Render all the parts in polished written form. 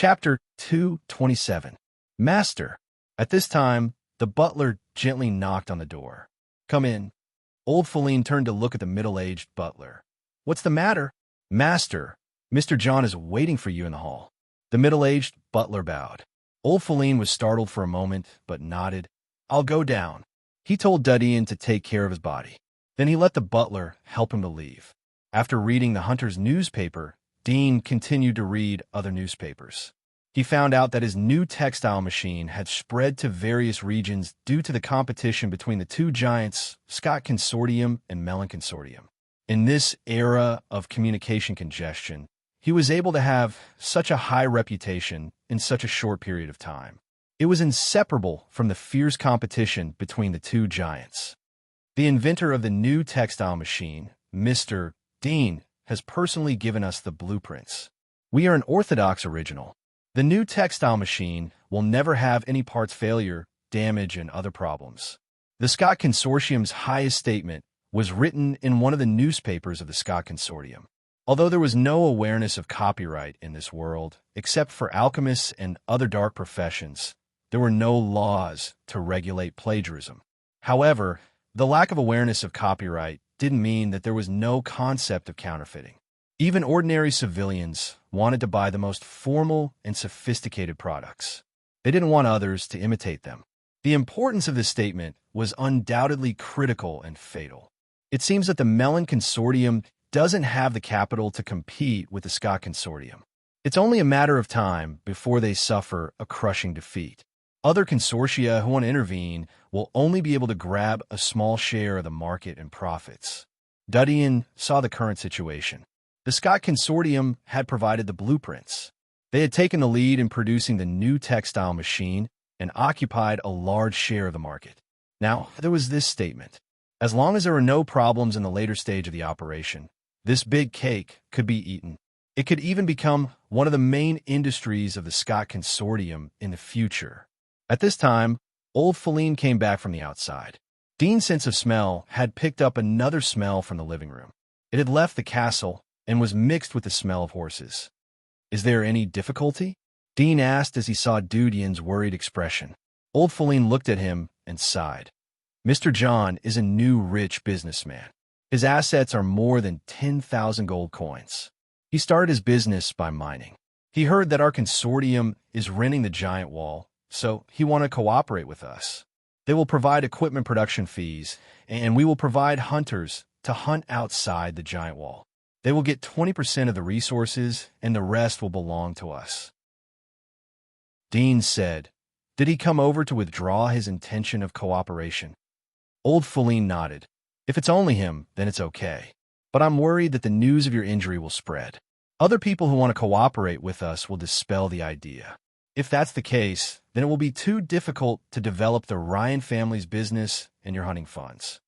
Chapter 227. Master. At this time, the butler gently knocked on the door. "Come in." Old Feline turned to look at the middle-aged butler. "What's the matter?" "Master, Mr. John is waiting for you in the hall." The middle-aged butler bowed. Old Feline was startled for a moment, but nodded. "I'll go down." He told Duddian to take care of his body. Then he let the butler help him to leave. After reading the Hunter's newspaper, Dean continued to read other newspapers. He found out that his new textile machine had spread to various regions due to the competition between the two giants, Scott Consortium and Mellon Consortium. In this era of communication congestion, he was able to have such a high reputation in such a short period of time. It was inseparable from the fierce competition between the two giants. The inventor of the new textile machine, Mr. Dean, has personally given us the blueprints. We are an orthodox original. The new textile machine will never have any parts failure, damage, and other problems. The Scott Consortium's highest statement was written in one of the newspapers of the Scott Consortium. Although there was no awareness of copyright in this world, except for alchemists and other dark professions, there were no laws to regulate plagiarism. However, the lack of awareness of copyright didn't mean that there was no concept of counterfeiting. Even ordinary civilians wanted to buy the most formal and sophisticated products. They didn't want others to imitate them. The importance of this statement was undoubtedly critical and fatal. It seems that the Mellon Consortium doesn't have the capital to compete with the Scott Consortium. It's only a matter of time before they suffer a crushing defeat. Other consortia who want to intervene will only be able to grab a small share of the market and profits. Duddian saw the current situation. The Scott Consortium had provided the blueprints. They had taken the lead in producing the new textile machine and occupied a large share of the market. Now, there was this statement. As long as there were no problems in the later stage of the operation, this big cake could be eaten. It could even become one of the main industries of the Scott Consortium in the future. At this time, Old Feline came back from the outside. Dean's sense of smell had picked up another smell from the living room. It had left the castle and was mixed with the smell of horses. "Is there any difficulty?" Dean asked as he saw Duddian's worried expression. Old Feline looked at him and sighed. "Mr. John is a new rich businessman. His assets are more than 10,000 gold coins. He started his business by mining. He heard that our consortium is renting the giant wall, so he wanted to cooperate with us. They will provide equipment production fees, and we will provide hunters to hunt outside the giant wall. They will get 20% of the resources, and the rest will belong to us." Dean said, "Did he come over to withdraw his intention of cooperation?" Old Feline nodded. "If it's only him, then it's okay. But I'm worried that the news of your injury will spread. Other people who want to cooperate with us will dispel the idea. If that's the case, then it will be too difficult to develop the Ryan family's business and your hunting funds."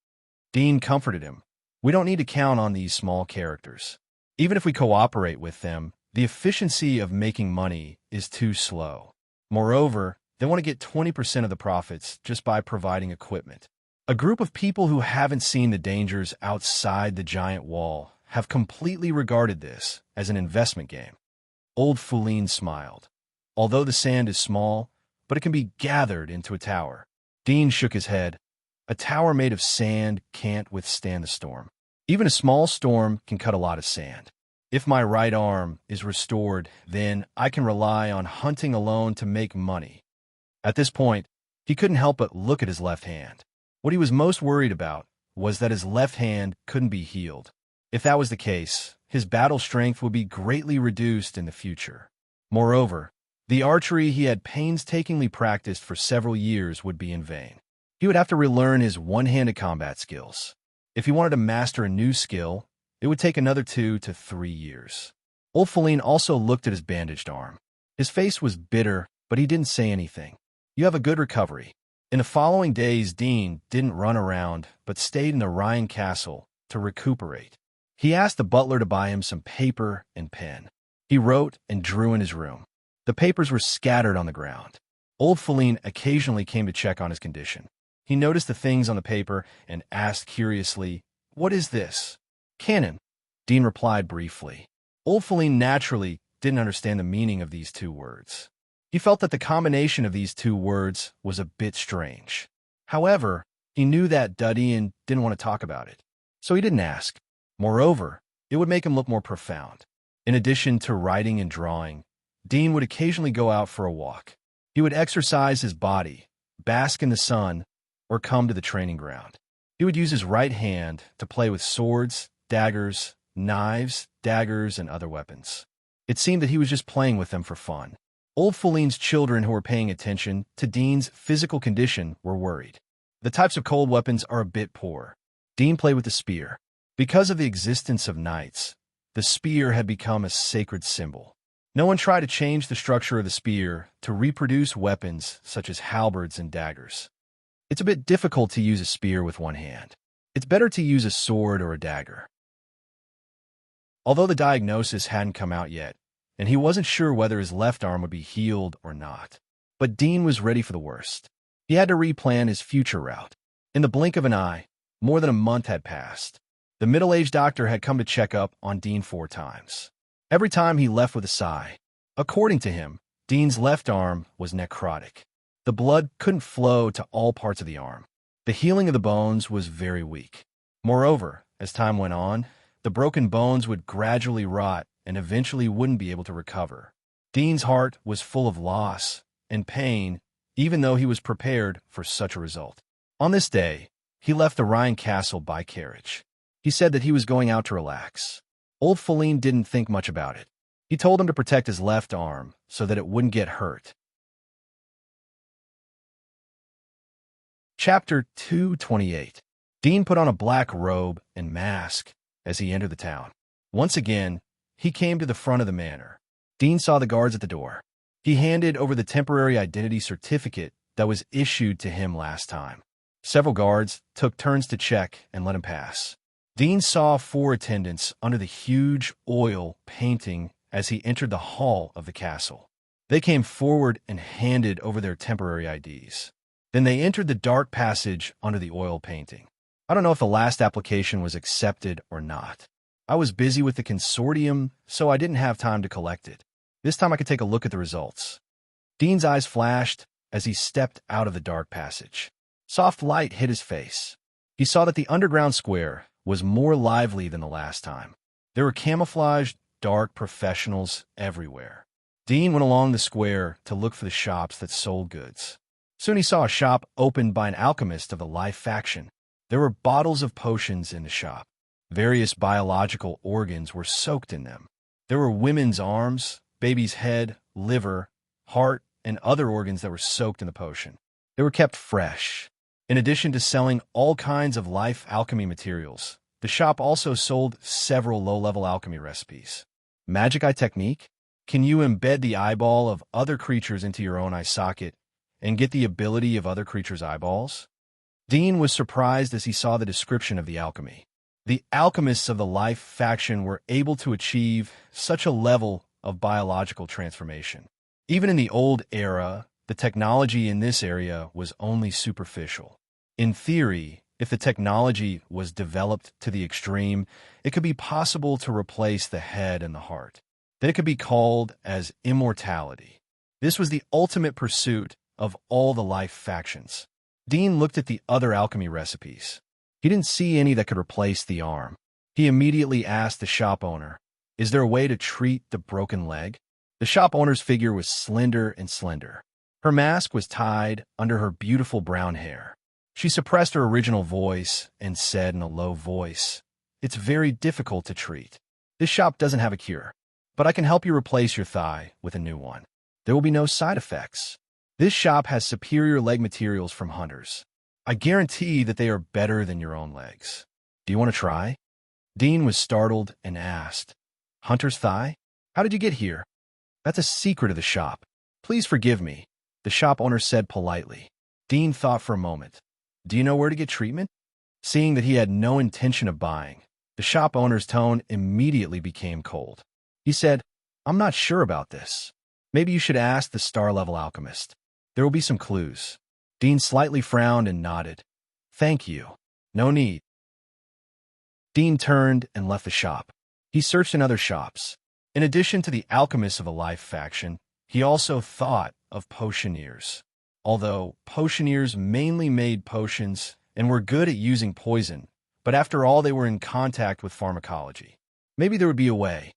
Dean comforted him. "We don't need to count on these small characters. Even if we cooperate with them, the efficiency of making money is too slow. Moreover, they want to get 20% of the profits just by providing equipment. A group of people who haven't seen the dangers outside the giant wall have completely regarded this as an investment game." Old Feline smiled. "Although the sand is small, but it can be gathered into a tower." Dean shook his head. "A tower made of sand can't withstand the storm. Even a small storm can cut a lot of sand. If my right arm is restored, then I can rely on hunting alone to make money." At this point, he couldn't help but look at his left hand. What he was most worried about was that his left hand couldn't be healed. If that was the case, his battle strength would be greatly reduced in the future. Moreover, the archery he had painstakingly practiced for several years would be in vain. He would have to relearn his one-handed combat skills. If he wanted to master a new skill, it would take another 2 to 3 years. Old Feline also looked at his bandaged arm. His face was bitter, but he didn't say anything. "You have a good recovery." In the following days, Dean didn't run around, but stayed in the Ryan castle to recuperate. He asked the butler to buy him some paper and pen. He wrote and drew in his room. The papers were scattered on the ground. Old Feline occasionally came to check on his condition. He noticed the things on the paper and asked curiously, "What is this?" "Cannon," Dean replied briefly. Old Feline naturally didn't understand the meaning of these two words. He felt that the combination of these two words was a bit strange. However, he knew that Dean didn't want to talk about it, so he didn't ask. Moreover, it would make him look more profound. In addition to writing and drawing, Dean would occasionally go out for a walk. He would exercise his body, bask in the sun, or come to the training ground. He would use his right hand to play with swords, daggers, knives, daggers, and other weapons. It seemed that he was just playing with them for fun. Old Feline's children who were paying attention to Dean's physical condition were worried. The types of cold weapons are a bit poor. Dean played with the spear. Because of the existence of knights, the spear had become a sacred symbol. No one tried to change the structure of the spear to reproduce weapons such as halberds and daggers. It's a bit difficult to use a spear with one hand. It's better to use a sword or a dagger. Although the diagnosis hadn't come out yet, and he wasn't sure whether his left arm would be healed or not, but Dean was ready for the worst. He had to replan his future route. In the blink of an eye, more than a month had passed. The middle-aged doctor had come to check up on Dean 4 times. Every time he left with a sigh. According to him, Dean's left arm was necrotic. The blood couldn't flow to all parts of the arm. The healing of the bones was very weak. Moreover, as time went on, the broken bones would gradually rot and eventually wouldn't be able to recover. Dean's heart was full of loss and pain, even though he was prepared for such a result. On this day, he left the Rhine castle by carriage. He said that he was going out to relax. Old Feline didn't think much about it. He told him to protect his left arm so that it wouldn't get hurt. Chapter 228. Dean put on a black robe and mask as he entered the town. Once again, he came to the front of the manor. Dean saw the guards at the door. He handed over the temporary identity certificate that was issued to him last time. Several guards took turns to check and let him pass. Dean saw 4 attendants under the huge oil painting as he entered the hall of the castle. They came forward and handed over their temporary IDs. Then they entered the dark passage under the oil painting. I don't know if the last application was accepted or not. I was busy with the consortium, so I didn't have time to collect it. This time I could take a look at the results. Dean's eyes flashed as he stepped out of the dark passage. Soft light hit his face. He saw that the underground square was more lively than the last time. There were camouflaged, dark professionals everywhere. Dean went along the square to look for the shops that sold goods. Soon he saw a shop opened by an alchemist of the Life faction. There were bottles of potions in the shop. Various biological organs were soaked in them. There were women's arms, baby's head, liver, heart, and other organs that were soaked in the potion. They were kept fresh. In addition to selling all kinds of life alchemy materials, the shop also sold several low-level alchemy recipes. Magic eye technique? Can you embed the eyeball of other creatures into your own eye socket and get the ability of other creatures' eyeballs? Dean was surprised as he saw the description of the alchemy. The alchemists of the Life faction were able to achieve such a level of biological transformation. Even in the old era, the technology in this area was only superficial. In theory, if the technology was developed to the extreme, it could be possible to replace the head and the heart. Then it could be called as immortality. This was the ultimate pursuit of all the Life factions. Dean looked at the other alchemy recipes. He didn't see any that could replace the arm. He immediately asked the shop owner, "Is there a way to treat the broken leg?" The shop owner's figure was slender and slender. Her mask was tied under her beautiful brown hair. She suppressed her original voice and said in a low voice, "It's very difficult to treat. This shop doesn't have a cure, but I can help you replace your thigh with a new one. There will be no side effects. This shop has superior leg materials from hunters. I guarantee that they are better than your own legs. Do you want to try?" Dean was startled and asked, "Hunter's thigh? How did you get here?" "That's a secret of the shop. Please forgive me," the shop owner said politely. Dean thought for a moment. "Do you know where to get treatment?" Seeing that he had no intention of buying, the shop owner's tone immediately became cold. He said, "I'm not sure about this. Maybe you should ask the star-level alchemist. There will be some clues." Dean slightly frowned and nodded. "Thank you. No need." Dean turned and left the shop. He searched in other shops. In addition to the Alchemists of a Life faction, he also thought of potioneers. Although potioneers mainly made potions and were good at using poison, but after all they were in contact with pharmacology. Maybe there would be a way.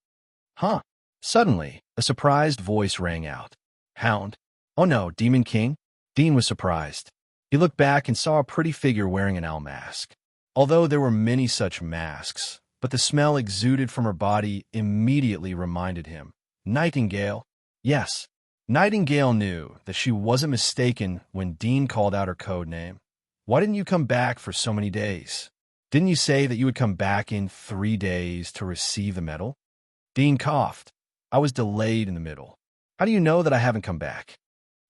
Huh? Suddenly, a surprised voice rang out. Hound? Oh no, Demon King? Dean was surprised. He looked back and saw a pretty figure wearing an owl mask. Although there were many such masks, but the smell exuded from her body immediately reminded him. Nightingale? Yes. Nightingale knew that she wasn't mistaken when Dean called out her code name. Why didn't you come back for so many days? Didn't you say that you would come back in 3 days to receive the medal? Dean coughed. I was delayed in the middle. How do you know that I haven't come back?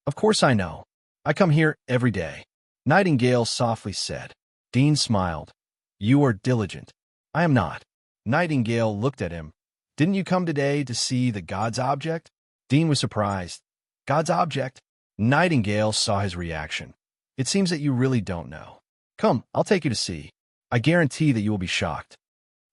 Of course I know. I come here every day. Nightingale softly said. Dean smiled. You are diligent. I am not. Nightingale looked at him. Didn't you come today to see the god's object? Dean was surprised. God's object? Nightingale saw his reaction. It seems that you really don't know. Come, I'll take you to see. I guarantee that you will be shocked.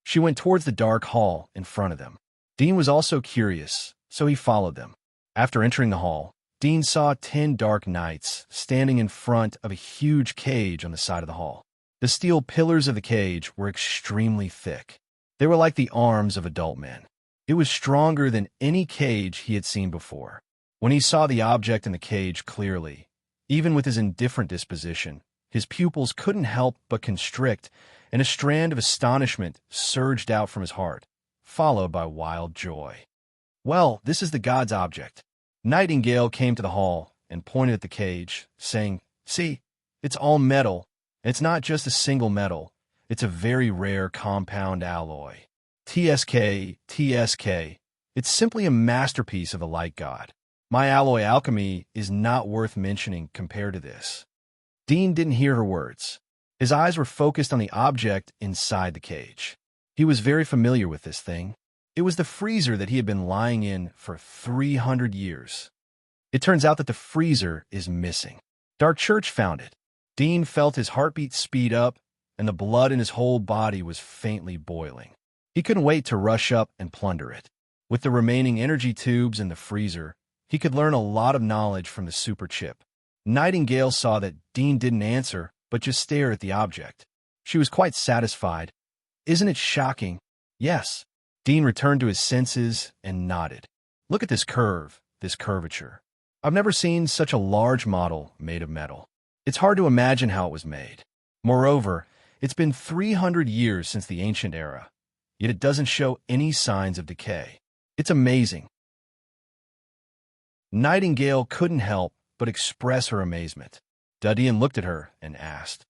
She went towards the dark hall in front of them. Dean was also curious, so he followed them. After entering the hall, Dean saw 10 dark knights standing in front of a huge cage on the side of the hall. The steel pillars of the cage were extremely thick. They were like the arms of adult men. It was stronger than any cage he had seen before. When he saw the object in the cage clearly, even with his indifferent disposition, his pupils couldn't help but constrict, and a strand of astonishment surged out from his heart, followed by wild joy. Well, this is the god's object. Nightingale came to the hall and pointed at the cage, saying, See, it's all metal. It's not just a single metal. It's a very rare compound alloy. TSK, TSK. It's simply a masterpiece of the light god. My alloy alchemy is not worth mentioning compared to this. Dean didn't hear her words. His eyes were focused on the object inside the cage. He was very familiar with this thing. It was the freezer that he had been lying in for 300 years. It turns out that the freezer is missing. Dark Church found it. Dean felt his heartbeat speed up, and the blood in his whole body was faintly boiling. He couldn't wait to rush up and plunder it. With the remaining energy tubes in the freezer, he could learn a lot of knowledge from the super chip. Nightingale saw that Dean didn't answer, but just stared at the object. She was quite satisfied. Isn't it shocking? Yes. Dean returned to his senses and nodded. Look at this curve, this curvature. I've never seen such a large model made of metal. It's hard to imagine how it was made. Moreover, it's been 300 years since the ancient era, yet it doesn't show any signs of decay. It's amazing. Nightingale couldn't help but express her amazement. Dudian looked at her and asked,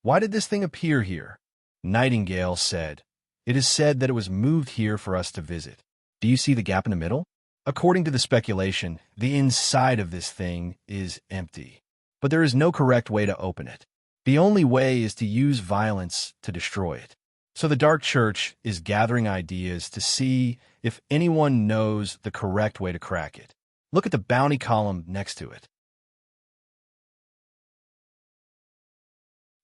Why did this thing appear here? Nightingale said, It is said that it was moved here for us to visit. Do you see the gap in the middle? According to the speculation, the inside of this thing is empty. But there is no correct way to open it. The only way is to use violence to destroy it. So the Dark Church is gathering ideas to see if anyone knows the correct way to crack it. Look at the bounty column next to it.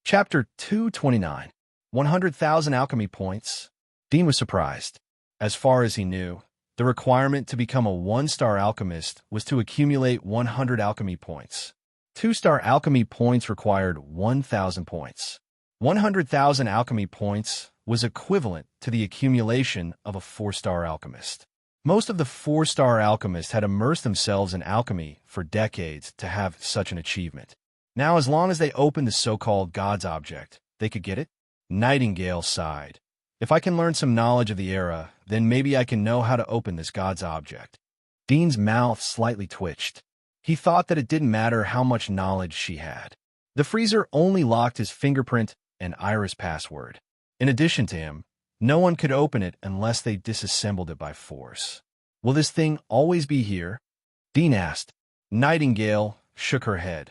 Chapter 229. 100,000 alchemy points. Dean was surprised. As far as he knew, the requirement to become a 1-star alchemist was to accumulate 100 alchemy points. 2-star alchemy points required 1,000 points. 100,000 alchemy points was equivalent to the accumulation of a 4-star alchemist. Most of the 4-star alchemists had immersed themselves in alchemy for decades to have such an achievement. Now, as long as they opened the so-called God's object, they could get it? Nightingale sighed. If I can learn some knowledge of the era, then maybe I can know how to open this God's object. Dean's mouth slightly twitched. He thought that it didn't matter how much knowledge she had. The freezer only locked his fingerprint and iris password. In addition to him, no one could open it unless they disassembled it by force. Will this thing always be here? Dean asked. Nightingale shook her head.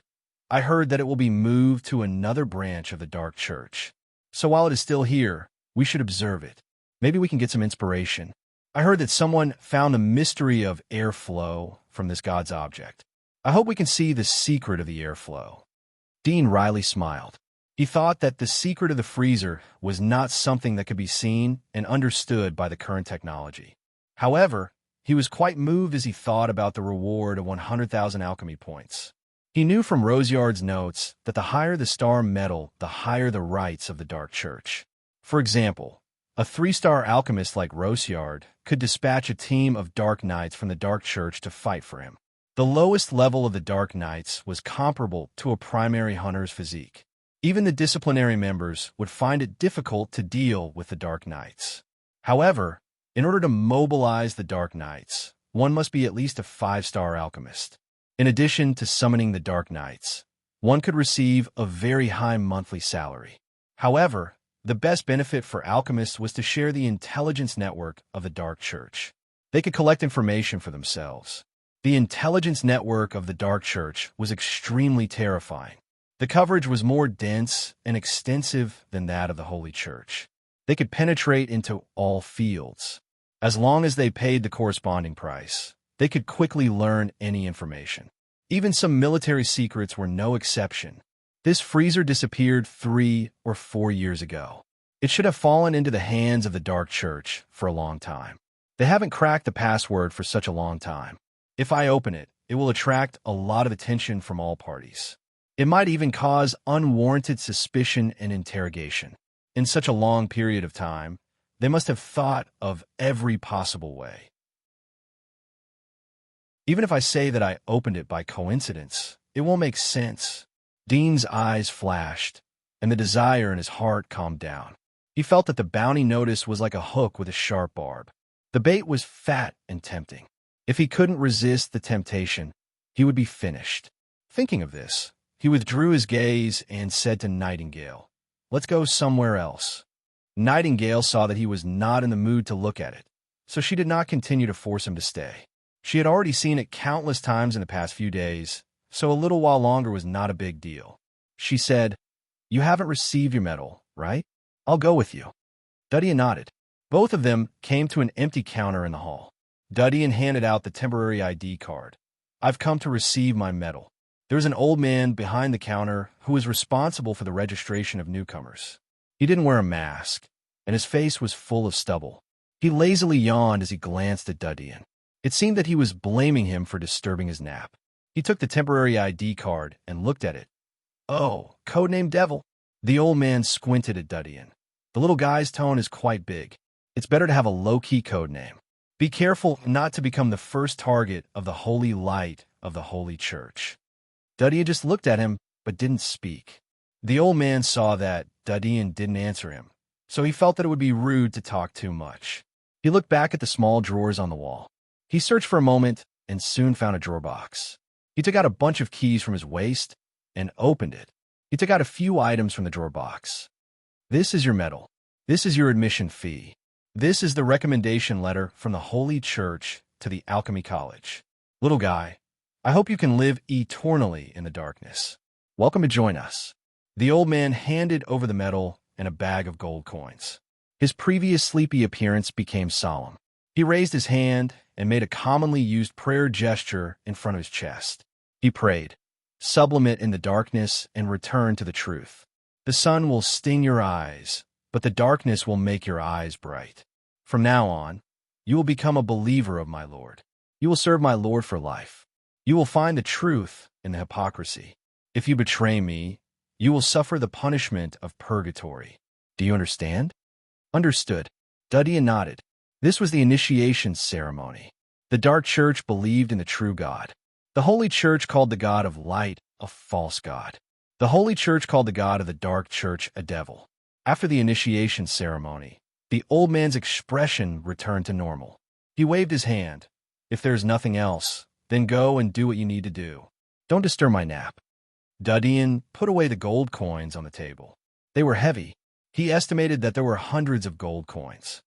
I heard that it will be moved to another branch of the Dark Church. So while it is still here, we should observe it. Maybe we can get some inspiration. I heard that someone found the mystery of airflow from this God's object. I hope we can see the secret of the airflow. Dean wryly smiled. He thought that the secret of the freezer was not something that could be seen and understood by the current technology. However, he was quite moved as he thought about the reward of 100,000 alchemy points. He knew from Roseyard's notes that the higher the star medal, the higher the rights of the Dark Church. For example, a 3-star alchemist like Roseyard could dispatch a team of Dark Knights from the Dark Church to fight for him. The lowest level of the Dark Knights was comparable to a primary hunter's physique. Even the disciplinary members would find it difficult to deal with the Dark Knights. However, in order to mobilize the Dark Knights, one must be at least a 5-star alchemist. In addition to summoning the Dark Knights, one could receive a very high monthly salary. However, the best benefit for alchemists was to share the intelligence network of the Dark Church. They could collect information for themselves. The intelligence network of the Dark Church was extremely terrifying. The coverage was more dense and extensive than that of the Holy Church. They could penetrate into all fields. As long as they paid the corresponding price, they could quickly learn any information. Even some military secrets were no exception. This freezer disappeared 3 or 4 years ago. It should have fallen into the hands of the Dark Church for a long time. They haven't cracked the password for such a long time. If I open it, it will attract a lot of attention from all parties. It might even cause unwarranted suspicion and interrogation. In such a long period of time, they must have thought of every possible way. Even if I say that I opened it by coincidence, it won't make sense. Dean's eyes flashed, and the desire in his heart calmed down. He felt that the bounty notice was like a hook with a sharp barb. The bait was fat and tempting. If he couldn't resist the temptation, he would be finished. Thinking of this, he withdrew his gaze and said to Nightingale, "Let's go somewhere else." Nightingale saw that he was not in the mood to look at it, so she did not continue to force him to stay. She had already seen it countless times in the past few days, so a little while longer was not a big deal. She said, "You haven't received your medal, right? I'll go with you." Duddian nodded. Both of them came to an empty counter in the hall. Duddian handed out the temporary ID card. "I've come to receive my medal." There was an old man behind the counter who was responsible for the registration of newcomers. He didn't wear a mask, and his face was full of stubble. He lazily yawned as he glanced at Duddian. It seemed that he was blaming him for disturbing his nap. He took the temporary ID card and looked at it. "Oh, codename Devil." The old man squinted at Duddian. "The little guy's tone is quite big. It's better to have a low-key codename. Be careful not to become the first target of the holy light of the Holy Church." Duddian just looked at him, but didn't speak. The old man saw that Duddian didn't answer him, so he felt that it would be rude to talk too much. He looked back at the small drawers on the wall. He searched for a moment and soon found a drawer box. He took out a bunch of keys from his waist and opened it. He took out a few items from the drawer box. "This is your medal. This is your admission fee. This is the recommendation letter from the Holy Church to the Alchemy College. Little guy, I hope you can live eternally in the darkness. Welcome to join us." The old man handed over the medal and a bag of gold coins. His previous sleepy appearance became solemn. He raised his hand and made a commonly used prayer gesture in front of his chest. He prayed, "Sublimate in the darkness and return to the truth. The sun will sting your eyes, but the darkness will make your eyes bright. From now on, you will become a believer of my Lord. You will serve my Lord for life. You will find the truth in the hypocrisy. If you betray me, you will suffer the punishment of purgatory. Do you understand?" "Understood." Duddian nodded. This was the initiation ceremony. The Dark Church believed in the true God. The Holy Church called the God of light a false god. The Holy Church called the God of the Dark Church a devil. After the initiation ceremony, the old man's expression returned to normal. He waved his hand. "If there's nothing else, then go and do what you need to do. Don't disturb my nap." Duddian put away the gold coins on the table. They were heavy. He estimated that there were hundreds of gold coins.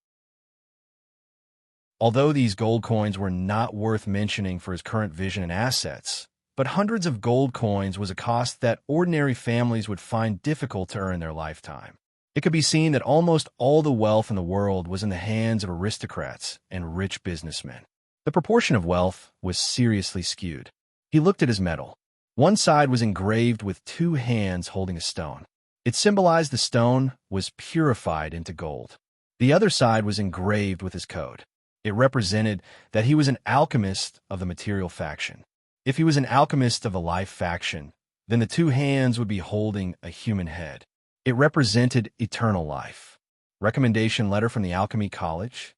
Although these gold coins were not worth mentioning for his current vision and assets, but hundreds of gold coins was a cost that ordinary families would find difficult to earn in their lifetime. It could be seen that almost all the wealth in the world was in the hands of aristocrats and rich businessmen. The proportion of wealth was seriously skewed. He looked at his medal. One side was engraved with 2 hands holding a stone. It symbolized the stone was purified into gold. The other side was engraved with his code. It represented that he was an alchemist of the material faction. If he was an alchemist of the life faction, then the two hands would be holding a human head. It represented eternal life. Recommendation letter from the Alchemy College?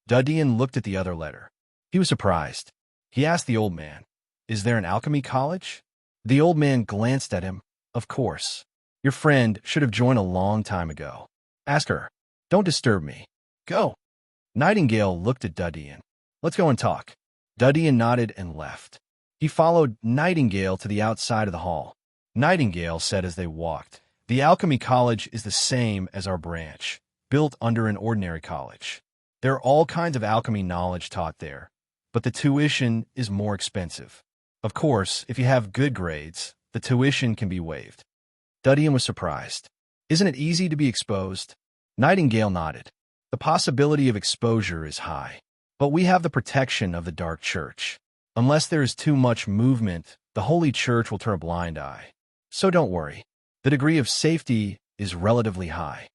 Dudian looked at the other letter. He was surprised. He asked the old man, "Is there an alchemy college?" The old man glanced at him. "Of course. Your friend should have joined a long time ago. Ask her. Don't disturb me. Go." Nightingale looked at Dudian. "Let's go and talk." Dudian nodded and left. He followed Nightingale to the outside of the hall. Nightingale said as they walked, "The Alchemy College is the same as our branch, built under an ordinary college. There are all kinds of alchemy knowledge taught there, but the tuition is more expensive. Of course, if you have good grades, the tuition can be waived." Dudian was surprised. "Isn't it easy to be exposed?" Nightingale nodded. "The possibility of exposure is high, but we have the protection of the Dark Church. Unless there is too much movement, the Holy Church will turn a blind eye. So don't worry. The degree of safety is relatively high."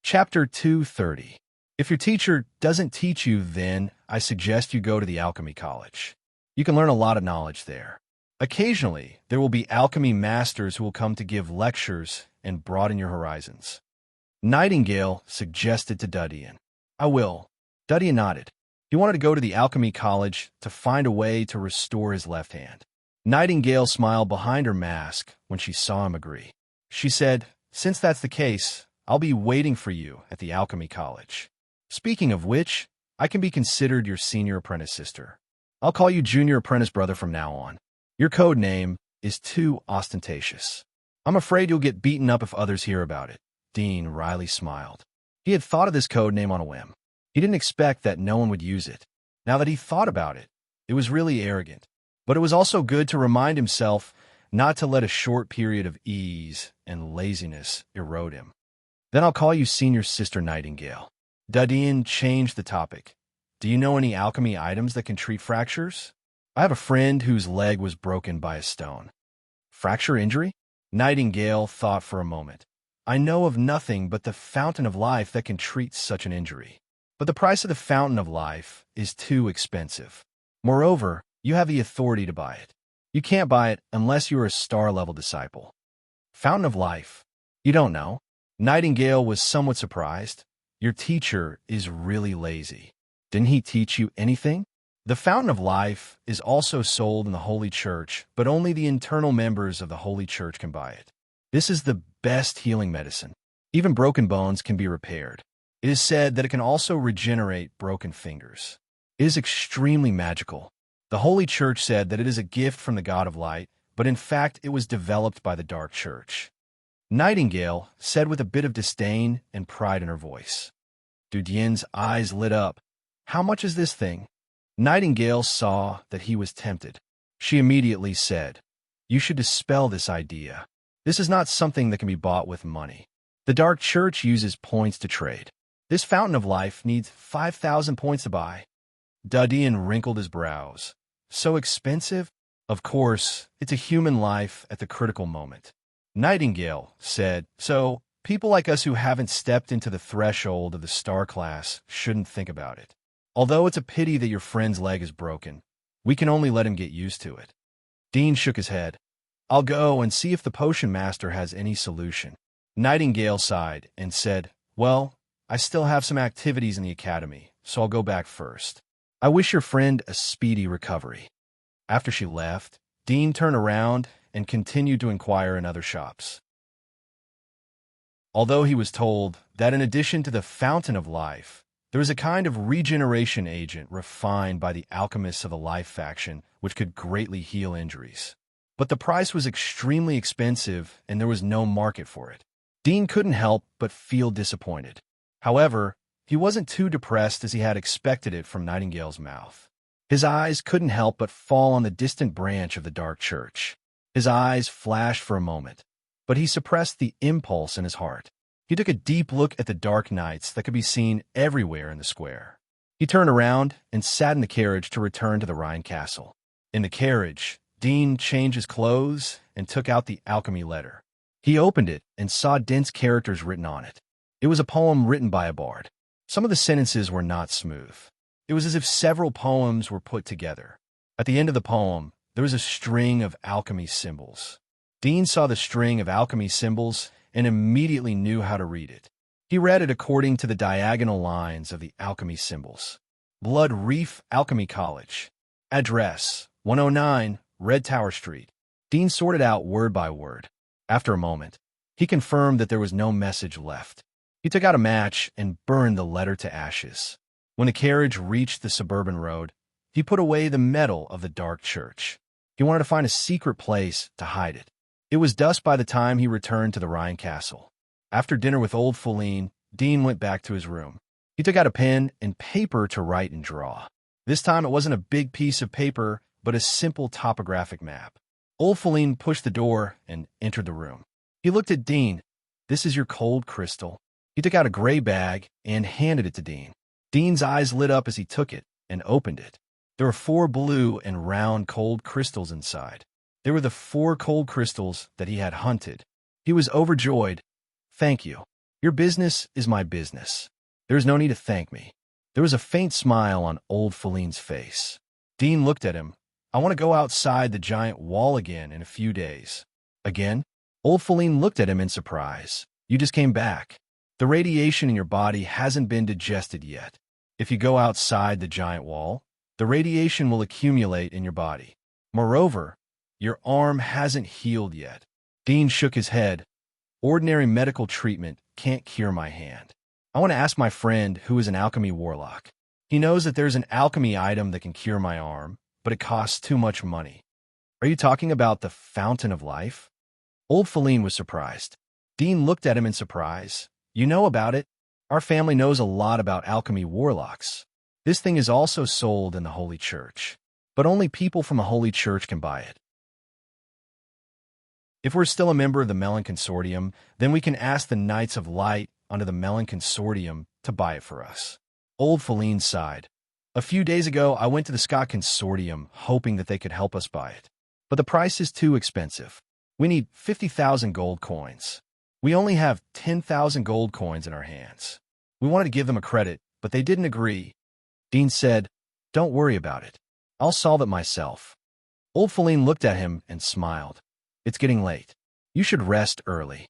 Chapter 230. If your teacher doesn't teach you, then I suggest you go to the Alchemy College. You can learn a lot of knowledge there. Occasionally, there will be alchemy masters who will come to give lectures and broaden your horizons. Nightingale suggested to Dudian. "I will." Dudian nodded. He wanted to go to the Alchemy College to find a way to restore his left hand. Nightingale smiled behind her mask when she saw him agree. She said, "Since that's the case, I'll be waiting for you at the Alchemy College. Speaking of which, I can be considered your senior apprentice sister. I'll call you junior apprentice brother from now on. Your code name is too ostentatious. I'm afraid you'll get beaten up if others hear about it." Dean wryly smiled. He had thought of this code name on a whim. He didn't expect that no one would use it. Now that he thought about it, it was really arrogant. But it was also good to remind himself not to let a short period of ease and laziness erode him. "Then I'll call you senior sister Nightingale." Dudian changed the topic. "Do you know any alchemy items that can treat fractures? I have a friend whose leg was broken by a stone." "Fracture injury?" Nightingale thought for a moment. "I know of nothing but the Fountain of Life that can treat such an injury. But the price of the Fountain of Life is too expensive. Moreover, you have the authority to buy it. You can't buy it unless you are a star-level disciple." "Fountain of Life? You don't know?" Nightingale was somewhat surprised. "Your teacher is really lazy. Didn't he teach you anything?" "The Fountain of Life is also sold in the Holy Church, but only the internal members of the Holy Church can buy it. This is the best healing medicine. Even broken bones can be repaired. It is said that it can also regenerate broken fingers. It is extremely magical. The Holy Church said that it is a gift from the God of Light, but in fact it was developed by the Dark Church." Nightingale said with a bit of disdain and pride in her voice. Dudian's eyes lit up. "How much is this thing?" Nightingale saw that he was tempted. She immediately said, "You should dispel this idea. This is not something that can be bought with money. The Dark Church uses points to trade. This Fountain of Life needs 5,000 points to buy." Dudian wrinkled his brows. "So expensive?" "Of course, it's a human life at the critical moment." Nightingale said, "So, people like us who haven't stepped into the threshold of the star class shouldn't think about it. Although it's a pity that your friend's leg is broken, we can only let him get used to it." Dean shook his head. "I'll go and see if the potion master has any solution." Nightingale sighed and said, "Well, I still have some activities in the academy, so I'll go back first. I wish your friend a speedy recovery." After she left, Dean turned around and continued to inquire in other shops. Although he was told that in addition to the Fountain of Life, there is a kind of regeneration agent refined by the alchemists of the Life faction which could greatly heal injuries. But the price was extremely expensive and there was no market for it. Dean couldn't help but feel disappointed. However, he wasn't too depressed as he had expected it from Nightingale's mouth. His eyes couldn't help but fall on the distant branch of the Dark Church. His eyes flashed for a moment, but he suppressed the impulse in his heart. He took a deep look at the dark nights that could be seen everywhere in the square. He turned around and sat in the carriage to return to the Rhine Castle. In the carriage, Dean changed his clothes and took out the alchemy letter. He opened it and saw dense characters written on it. It was a poem written by a bard. Some of the sentences were not smooth. It was as if several poems were put together. At the end of the poem, there was a string of alchemy symbols. Dean saw the string of alchemy symbols and immediately knew how to read it. He read it according to the diagonal lines of the alchemy symbols. Blood Reef Alchemy College. Address, 109 Red Tower Street. Dean sorted out word by word. After a moment, he confirmed that there was no message left. He took out a match and burned the letter to ashes. When the carriage reached the suburban road, he put away the metal of the dark church. He wanted to find a secret place to hide it. It was dusk by the time he returned to the Rhine Castle. After dinner with old Feline, Dean went back to his room. He took out a pen and paper to write and draw. This time it wasn't a big piece of paper, but a simple topographic map. Old Feline pushed the door and entered the room. He looked at Dean. "This is your cold crystal." He took out a gray bag and handed it to Dean. Dean's eyes lit up as he took it and opened it. There were 4 blue and round cold crystals inside. They were the 4 cold crystals that he had hunted. He was overjoyed. "Thank you. Your business is my business. There is no need to thank me." There was a faint smile on old Feline's face. Dean looked at him. "I want to go outside the giant wall again in a few days." "Again?" Old Feline looked at him in surprise. "You just came back. The radiation in your body hasn't been digested yet. If you go outside the giant wall, the radiation will accumulate in your body. Moreover, your arm hasn't healed yet." Dean shook his head. "Ordinary medical treatment can't cure my hand. I want to ask my friend who is an alchemy warlock. He knows that there's an alchemy item that can cure my arm, but it costs too much money." "Are you talking about the Fountain of Life?" Old Feline was surprised. Dean looked at him in surprise. "You know about it? Our family knows a lot about alchemy warlocks. This thing is also sold in the Holy Church, but only people from a Holy Church can buy it. If we're still a member of the Melon Consortium, then we can ask the Knights of Light under the Melon Consortium to buy it for us." Old Feline sighed. "A few days ago, I went to the Scott Consortium, hoping that they could help us buy it. But the price is too expensive. We need 50,000 gold coins. We only have 10,000 gold coins in our hands. We wanted to give them a credit, but they didn't agree." Dean said, "Don't worry about it. I'll solve it myself." Old Feline looked at him and smiled. "It's getting late. You should rest early."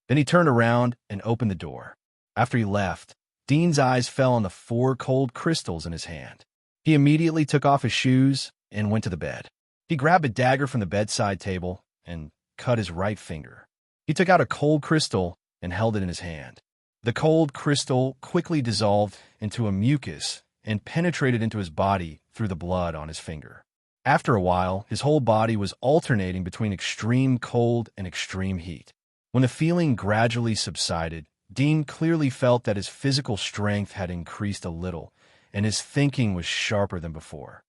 Then he turned around and opened the door. After he left, Dean's eyes fell on the 4 cold crystals in his hand. He immediately took off his shoes and went to the bed. He grabbed a dagger from the bedside table and cut his right finger. He took out a cold crystal and held it in his hand. The cold crystal quickly dissolved into a mucus and penetrated into his body through the blood on his finger. After a while, his whole body was alternating between extreme cold and extreme heat. When the feeling gradually subsided, Dean clearly felt that his physical strength had increased a little, and his thinking was sharper than before.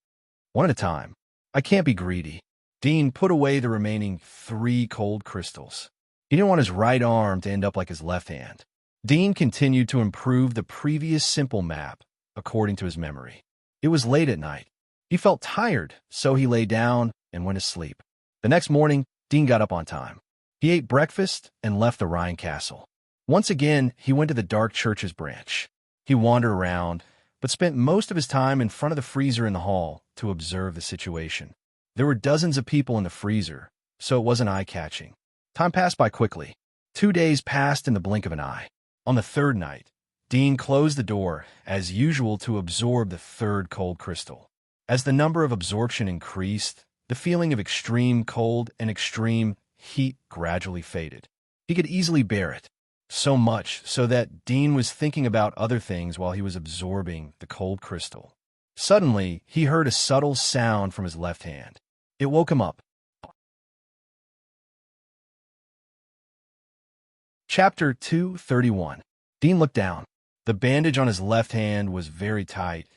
One at a time. I can't be greedy. Dean put away the remaining 3 cold crystals. He didn't want his right arm to end up like his left hand. Dean continued to improve the previous simple map, according to his memory. It was late at night. He felt tired, so he lay down and went to sleep. The next morning, Dean got up on time. He ate breakfast and left the Rhine Castle. Once again, he went to the Dark Church's branch. He wandered around, but spent most of his time in front of the freezer in the hall to observe the situation. There were dozens of people in the freezer, so it wasn't eye-catching. Time passed by quickly. 2 days passed in the blink of an eye. On the 3rd night, Dean closed the door, as usual, to absorb the 3rd cold crystal. As the number of absorption increased, the feeling of extreme cold and extreme heat gradually faded. He could easily bear it, so much so that Dean was thinking about other things while he was absorbing the cold crystal. Suddenly, he heard a subtle sound from his left hand. It woke him up. Chapter 231. Dean looked down. The bandage on his left hand was very tight,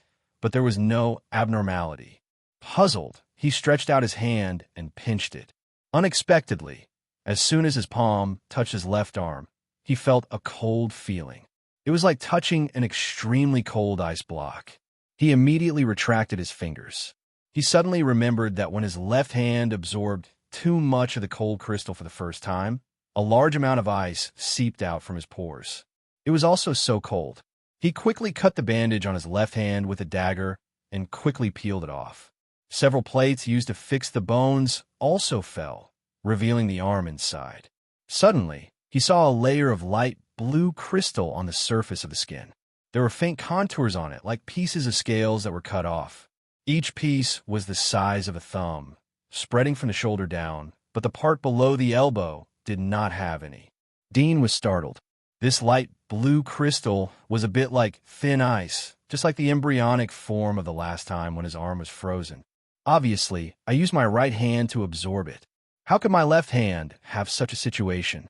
but there was no abnormality. Puzzled, he stretched out his hand and pinched it. Unexpectedly, as soon as his palm touched his left arm, he felt a cold feeling. It was like touching an extremely cold ice block. He immediately retracted his fingers. He suddenly remembered that when his left hand absorbed too much of the cold crystal for the first time, a large amount of ice seeped out from his pores. It It was also so cold. He quickly cut the bandage on his left hand with a dagger and quickly peeled it off. Several plates used to fix the bones also fell, revealing the arm inside. Suddenly, he saw a layer of light blue crystal on the surface of the skin. There were faint contours on it, like pieces of scales that were cut off. Each piece was the size of a thumb, spreading from the shoulder down, but the part below the elbow did not have any. Dean was startled. This light blue crystal was a bit like thin ice, just like the embryonic form of the last time when his arm was frozen. Obviously, I used my right hand to absorb it. How could my left hand have such a situation?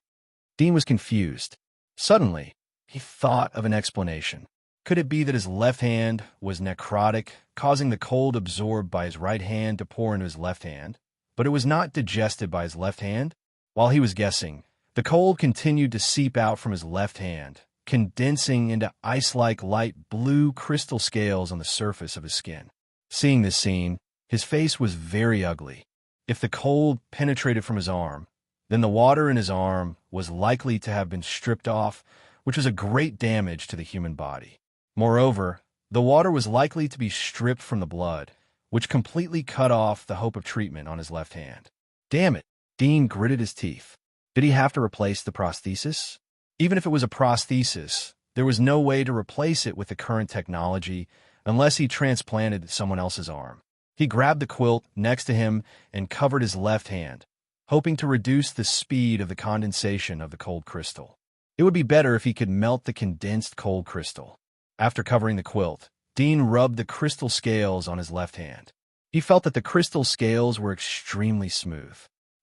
Dean was confused. Suddenly, he thought of an explanation. Could it be that his left hand was necrotic, causing the cold absorbed by his right hand to pour into his left hand, but it was not digested by his left hand? While he was guessing, the cold continued to seep out from his left hand, condensing into ice-like light blue crystal scales on the surface of his skin. Seeing this scene, his face was very ugly. If the cold penetrated from his arm, then the water in his arm was likely to have been stripped off, which was a great damage to the human body. Moreover, the water was likely to be stripped from the blood, which completely cut off the hope of treatment on his left hand. Damn it! Dean gritted his teeth. Did he have to replace the prosthesis? Even if it was a prosthesis, there was no way to replace it with the current technology unless he transplanted someone else's arm. He grabbed the quilt next to him and covered his left hand, hoping to reduce the speed of the condensation of the cold crystal. It would be better if he could melt the condensed cold crystal. After covering the quilt, Dean rubbed the crystal scales on his left hand. He felt that the crystal scales were extremely smooth.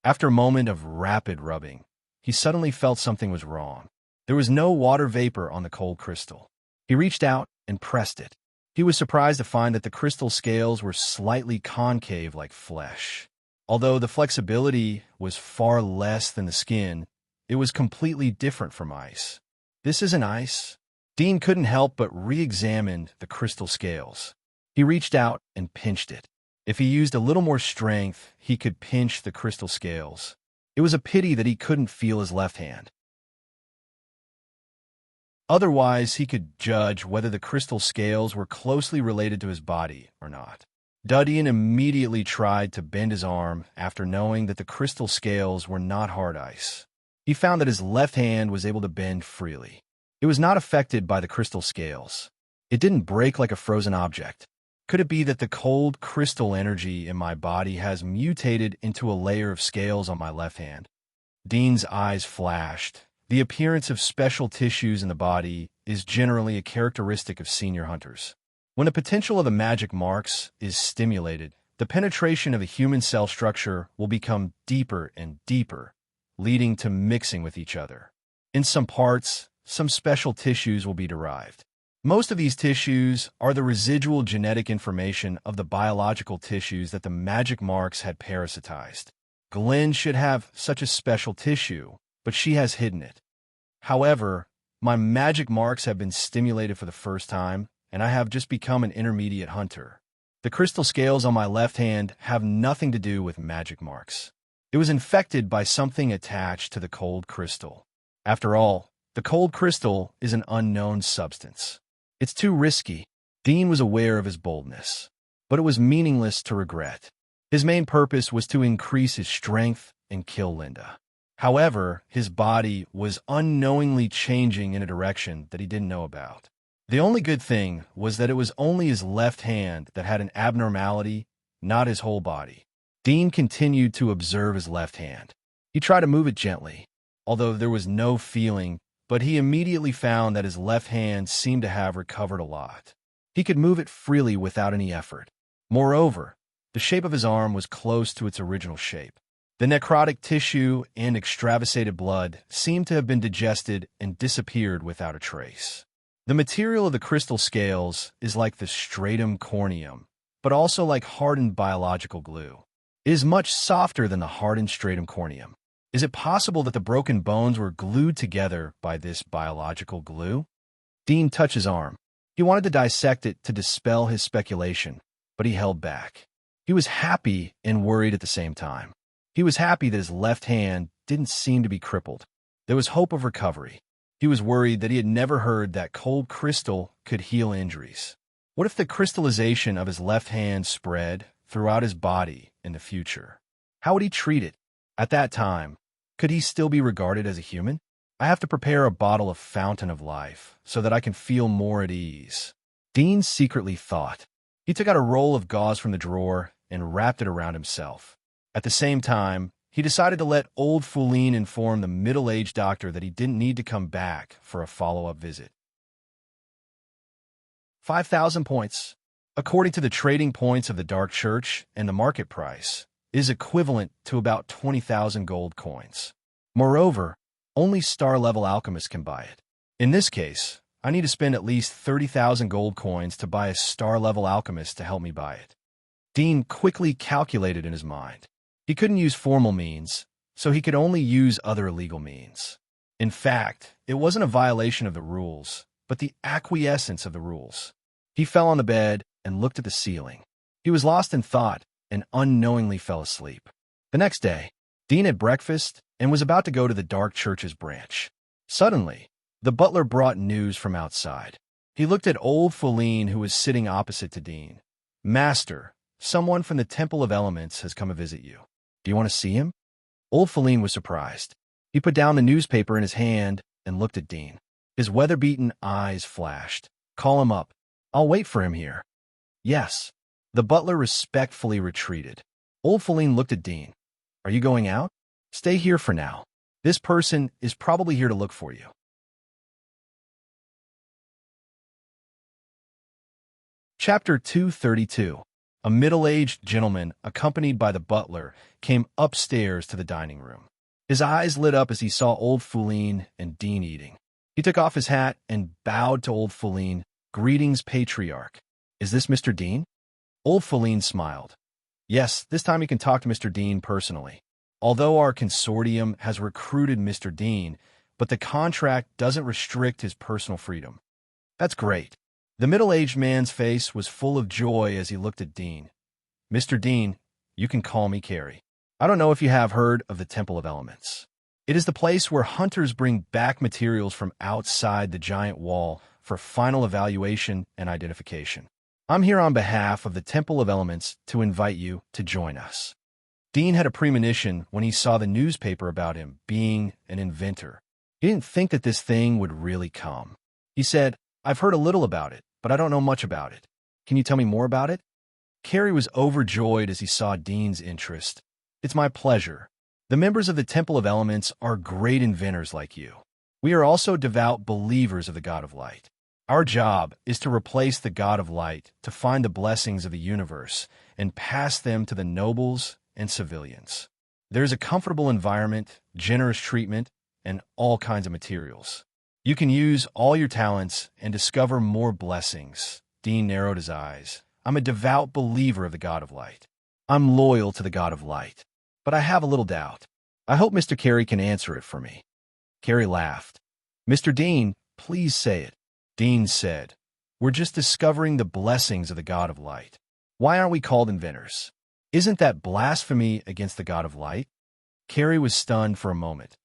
After a moment of rapid rubbing, he suddenly felt something was wrong. There was no water vapor on the cold crystal. He reached out and pressed it. He was surprised to find that the crystal scales were slightly concave like flesh. Although the flexibility was far less than the skin, it was completely different from ice. This isn't ice. Dean couldn't help but re-examine the crystal scales. He reached out and pinched it. If he used a little more strength, he could pinch the crystal scales. It was a pity that he couldn't feel his left hand. Otherwise, he could judge whether the crystal scales were closely related to his body or not. Dudian immediately tried to bend his arm after knowing that the crystal scales were not hard ice. He found that his left hand was able to bend freely. It was not affected by the crystal scales. It didn't break like a frozen object. Could it be that the cold crystal energy in my body has mutated into a layer of scales on my left hand? Dean's eyes flashed. The appearance of special tissues in the body is generally a characteristic of senior hunters. When the potential of the magic marks is stimulated, the penetration of a human cell structure will become deeper and deeper, leading to mixing with each other. In some parts, some special tissues will be derived. Most of these tissues are the residual genetic information of the biological tissues that the magic marks had parasitized. Glenn should have such a special tissue, but she has hidden it. However, my magic marks have been stimulated for the first time, and I have just become an intermediate hunter. The crystal scales on my left hand have nothing to do with magic marks. It was infected by something attached to the cold crystal. After all, the cold crystal is an unknown substance. It's too risky. Dean was aware of his boldness, but it was meaningless to regret. His main purpose was to increase his strength and kill Linda. However, his body was unknowingly changing in a direction that he didn't know about. The only good thing was that it was only his left hand that had an abnormality, not his whole body. Dean continued to observe his left hand. He tried to move it gently, although there was no feeling, but he immediately found that his left hand seemed to have recovered a lot. He could move it freely without any effort. Moreover, the shape of his arm was close to its original shape. The necrotic tissue and extravasated blood seemed to have been digested and disappeared without a trace. The material of the crystal scales is like the stratum corneum, but also like hardened biological glue. It is much softer than the hardened stratum corneum. Is it possible that the broken bones were glued together by this biological glue? Dean touched his arm. He wanted to dissect it to dispel his speculation, but he held back. He was happy and worried at the same time. He was happy that his left hand didn't seem to be crippled. There was hope of recovery. He was worried that he had never heard that cold crystal could heal injuries. What if the crystallization of his left hand spread throughout his body in the future? How would he treat it? At that time, could he still be regarded as a human? I have to prepare a bottle of Fountain of Life so that I can feel more at ease. Dean secretly thought. He took out a roll of gauze from the drawer and wrapped it around himself. At the same time, he decided to let old Foulin inform the middle-aged doctor that he didn't need to come back for a follow-up visit. 5,000 points, according to the trading points of the Dark Church and the market price, is equivalent to about 20,000 gold coins. Moreover, only star-level alchemists can buy it. In this case, I need to spend at least 30,000 gold coins to buy a star-level alchemist to help me buy it. Dean quickly calculated in his mind. He couldn't use formal means, so he could only use other illegal means. In fact, it wasn't a violation of the rules, but the acquiescence of the rules. He fell on the bed and looked at the ceiling. He was lost in thought and unknowingly fell asleep. The next day, Dean had breakfast and was about to go to the Dark Church's branch. Suddenly, the butler brought news from outside. He looked at old Foulin, who was sitting opposite to Dean. "Master, someone from the Temple of Elements has come to visit you. Do you want to see him?" Old Foulin was surprised. He put down the newspaper in his hand and looked at Dean. His weather-beaten eyes flashed. "Call him up. I'll wait for him here." "Yes." The butler respectfully retreated. Old Foulin looked at Dean. "Are you going out? Stay here for now. This person is probably here to look for you." Chapter 232. A middle-aged gentleman, accompanied by the butler, came upstairs to the dining room. His eyes lit up as he saw old Foulin and Dean eating. He took off his hat and bowed to old Foulin. "Greetings, patriarch. Is this Mr. Dean?" Old Foulin smiled. "Yes, this time you can talk to Mr. Dean personally. Although our consortium has recruited Mr. Dean, but the contract doesn't restrict his personal freedom." "That's great." The middle-aged man's face was full of joy as he looked at Dean. "Mr. Dean, you can call me Carrie. I don't know if you have heard of the Temple of Elements. It is the place where hunters bring back materials from outside the giant wall for final evaluation and identification. I'm here on behalf of the Temple of Elements to invite you to join us." Dean had a premonition when he saw the newspaper about him being an inventor. He didn't think that this thing would really come. He said, "I've heard a little about it, but I don't know much about it. Can you tell me more about it?" Carrie was overjoyed as he saw Dean's interest. "It's my pleasure. The members of the Temple of Elements are great inventors like you. We are also devout believers of the God of Light. Our job is to replace the God of Light to find the blessings of the universe and pass them to the nobles and civilians. There's a comfortable environment, generous treatment, and all kinds of materials. You can use all your talents and discover more blessings." Dean narrowed his eyes. "I'm a devout believer of the God of Light. I'm loyal to the God of Light. But I have a little doubt. I hope Mr. Carey can answer it for me." Carey laughed. "Mr. Dean, please say it." Dean said, "We're just discovering the blessings of the God of Light. Why aren't we called inventors? Isn't that blasphemy against the God of Light?" Carey was stunned for a moment.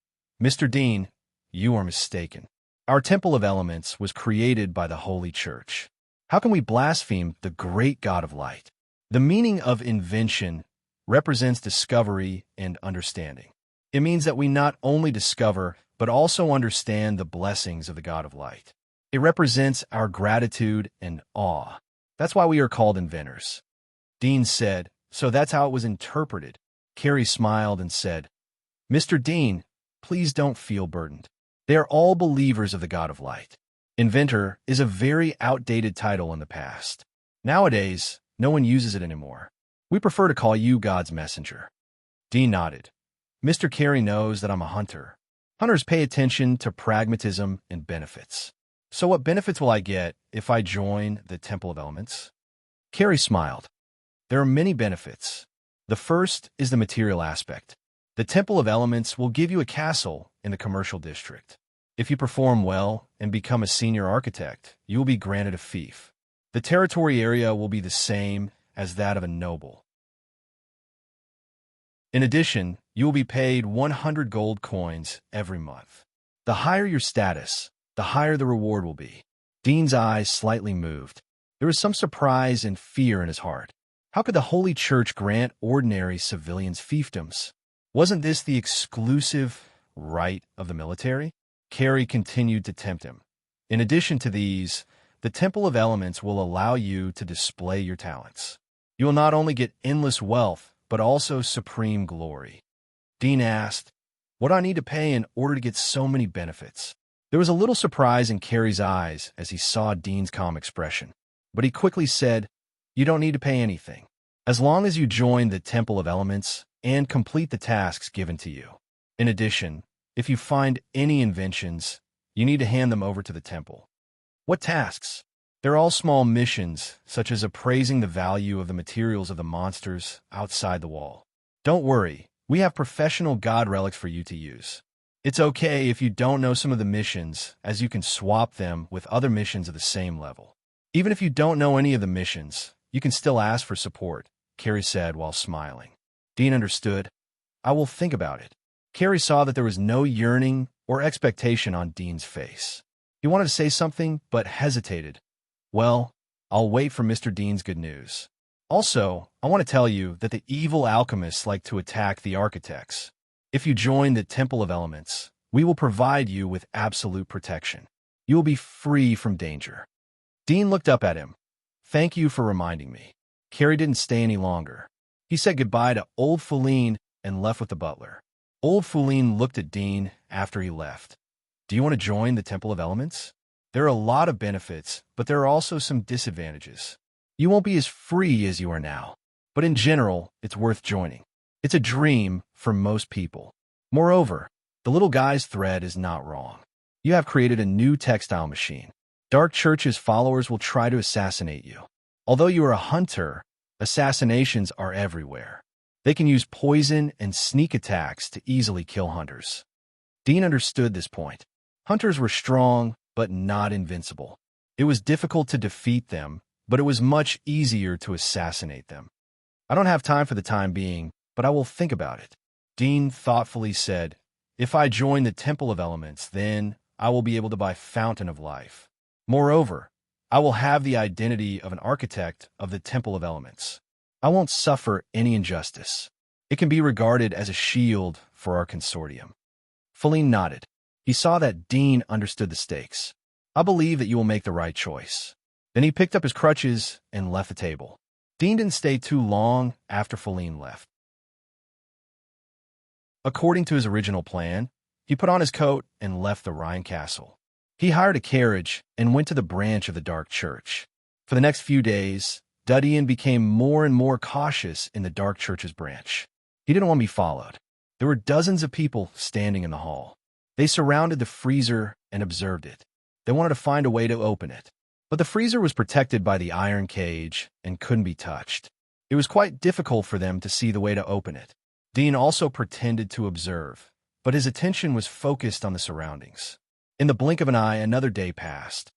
"Mr. Dean, you are mistaken. Our Temple of Elements was created by the Holy Church. How can we blaspheme the great God of Light? The meaning of invention represents discovery and understanding. It means that we not only discover, but also understand the blessings of the God of Light. It represents our gratitude and awe. That's why we are called inventors." Dean said, "So that's how it was interpreted." Carey smiled and said, "Mr. Dean, please don't feel burdened. They are all believers of the God of Light. Inventor is a very outdated title in the past. Nowadays, no one uses it anymore. We prefer to call you God's messenger." Dean nodded. "Mr. Carey knows that I'm a hunter. Hunters pay attention to pragmatism and benefits. So what benefits will I get if I join the Temple of Elements?" Carey smiled. "There are many benefits. The first is the material aspect. The Temple of Elements will give you a castle in the commercial district. If you perform well and become a senior architect, you will be granted a fief. The territory area will be the same as that of a noble. In addition, you will be paid 100 gold coins every month. The higher your status, the higher the reward will be. Dean's eyes slightly moved. There was some surprise and fear in his heart. How could the Holy Church grant ordinary civilians fiefdoms? Wasn't this the exclusive right of the military? Carrie continued to tempt him. In addition to these, the Temple of Elements will allow you to display your talents. You will not only get endless wealth, but also supreme glory. Dean asked, "What do I need to pay in order to get so many benefits?" There was a little surprise in Carrie's eyes as he saw Dean's calm expression, but he quickly said, "You don't need to pay anything, as long as you join the Temple of Elements and complete the tasks given to you. In addition, if you find any inventions, you need to hand them over to the temple." "What tasks?" "They're all small missions, such as appraising the value of the materials of the monsters outside the wall. Don't worry, we have professional god relics for you to use. It's okay if you don't know some of the missions, as you can swap them with other missions of the same level. Even if you don't know any of the missions, you can still ask for support," Carrie said while smiling. Dean understood. "I will think about it." Carrie saw that there was no yearning or expectation on Dean's face. He wanted to say something, but hesitated. "Well, I'll wait for Mr. Dean's good news. Also, I want to tell you that the evil alchemists like to attack the architects. If you join the Temple of Elements, we will provide you with absolute protection. You will be free from danger." Dean looked up at him. "Thank you for reminding me." Carrie didn't stay any longer. He said goodbye to Old Feline and left with the butler. Old Feline looked at Dean after he left. "Do you want to join the Temple of Elements? There are a lot of benefits, but there are also some disadvantages. You won't be as free as you are now, but in general, it's worth joining. It's a dream for most people. Moreover, the little guy's thread is not wrong. You have created a new textile machine. Dark Church's followers will try to assassinate you. Although you are a hunter, assassinations are everywhere. They can use poison and sneak attacks to easily kill hunters." Dean understood this point. Hunters were strong, but not invincible. It was difficult to defeat them, but it was much easier to assassinate them. "I don't have time for the time being, but I will think about it." Dean thoughtfully said, "If I join the Temple of Elements, then I will be able to buy Fountain of Life. Moreover, I will have the identity of an architect of the Temple of Elements. I won't suffer any injustice. It can be regarded as a shield for our consortium." Feline nodded. He saw that Dean understood the stakes. "I believe that you will make the right choice." Then he picked up his crutches and left the table. Dean didn't stay too long after Feline left. According to his original plan, he put on his coat and left the Rhine Castle. He hired a carriage and went to the branch of the Dark Church. For the next few days, Dudian became more and more cautious in the Dark Church's branch. He didn't want to be followed. There were dozens of people standing in the hall. They surrounded the freezer and observed it. They wanted to find a way to open it. But the freezer was protected by the iron cage and couldn't be touched. It was quite difficult for them to see the way to open it. Dean also pretended to observe, but his attention was focused on the surroundings. In the blink of an eye, another day passed.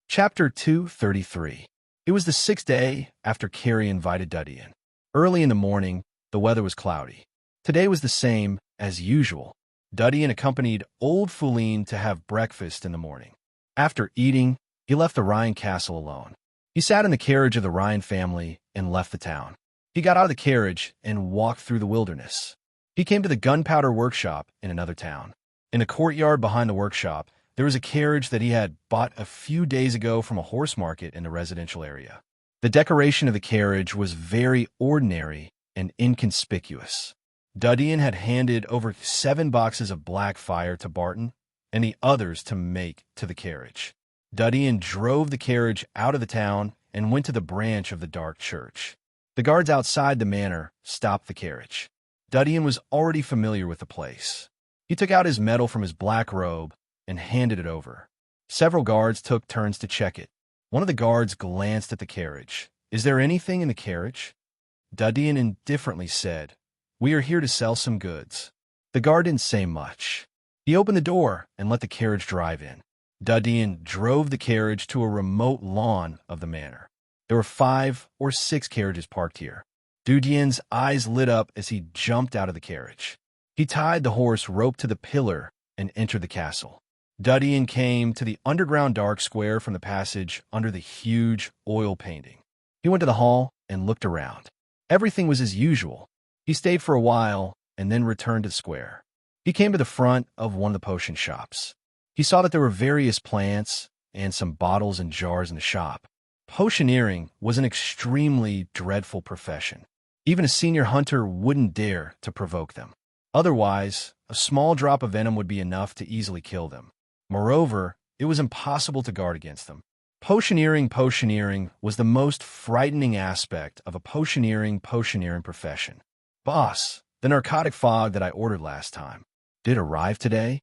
Chapter 233. It was the 6th day after Carrie invited Duddy in. Early in the morning, the weather was cloudy. Today was the same as usual. Dudian accompanied Old Feline to have breakfast in the morning. After eating, he left the Rhine Castle alone. He sat in the carriage of the Rhine family and left the town. He got out of the carriage and walked through the wilderness. He came to the gunpowder workshop in another town. In the courtyard behind the workshop, there was a carriage that he had bought a few days ago from a horse market in the residential area. The decoration of the carriage was very ordinary and inconspicuous. Dudian had handed over 7 boxes of black fire to Barton and the others to make to the carriage. Dudian drove the carriage out of the town and went to the branch of the Dark Church. The guards outside the manor stopped the carriage. Dudian was already familiar with the place. He took out his medal from his black robe and handed it over. Several guards took turns to check it. One of the guards glanced at the carriage. "Is there anything in the carriage?" Dudian indifferently said, "We are here to sell some goods." The guard didn't say much. He opened the door and let the carriage drive in. Dudian drove the carriage to a remote lawn of the manor. There were 5 or 6 carriages parked here. Dudian's eyes lit up as he jumped out of the carriage. He tied the horse rope to the pillar and entered the castle. Dudian came to the underground dark square from the passage under the huge oil painting. He went to the hall and looked around. Everything was as usual. He stayed for a while and then returned to the square. He came to the front of one of the potion shops. He saw that there were various plants and some bottles and jars in the shop. Potioneering was an extremely dreadful profession. Even a senior hunter wouldn't dare to provoke them. Otherwise, a small drop of venom would be enough to easily kill them. Moreover, it was impossible to guard against them. Potioneering was the most frightening aspect of a potioneering profession. Boss, the narcotic fog that I ordered last time, did it arrive today?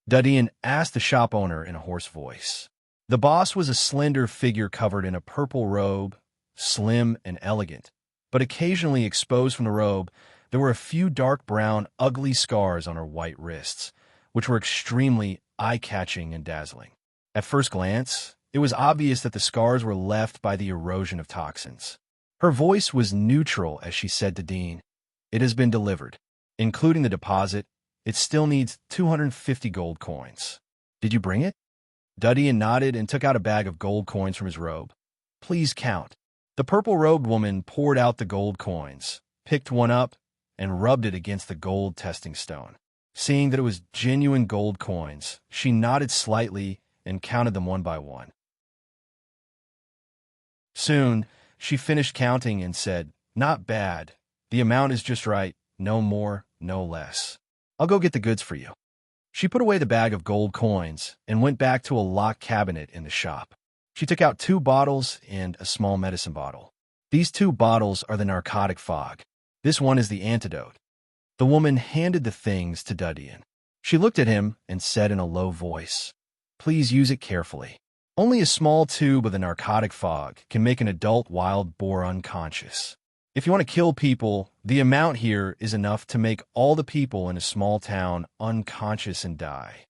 Dudian asked the shop owner in a hoarse voice. The boss was a slender figure covered in a purple robe, slim and elegant, but occasionally exposed from the robe, there were a few dark brown, ugly scars on her white wrists, which were extremely eye-catching and dazzling. At first glance, it was obvious that the scars were left by the erosion of toxins. Her voice was neutral as she said to Dean, "It has been delivered. Including the deposit, it still needs 250 gold coins. Did you bring it?" Dudian nodded and took out a bag of gold coins from his robe. "Please count." The purple-robed woman poured out the gold coins, picked one up, and rubbed it against the gold testing stone. Seeing that it was genuine gold coins, she nodded slightly and counted them one by one. Soon, she finished counting and said, "Not bad. The amount is just right. No more, no less. I'll go get the goods for you." She put away the bag of gold coins and went back to a locked cabinet in the shop. She took out 2 bottles and a small medicine bottle. "These 2 bottles are the narcotic fog. This one is the antidote." The woman handed the things to Dudian. She looked at him and said in a low voice, "Please use it carefully. Only a small tube of the narcotic fog can make an adult wild boar unconscious. If you want to kill people, the amount here is enough to make all the people in a small town unconscious and die."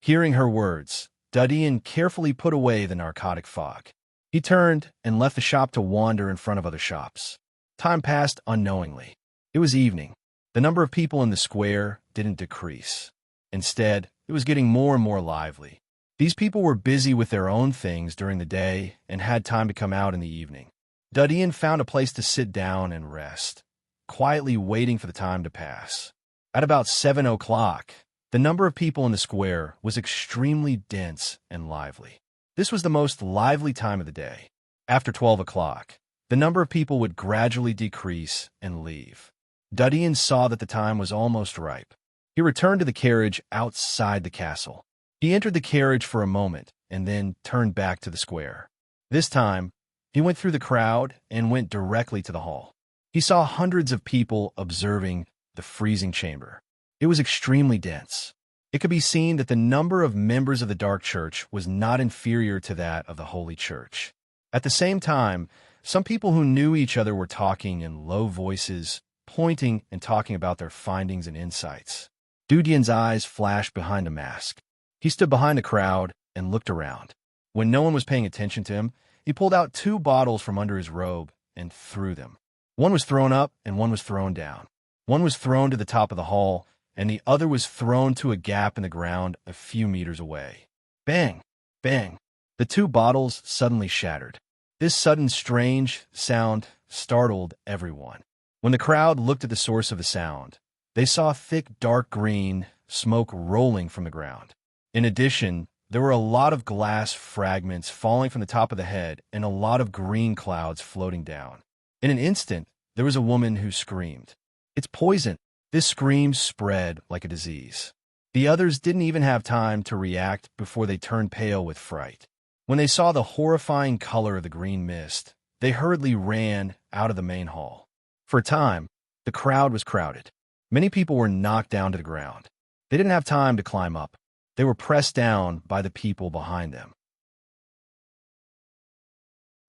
Hearing her words, Dudian carefully put away the narcotic fog. He turned and left the shop to wander in front of other shops. Time passed unknowingly. It was evening. The number of people in the square didn't decrease. Instead, it was getting more and more lively. These people were busy with their own things during the day and had time to come out in the evening. Dudian found a place to sit down and rest, quietly waiting for the time to pass. At about 7 o'clock, the number of people in the square was extremely dense and lively. This was the most lively time of the day. After 12 o'clock, the number of people would gradually decrease and leave. Dudian saw that the time was almost ripe. He returned to the carriage outside the castle. He entered the carriage for a moment and then turned back to the square. This time, he went through the crowd and went directly to the hall. He saw hundreds of people observing the freezing chamber. It was extremely dense. It could be seen that the number of members of the Dark Church was not inferior to that of the Holy Church. At the same time, some people who knew each other were talking in low voices, pointing and talking about their findings and insights. Dudian's eyes flashed behind a mask. He stood behind the crowd and looked around. When no one was paying attention to him, he pulled out 2 bottles from under his robe and threw them. One was thrown up and one was thrown down. One was thrown to the top of the hall, and the other was thrown to a gap in the ground a few meters away. Bang! Bang! The 2 bottles suddenly shattered. This sudden strange sound startled everyone. When the crowd looked at the source of the sound, they saw thick dark green smoke rolling from the ground. In addition, there were a lot of glass fragments falling from the top of the head and a lot of green clouds floating down. In an instant, there was a woman who screamed, "It's poison!" This scream spread like a disease. The others didn't even have time to react before they turned pale with fright. When they saw the horrifying color of the green mist, they hurriedly ran out of the main hall. For a time, the crowd was crowded. Many people were knocked down to the ground. They didn't have time to climb up. They were pressed down by the people behind them.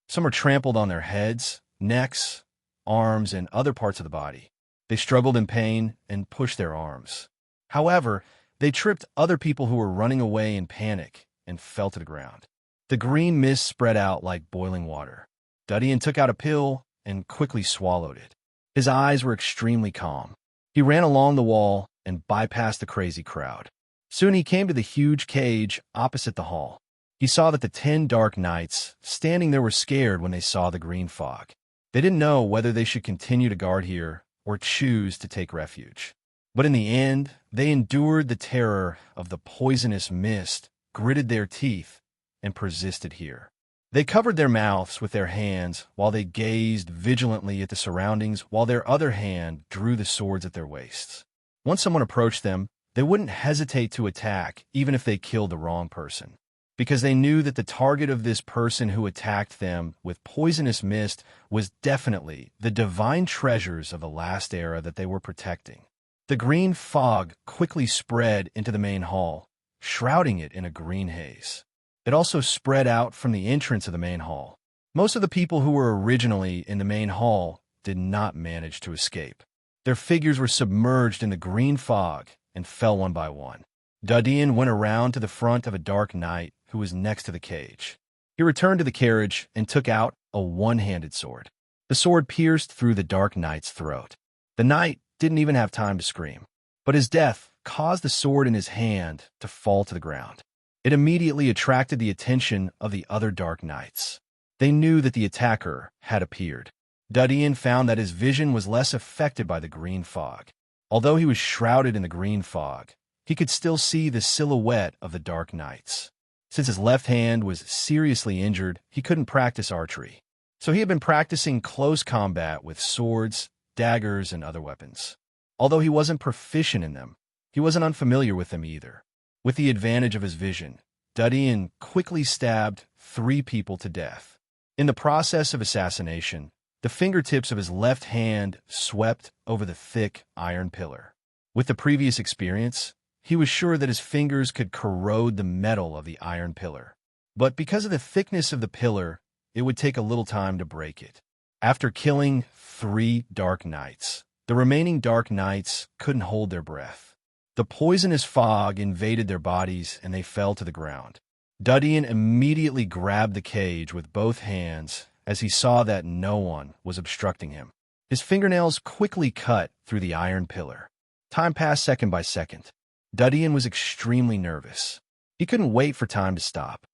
Some were trampled on their heads, necks, arms, and other parts of the body. They struggled in pain and pushed their arms. However, they tripped other people who were running away in panic and fell to the ground. The green mist spread out like boiling water. Dudian took out a pill and quickly swallowed it. His eyes were extremely calm. He ran along the wall and bypassed the crazy crowd. Soon he came to the huge cage opposite the hall. He saw that the 10 dark knights standing there were scared when they saw the green fog. They didn't know whether they should continue to guard here or choose to take refuge. But in the end, they endured the terror of the poisonous mist, gritted their teeth, and persisted here. They covered their mouths with their hands while they gazed vigilantly at the surroundings, while their other hand drew the swords at their waists. Once someone approached them, they wouldn't hesitate to attack, even if they killed the wrong person, because they knew that the target of this person who attacked them with poisonous mist was definitely the divine treasures of the last era that they were protecting. The green fog quickly spread into the main hall, shrouding it in a green haze. It also spread out from the entrance of the main hall. Most of the people who were originally in the main hall did not manage to escape. Their figures were submerged in the green fog and fell one by one. Dudeen went around to the front of a dark knight who was next to the cage. He returned to the carriage and took out a one-handed sword. The sword pierced through the dark knight's throat. The knight didn't even have time to scream, but his death caused the sword in his hand to fall to the ground. It immediately attracted the attention of the other dark knights. They knew that the attacker had appeared. Dudeen found that his vision was less affected by the green fog. Although he was shrouded in the green fog, he could still see the silhouette of the dark knights. Since his left hand was seriously injured, he couldn't practice archery. So he had been practicing close combat with swords, daggers, and other weapons. Although he wasn't proficient in them, he wasn't unfamiliar with them either. With the advantage of his vision, Dudeen quickly stabbed 3 people to death. In the process of assassination, the fingertips of his left hand swept over the thick iron pillar. With the previous experience, he was sure that his fingers could corrode the metal of the iron pillar. But because of the thickness of the pillar, it would take a little time to break it. After killing 3 dark knights, the remaining dark knights couldn't hold their breath. The poisonous fog invaded their bodies and they fell to the ground. Dudeen immediately grabbed the cage with both hands as he saw that no one was obstructing him. His fingernails quickly cut through the iron pillar. Time passed second by second. Dudeen was extremely nervous. He couldn't wait for time to stop.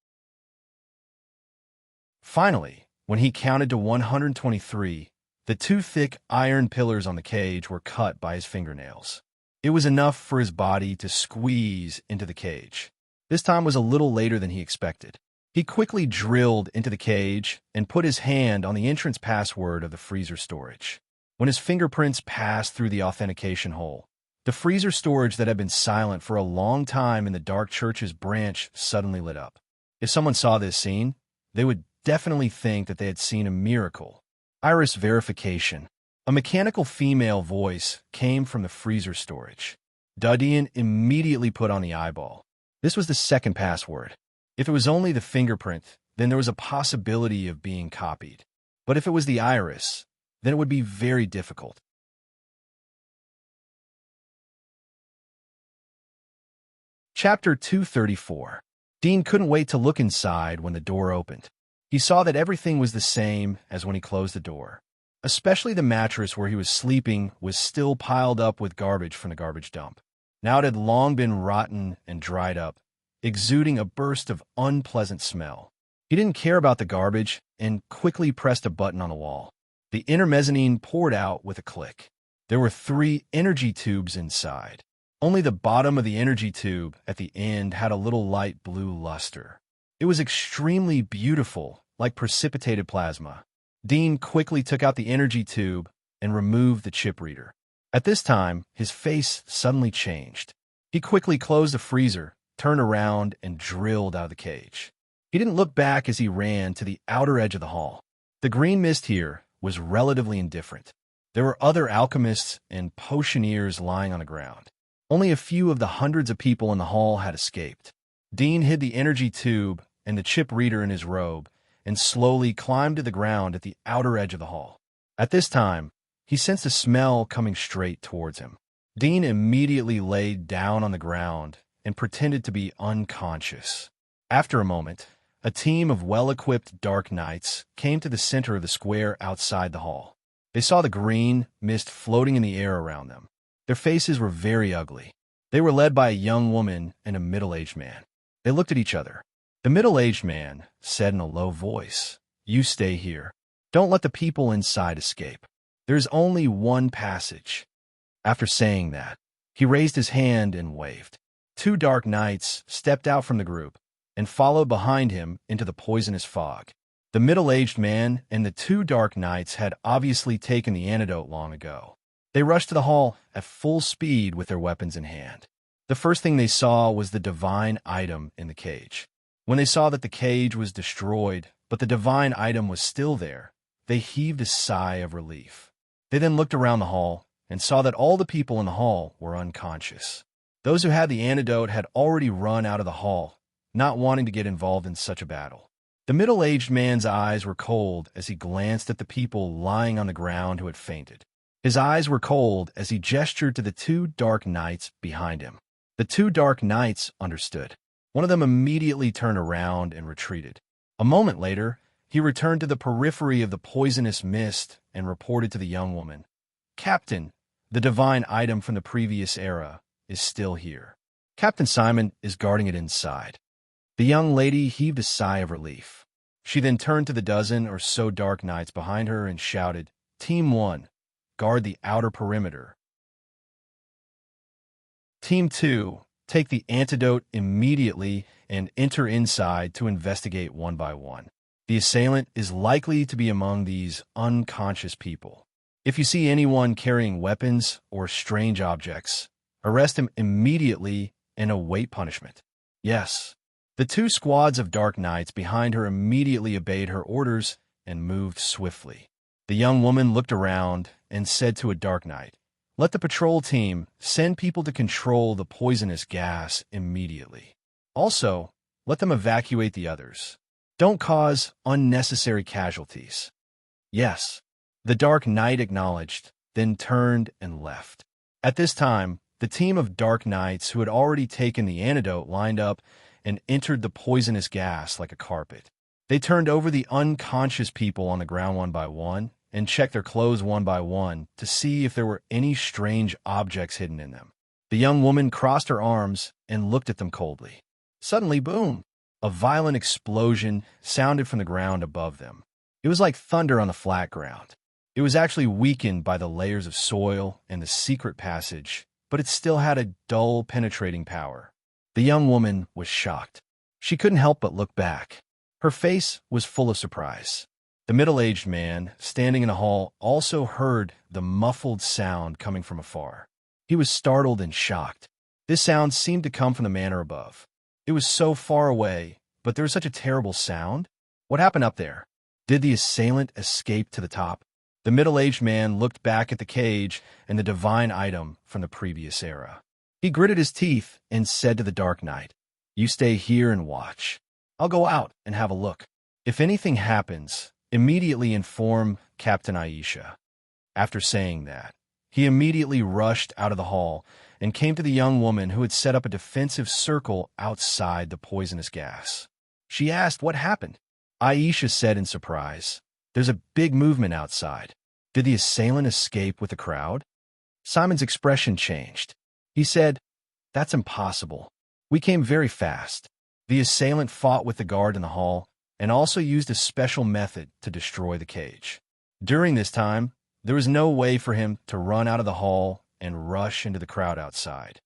Finally, when he counted to 123, the 2 thick iron pillars on the cage were cut by his fingernails. It was enough for his body to squeeze into the cage. This time was a little later than he expected. He quickly drilled into the cage and put his hand on the entrance password of the freezer storage. When his fingerprints passed through the authentication hole, the freezer storage that had been silent for a long time in the dark church's branch suddenly lit up. If someone saw this scene, they would definitely think that they had seen a miracle. Iris verification. A mechanical female voice came from the freezer storage. Dudeen immediately put on the eyeball. This was the second password. If it was only the fingerprint, then there was a possibility of being copied. But if it was the iris, then it would be very difficult. Chapter 234. Dean couldn't wait to look inside when the door opened. He saw that everything was the same as when he closed the door. Especially the mattress where he was sleeping was still piled up with garbage from the garbage dump. Now it had long been rotten and dried up, exuding a burst of unpleasant smell. He didn't care about the garbage and quickly pressed a button on the wall. The inner mezzanine poured out with a click. There were 3 energy tubes inside. Only the bottom of the energy tube at the end had a little light blue luster. It was extremely beautiful, like precipitated plasma. Dean quickly took out the energy tube and removed the chip reader. At this time, his face suddenly changed. He quickly closed the freezer, turned around, and drilled out of the cage. He didn't look back as he ran to the outer edge of the hall. The green mist here was relatively indifferent. There were other alchemists and potioneers lying on the ground. Only a few of the hundreds of people in the hall had escaped. Dean hid the energy tube and the chip reader in his robe and slowly climbed to the ground at the outer edge of the hall. At this time, he sensed a smell coming straight towards him. Dean immediately laid down on the ground and pretended to be unconscious. After a moment, a team of well-equipped dark knights came to the center of the square outside the hall. They saw the green mist floating in the air around them. Their faces were very ugly. They were led by a young woman and a middle-aged man. They looked at each other. The middle-aged man said in a low voice, "You stay here. Don't let the people inside escape. There's only one passage." After saying that, he raised his hand and waved. Two dark knights stepped out from the group and followed behind him into the poisonous fog. The middle-aged man and the two dark knights had obviously taken the antidote long ago. They rushed to the hall at full speed with their weapons in hand. The first thing they saw was the divine item in the cage. When they saw that the cage was destroyed, but the divine item was still there, they heaved a sigh of relief. They then looked around the hall and saw that all the people in the hall were unconscious. Those who had the antidote had already run out of the hall, not wanting to get involved in such a battle. The middle-aged man's eyes were cold as he glanced at the people lying on the ground who had fainted. His eyes were cold as he gestured to the two dark knights behind him. The two dark knights understood. One of them immediately turned around and retreated. A moment later, he returned to the periphery of the poisonous mist and reported to the young woman, "Captain, the divine item from the previous era is still here. Captain Simon is guarding it inside." The young lady heaved a sigh of relief. She then turned to the dozen or so dark knights behind her and shouted, "Team 1, guard the outer perimeter. Team 2, take the antidote immediately and enter inside to investigate one by one. The assailant is likely to be among these unconscious people. If you see anyone carrying weapons or strange objects, arrest him immediately and await punishment." Yes. The two squads of dark knights behind her immediately obeyed her orders and moved swiftly. The young woman looked around and said to a dark knight, "Let the patrol team send people to control the poisonous gas immediately. Also, let them evacuate the others. Don't cause unnecessary casualties." "Yes." The dark knight acknowledged, then turned and left. At this time, the team of dark knights who had already taken the antidote lined up and entered the poisonous gas like a carpet. They turned over the unconscious people on the ground one by one and checked their clothes one by one to see if there were any strange objects hidden in them. The young woman crossed her arms and looked at them coldly. Suddenly, boom! A violent explosion sounded from the ground above them. It was like thunder on the flat ground. It was actually weakened by the layers of soil and the secret passage, but it still had a dull, penetrating power. The young woman was shocked. She couldn't help but look back. Her face was full of surprise. The middle-aged man, standing in the hall, also heard the muffled sound coming from afar. He was startled and shocked. This sound seemed to come from the manor above. It was so far away, but there was such a terrible sound. What happened up there? Did the assailant escape to the top? The middle-aged man looked back at the cage and the divine item from the previous era. He gritted his teeth and said to the dark knight, "You stay here and watch. I'll go out and have a look. If anything happens, immediately inform Captain Aisha." After saying that, he immediately rushed out of the hall and came to the young woman who had set up a defensive circle outside the poisonous gas. She asked what happened. Aisha said in surprise, "There's a big movement outside. Did the assailant escape with the crowd?" Simon's expression changed. He said, "That's impossible. We came very fast." The assailant fought with the guard in the hall and also used a special method to destroy the cage. During this time, there was no way for him to run out of the hall and rush into the crowd outside.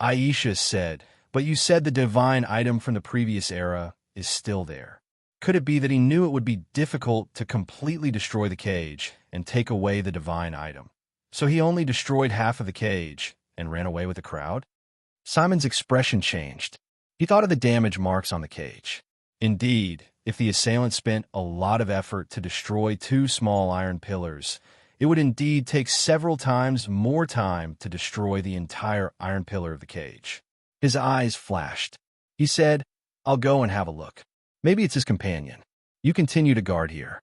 Aisha said, "But you said the divine item from the previous era is still there. Could it be that he knew it would be difficult to completely destroy the cage and take away the divine item, so he only destroyed half of the cage and ran away with the crowd?" Simon's expression changed. He thought of the damage marks on the cage. Indeed, if the assailant spent a lot of effort to destroy two small iron pillars, it would indeed take several times more time to destroy the entire iron pillar of the cage. His eyes flashed. He said, "I'll go and have a look. Maybe it's his companion. You continue to guard here."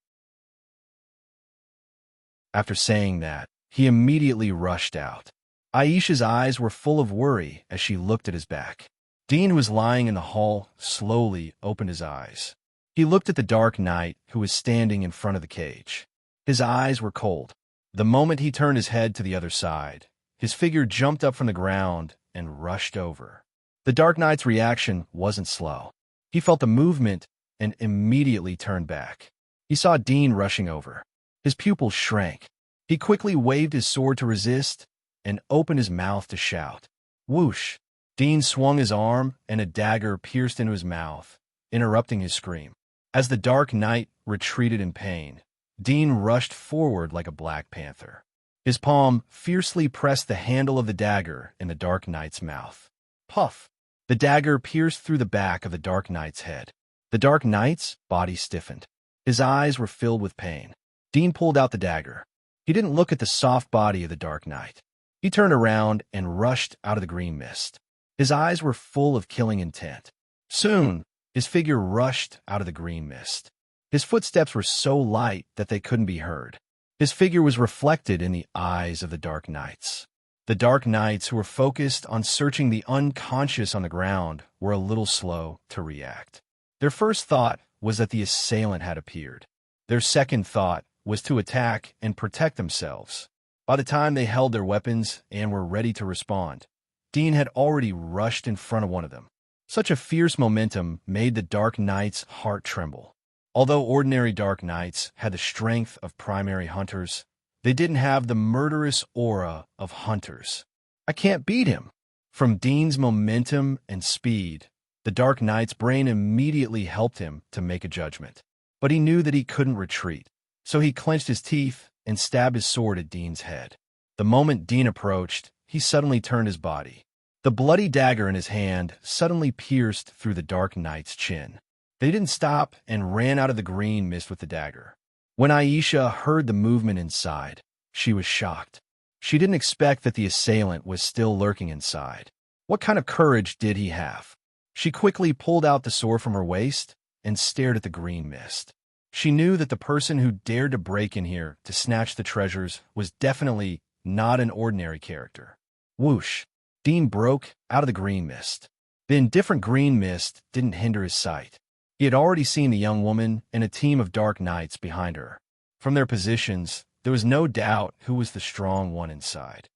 After saying that, he immediately rushed out. Aisha's eyes were full of worry as she looked at his back. Dean, who was lying in the hall, slowly opened his eyes. He looked at the dark knight who was standing in front of the cage. His eyes were cold. The moment he turned his head to the other side, his figure jumped up from the ground and rushed over. The Dark Knight's reaction wasn't slow. He felt the movement and immediately turned back. He saw Dean rushing over. His pupils shrank. He quickly waved his sword to resist and opened his mouth to shout. Whoosh! Dean swung his arm and a dagger pierced into his mouth, interrupting his scream. As the Dark Knight retreated in pain, Dean rushed forward like a black panther. His palm fiercely pressed the handle of the dagger in the Dark Knight's mouth. Puff! The dagger pierced through the back of the Dark Knight's head. The Dark Knight's body stiffened. His eyes were filled with pain. Dean pulled out the dagger. He didn't look at the soft body of the Dark Knight. He turned around and rushed out of the green mist. His eyes were full of killing intent. Soon, his figure rushed out of the green mist. His footsteps were so light that they couldn't be heard. His figure was reflected in the eyes of the Dark Knights. The Dark Knights, who were focused on searching the unconscious on the ground, were a little slow to react. Their first thought was that the assailant had appeared. Their second thought was to attack and protect themselves. By the time they held their weapons and were ready to respond, Dean had already rushed in front of one of them. Such a fierce momentum made the Dark Knight's heart tremble. Although ordinary Dark Knights had the strength of primary hunters, they didn't have the murderous aura of hunters. I can't beat him. From Dean's momentum and speed, the Dark Knight's brain immediately helped him to make a judgment. But he knew that he couldn't retreat, so he clenched his teeth and stabbed his sword at Dean's head. The moment Dean approached, he suddenly turned his body. The bloody dagger in his hand suddenly pierced through the Dark Knight's chin. They didn't stop and ran out of the green mist with the dagger. When Aisha heard the movement inside, she was shocked. She didn't expect that the assailant was still lurking inside. What kind of courage did he have? She quickly pulled out the sword from her waist and stared at the green mist. She knew that the person who dared to break in here to snatch the treasures was definitely not an ordinary character. Whoosh! Dean broke out of the green mist. The indifferent green mist didn't hinder his sight. He had already seen the young woman and a team of Dark Knights behind her. From their positions, there was no doubt who was the strong one inside.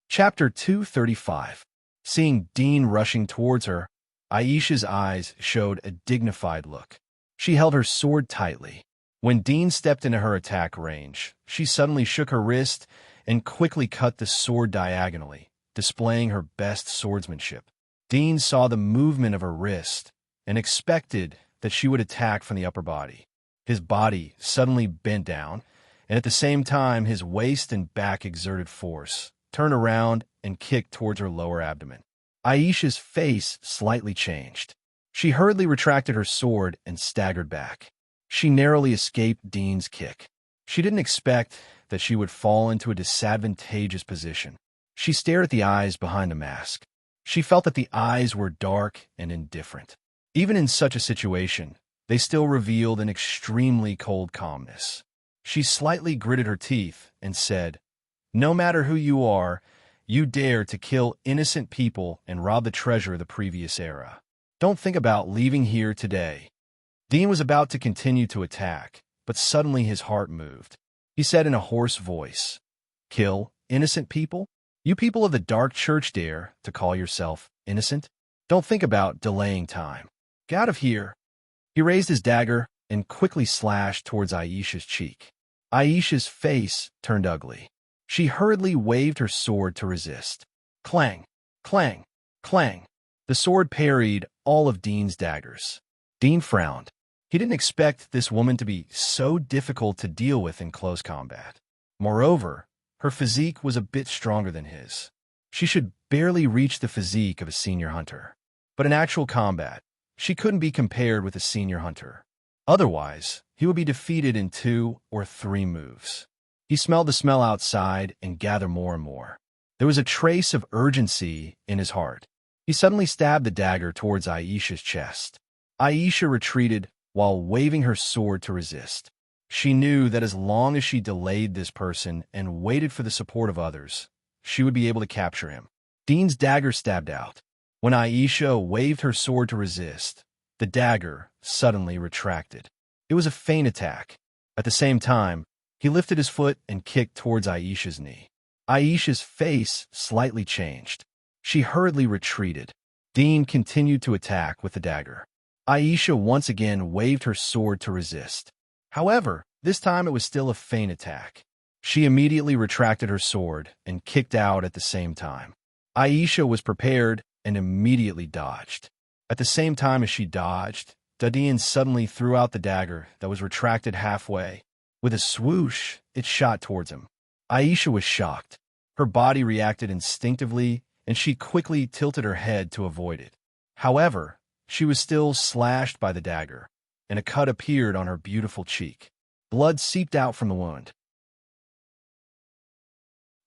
Chapter 235. Seeing Dean rushing towards her, Aisha's eyes showed a dignified look. She held her sword tightly. When Dean stepped into her attack range, she suddenly shook her wrist and quickly cut the sword diagonally, displaying her best swordsmanship. Dean saw the movement of her wrist and expected that she would attack from the upper body. His body suddenly bent down, and at the same time his waist and back exerted force, turned around and kicked towards her lower abdomen. Aisha's face slightly changed. She hurriedly retracted her sword and staggered back. She narrowly escaped Dean's kick. She didn't expect that she would fall into a disadvantageous position. She stared at the eyes behind the mask. She felt that the eyes were dark and indifferent. Even in such a situation, they still revealed an extremely cold calmness. She slightly gritted her teeth and said, "No matter who you are, you dare to kill innocent people and rob the treasure of the previous era. Don't think about leaving here today." Dean was about to continue to attack, but suddenly his heart moved. He said in a hoarse voice, "Kill innocent people? You people of the Dark Church dare to call yourself innocent? Don't think about delaying time. Get out of here." He raised his dagger and quickly slashed towards Aisha's cheek. Aisha's face turned ugly. She hurriedly waved her sword to resist. Clang, clang, clang. The sword parried all of Dean's daggers. Dean frowned. He didn't expect this woman to be so difficult to deal with in close combat. Moreover, her physique was a bit stronger than his. She should barely reach the physique of a senior hunter. But in actual combat, she couldn't be compared with a senior hunter. Otherwise, he would be defeated in 2 or 3 moves. He smelled the smell outside and gathered more and more. There was a trace of urgency in his heart. He suddenly stabbed the dagger towards Aisha's chest. Aisha retreated while waving her sword to resist. She knew that as long as she delayed this person and waited for the support of others, she would be able to capture him. Dean's dagger stabbed out. When Aisha waved her sword to resist, the dagger suddenly retracted. It was a feint attack. At the same time, he lifted his foot and kicked towards Aisha's knee. Aisha's face slightly changed. She hurriedly retreated. Dean continued to attack with the dagger. Aisha once again waved her sword to resist. However, this time it was still a feint attack. She immediately retracted her sword and kicked out at the same time. Aisha was prepared and immediately dodged. At the same time as she dodged, Dean suddenly threw out the dagger that was retracted halfway. With a swoosh, it shot towards him. Aisha was shocked. Her body reacted instinctively, and she quickly tilted her head to avoid it. However, she was still slashed by the dagger, and a cut appeared on her beautiful cheek. Blood seeped out from the wound.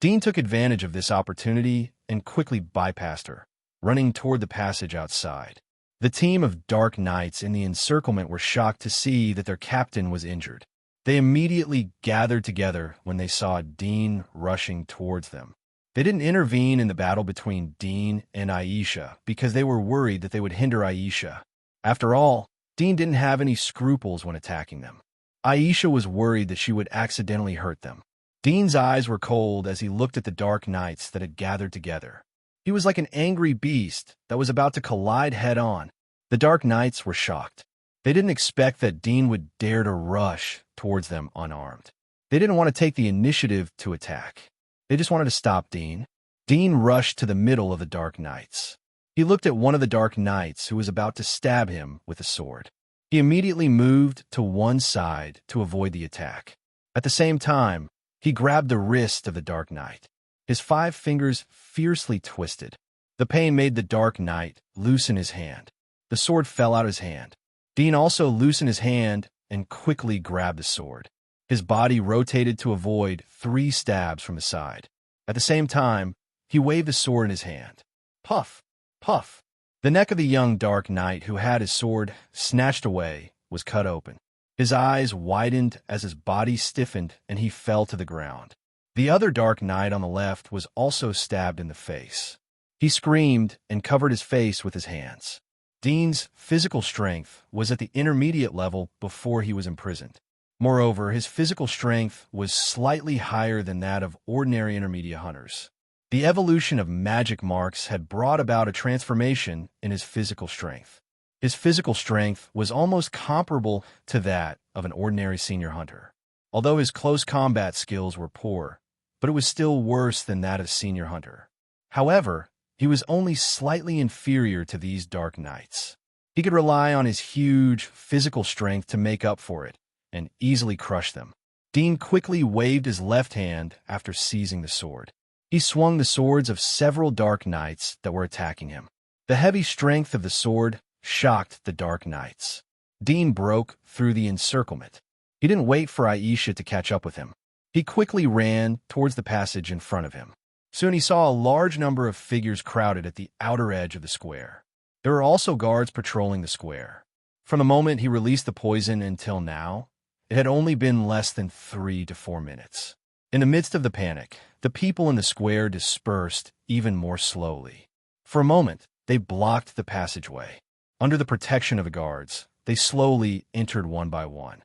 Dean took advantage of this opportunity and quickly bypassed her, running toward the passage outside. The team of Dark Knights in the encirclement were shocked to see that their captain was injured. They immediately gathered together when they saw Dean rushing towards them. They didn't intervene in the battle between Dean and Aisha because they were worried that they would hinder Aisha. After all, Dean didn't have any scruples when attacking them. Aisha was worried that she would accidentally hurt them. Dean's eyes were cold as he looked at the Dark Knights that had gathered together. He was like an angry beast that was about to collide head-on. The Dark Knights were shocked. They didn't expect that Dean would dare to rush towards them unarmed. They didn't want to take the initiative to attack. They just wanted to stop Dean. Dean rushed to the middle of the Dark Knights. He looked at one of the Dark Knights who was about to stab him with a sword. He immediately moved to one side to avoid the attack. At the same time, he grabbed the wrist of the Dark Knight. His 5 fingers fiercely twisted. The pain made the Dark Knight loosen his hand. The sword fell out of his hand. Dean also loosened his hand and quickly grabbed the sword. His body rotated to avoid 3 stabs from the side. At the same time, he waved the sword in his hand. Puff! Puff! The neck of the young Dark Knight who had his sword snatched away was cut open. His eyes widened as his body stiffened and he fell to the ground. The other Dark Knight on the left was also stabbed in the face. He screamed and covered his face with his hands. Dean's physical strength was at the intermediate level before he was imprisoned. Moreover, his physical strength was slightly higher than that of ordinary intermediate hunters. The evolution of magic marks had brought about a transformation in his physical strength. His physical strength was almost comparable to that of an ordinary senior hunter, although his close combat skills were poor, but it was still worse than that of senior hunter. However, he was only slightly inferior to these Dark Knights. He could rely on his huge physical strength to make up for it and easily crush them. Dean quickly waved his left hand after seizing the sword. He swung the swords of several Dark Knights that were attacking him. The heavy strength of the sword shocked the Dark Knights. Dean broke through the encirclement. He didn't wait for Aisha to catch up with him. He quickly ran towards the passage in front of him. Soon he saw a large number of figures crowded at the outer edge of the square. There were also guards patrolling the square. From the moment he released the poison until now, it had only been less than 3 to 4 minutes. In the midst of the panic, the people in the square dispersed even more slowly. For a moment, they blocked the passageway. Under the protection of the guards, they slowly entered one by one.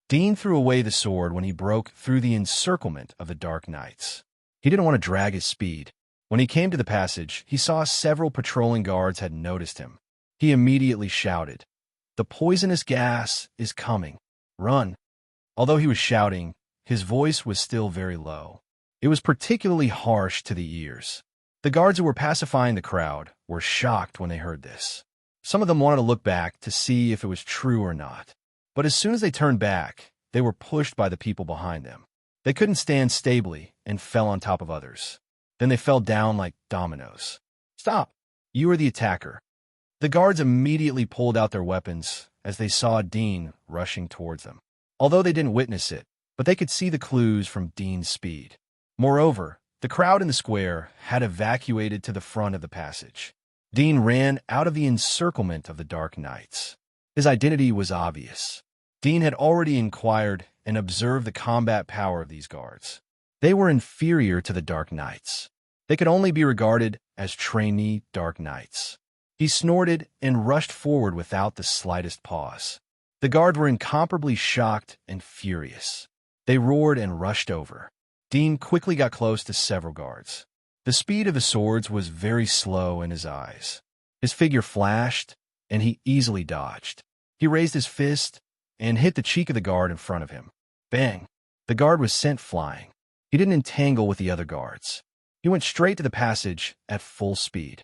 Dean threw away the sword when he broke through the encirclement of the Dark Knights. He didn't want to drag his speed. When he came to the passage, he saw several patrolling guards had noticed him. He immediately shouted, "The poisonous gas is coming. Run!" Although he was shouting, his voice was still very low. It was particularly harsh to the ears. The guards who were pacifying the crowd were shocked when they heard this. Some of them wanted to look back to see if it was true or not. But as soon as they turned back, they were pushed by the people behind them. They couldn't stand stably and fell on top of others. Then they fell down like dominoes. "Stop! You are the attacker." The guards immediately pulled out their weapons as they saw Dean rushing towards them. Although they didn't witness it, but they could see the clues from Dean's speed. Moreover, the crowd in the square had evacuated to the front of the passage. Dean ran out of the encirclement of the Dark Knights. His identity was obvious. Dean had already inquired and observed the combat power of these guards. They were inferior to the Dark Knights. They could only be regarded as trainee Dark Knights. He snorted and rushed forward without the slightest pause. The guards were incomparably shocked and furious. They roared and rushed over. Dean quickly got close to several guards. The speed of the swords was very slow in his eyes. His figure flashed, and he easily dodged. He raised his fist and hit the cheek of the guard in front of him. Bang! The guard was sent flying. He didn't entangle with the other guards. He went straight to the passage at full speed.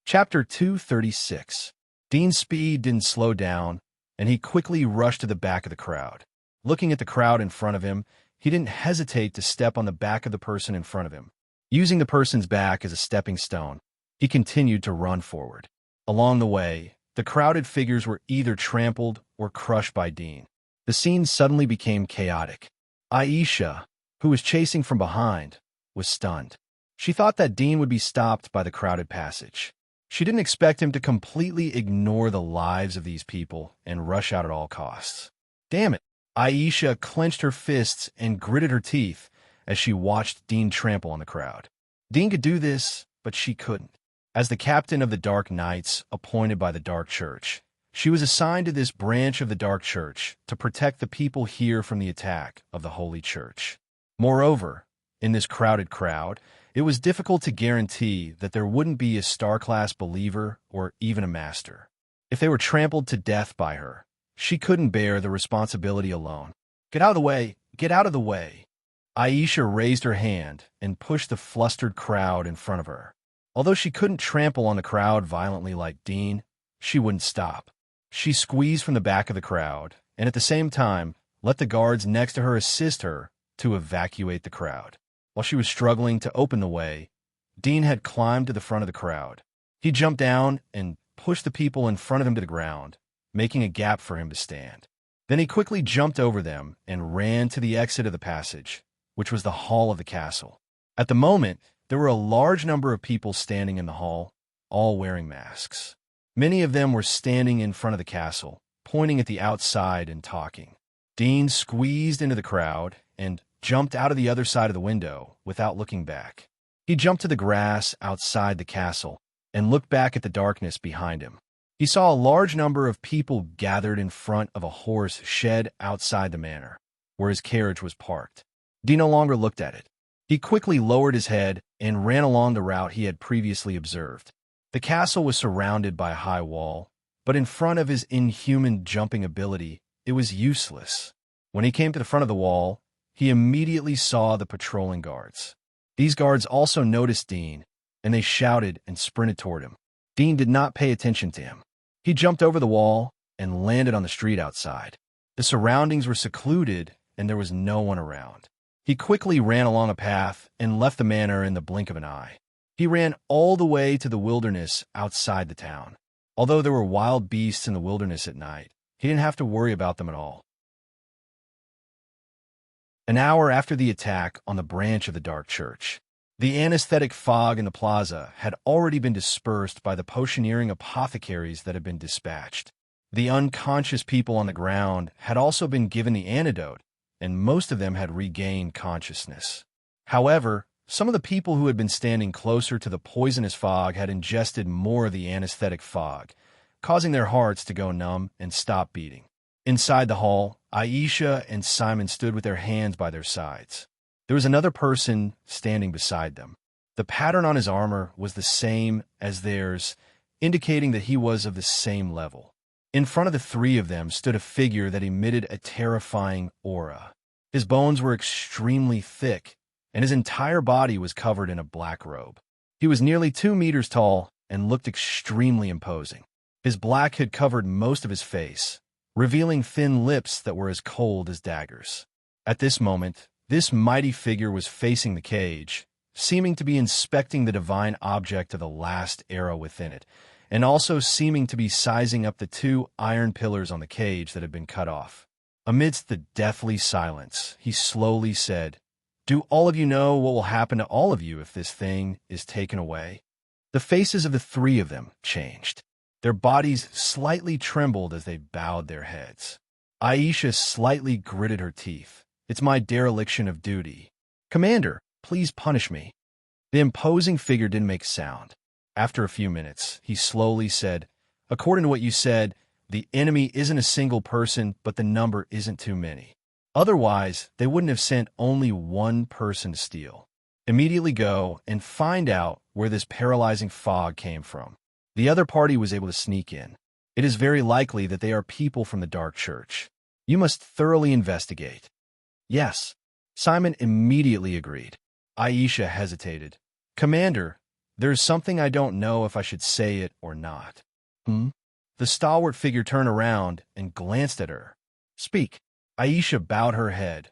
Chapter 236. Dean's speed didn't slow down, and he quickly rushed to the back of the crowd. Looking at the crowd in front of him, he didn't hesitate to step on the back of the person in front of him. Using the person's back as a stepping stone, he continued to run forward. Along the way, the crowded figures were either trampled or crushed by Dean. The scene suddenly became chaotic. Aisha, who was chasing from behind, was stunned. She thought that Dean would be stopped by the crowded passage. She didn't expect him to completely ignore the lives of these people and rush out at all costs. Damn it! Aisha clenched her fists and gritted her teeth as she watched Dean trample on the crowd. Dean could do this, but she couldn't. As the captain of the Dark Knights appointed by the Dark Church, she was assigned to this branch of the Dark Church to protect the people here from the attack of the Holy Church. Moreover, in this crowded crowd, it was difficult to guarantee that there wouldn't be a star-class believer or even a master. If they were trampled to death by her, she couldn't bear the responsibility alone. Get out of the way! Get out of the way! Aisha raised her hand and pushed the flustered crowd in front of her. Although she couldn't trample on the crowd violently like Dean, she wouldn't stop. She squeezed from the back of the crowd and at the same time let the guards next to her assist her to evacuate the crowd. While she was struggling to open the way, Dean had climbed to the front of the crowd. He jumped down and pushed the people in front of him to the ground, making a gap for him to stand. Then he quickly jumped over them and ran to the exit of the passage, which was the hall of the castle. At the moment, there were a large number of people standing in the hall, all wearing masks. Many of them were standing in front of the castle, pointing at the outside and talking. Dean squeezed into the crowd and jumped out of the other side of the window without looking back. He jumped to the grass outside the castle and looked back at the darkness behind him. He saw a large number of people gathered in front of a horse shed outside the manor, where his carriage was parked. Dean no longer looked at it. He quickly lowered his head and ran along the route he had previously observed. The castle was surrounded by a high wall, but in front of his inhuman jumping ability, it was useless. When he came to the front of the wall, he immediately saw the patrolling guards. These guards also noticed Dean, and they shouted and sprinted toward him. Dean did not pay attention to him. He jumped over the wall and landed on the street outside. The surroundings were secluded, and there was no one around. He quickly ran along a path and left the manor in the blink of an eye. He ran all the way to the wilderness outside the town. Although there were wild beasts in the wilderness at night, he didn't have to worry about them at all. An hour after the attack on the branch of the Dark Church, the anesthetic fog in the plaza had already been dispersed by the potioneering apothecaries that had been dispatched. The unconscious people on the ground had also been given the antidote, and most of them had regained consciousness. However, some of the people who had been standing closer to the poisonous fog had ingested more of the anesthetic fog, causing their hearts to go numb and stop beating. Inside the hall, Aisha and Simon stood with their hands by their sides. There was another person standing beside them. The pattern on his armor was the same as theirs, indicating that he was of the same level. In front of the three of them stood a figure that emitted a terrifying aura. His bones were extremely thick, and his entire body was covered in a black robe. He was nearly 2 meters tall and looked extremely imposing. His black hood covered most of his face, revealing thin lips that were as cold as daggers. At this moment, this mighty figure was facing the cage, seeming to be inspecting the divine object of the last era within it, and also seeming to be sizing up the 2 iron pillars on the cage that had been cut off. Amidst the deathly silence, he slowly said, "Do all of you know what will happen to all of you if this thing is taken away?" The faces of the 3 of them changed. Their bodies slightly trembled as they bowed their heads. Aisha slightly gritted her teeth. "It's my dereliction of duty." "Commander, Please punish me. The imposing figure didn't make a sound. After a few minutes, he slowly said, according to what you said, the enemy isn't a single person, but the number isn't too many. Otherwise, they wouldn't have sent only one person to steal. Immediately go and find out where this paralyzing fog came from. The other party was able to sneak in. It is very likely that they are people from the Dark Church. You must thoroughly investigate. Yes. Simon immediately agreed. Aisha hesitated. Commander, there's something I don't know if I should say it or not. The stalwart figure turned around and glanced at her. Speak. Aisha bowed her head.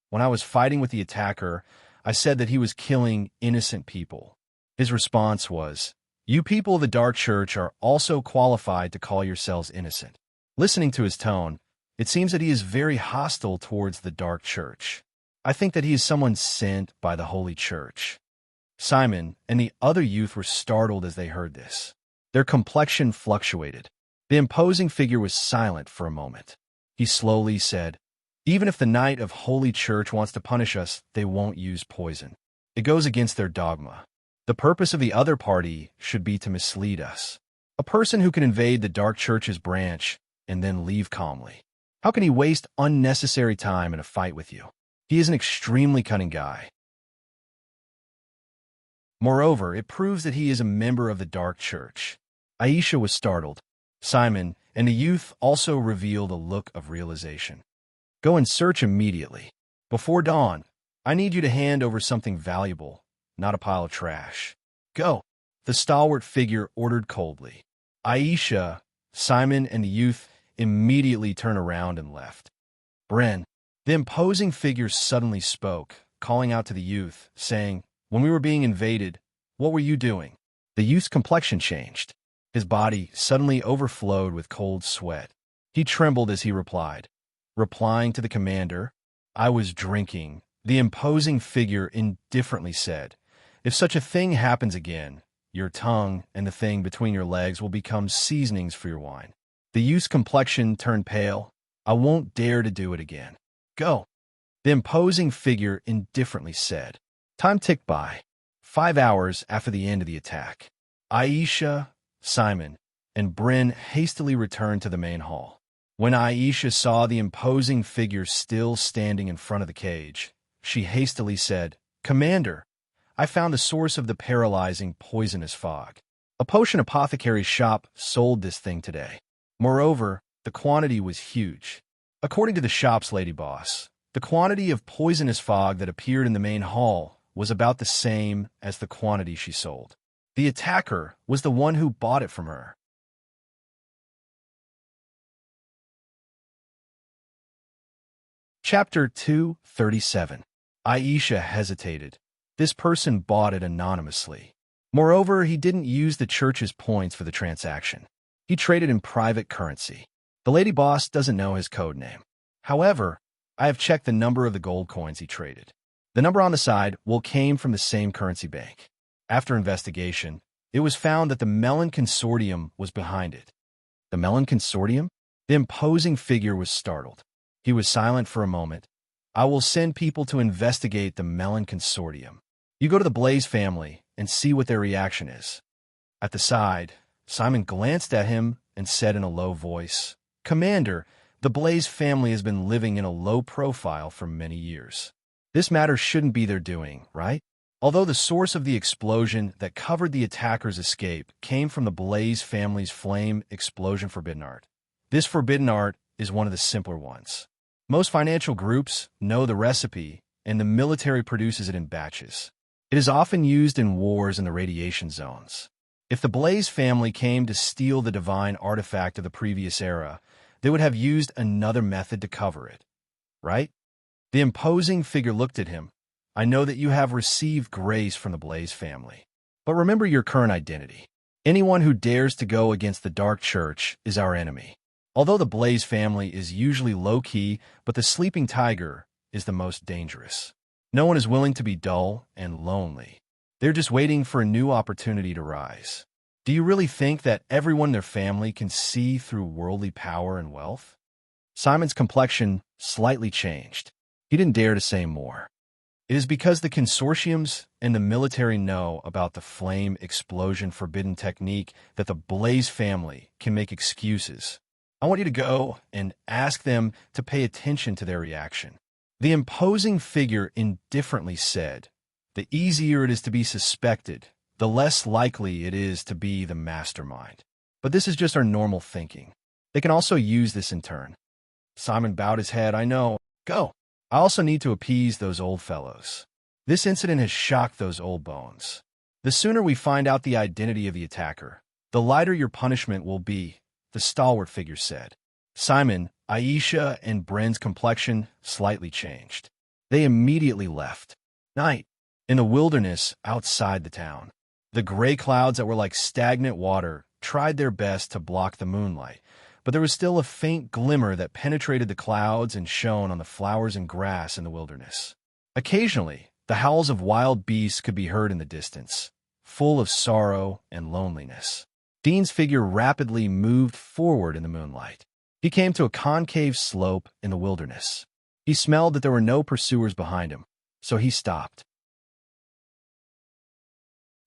When I was fighting with the attacker, I said that he was killing innocent people. His response was, you people of the Dark Church are also qualified to call yourselves innocent. Listening to his tone, it seems that he is very hostile towards the Dark Church. I think that he is someone sent by the Holy Church. Simon and the other youth were startled as they heard this. Their complexion fluctuated. The imposing figure was silent for a moment. He slowly said, even if the Knight of Holy Church wants to punish us, they won't use poison. It goes against their dogma. The purpose of the other party should be to mislead us. A person who can invade the Dark Church's branch and then leave calmly. How can he waste unnecessary time in a fight with you? He is an extremely cunning guy. Moreover, it proves that he is a member of the Dark Church. Aisha was startled. Simon and the youth also revealed a look of realization. Go and search immediately. Before dawn, I need you to hand over something valuable, not a pile of trash. Go. The stalwart figure ordered coldly. Aisha, Simon, and the youth immediately turned around and left. Bren, the imposing figure suddenly spoke, calling out to the youth, saying, when we were being invaded, what were you doing? The youth's complexion changed. His body suddenly overflowed with cold sweat. He trembled as he replied. Replying to the commander, I was drinking. The imposing figure indifferently said, if such a thing happens again, your tongue and the thing between your legs will become seasonings for your wine. The youth's complexion turned pale. I won't dare to do it again. Go. The imposing figure indifferently said. Time ticked by. 5 hours after the end of the attack. Aisha, Simon, and Bryn hastily returned to the main hall. When Aisha saw the imposing figure still standing in front of the cage, she hastily said, Commander, I found the source of the paralyzing poisonous fog. A potion apothecary's shop sold this thing today. Moreover, the quantity was huge. According to the shop's lady boss, the quantity of poisonous fog that appeared in the main hall was about the same as the quantity she sold. The attacker was the one who bought it from her. Chapter 237. Aisha hesitated. This person bought it anonymously. Moreover, he didn't use the church's points for the transaction. He traded in private currency. The lady boss doesn't know his code name. However, I have checked the number of the gold coins he traded. The number on the side came from the same currency bank. After investigation, it was found that the Melon Consortium was behind it. The Melon Consortium? The imposing figure was startled. He was silent for a moment. I will send people to investigate the Melon Consortium. You go to the Blaze family and see what their reaction is. At the side, Simon glanced at him and said in a low voice, Commander, the Blaze family has been living in a low profile for many years. This matter shouldn't be their doing, right? Although the source of the explosion that covered the attacker's escape came from the Blaze family's flame explosion forbidden art. This forbidden art is one of the simpler ones. Most financial groups know the recipe, and the military produces it in batches. It is often used in wars in the radiation zones. If the Blaze family came to steal the divine artifact of the previous era, they would have used another method to cover it, right? The imposing figure looked at him. I know that you have received grace from the Blaze family. But remember your current identity. Anyone who dares to go against the Dark Church is our enemy. Although the Blaze family is usually low-key, but the sleeping tiger is the most dangerous. No one is willing to be dull and lonely. They're just waiting for a new opportunity to rise. Do you really think that everyone in their family can see through worldly power and wealth? Simon's complexion slightly changed. He didn't dare to say more. It is because the consortiums and the military know about the flame explosion forbidden technique that the Blaze family can make excuses. I want you to go and ask them to pay attention to their reaction. The imposing figure indifferently said, "The easier it is to be suspected, the less likely it is to be the mastermind." But this is just our normal thinking. They can also use this in turn. Simon bowed his head. "I know. Go. I also need to appease those old fellows. This incident has shocked those old bones. The sooner we find out the identity of the attacker, the lighter your punishment will be," the stalwart figure said. Simon, Aisha, and Bren's complexion slightly changed. They immediately left. Night. In the wilderness outside the town. The gray clouds that were like stagnant water tried their best to block the moonlight, but there was still a faint glimmer that penetrated the clouds and shone on the flowers and grass in the wilderness. Occasionally, the howls of wild beasts could be heard in the distance, full of sorrow and loneliness. Dean's figure rapidly moved forward in the moonlight. He came to a concave slope in the wilderness. He smelled that there were no pursuers behind him, so he stopped.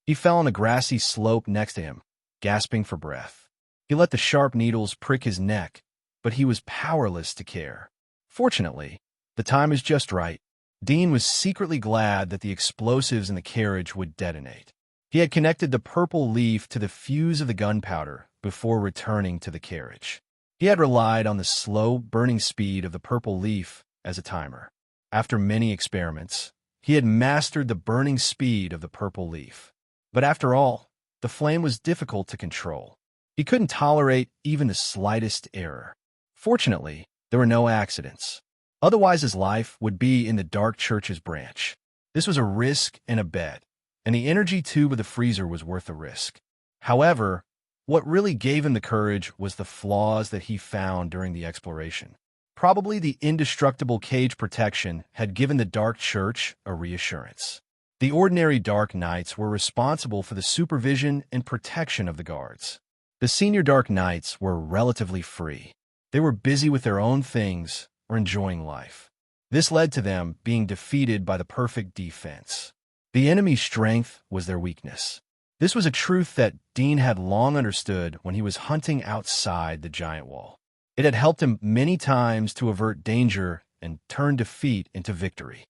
He fell on a grassy slope next to him, gasping for breath. He let the sharp needles prick his neck, but he was powerless to care. Fortunately, the time is just right. Dean was secretly glad that the explosives in the carriage would detonate. He had connected the purple leaf to the fuse of the gunpowder before returning to the carriage. He had relied on the slow burning speed of the purple leaf as a timer. After many experiments, he had mastered the burning speed of the purple leaf. But after all, the flame was difficult to control. He couldn't tolerate even the slightest error. Fortunately, there were no accidents. Otherwise, his life would be in the dark church's branch. This was a risk and a bet, and the energy tube of the freezer was worth the risk. However, what really gave him the courage was the flaws that he found during the exploration. Probably the indestructible cage protection had given the dark church a reassurance. The ordinary dark knights were responsible for the supervision and protection of the guards. The senior Dark Knights were relatively free. They were busy with their own things or enjoying life. This led to them being defeated by the perfect defense. The enemy's strength was their weakness. This was a truth that Dean had long understood when he was hunting outside the giant wall. It had helped him many times to avert danger and turn defeat into victory.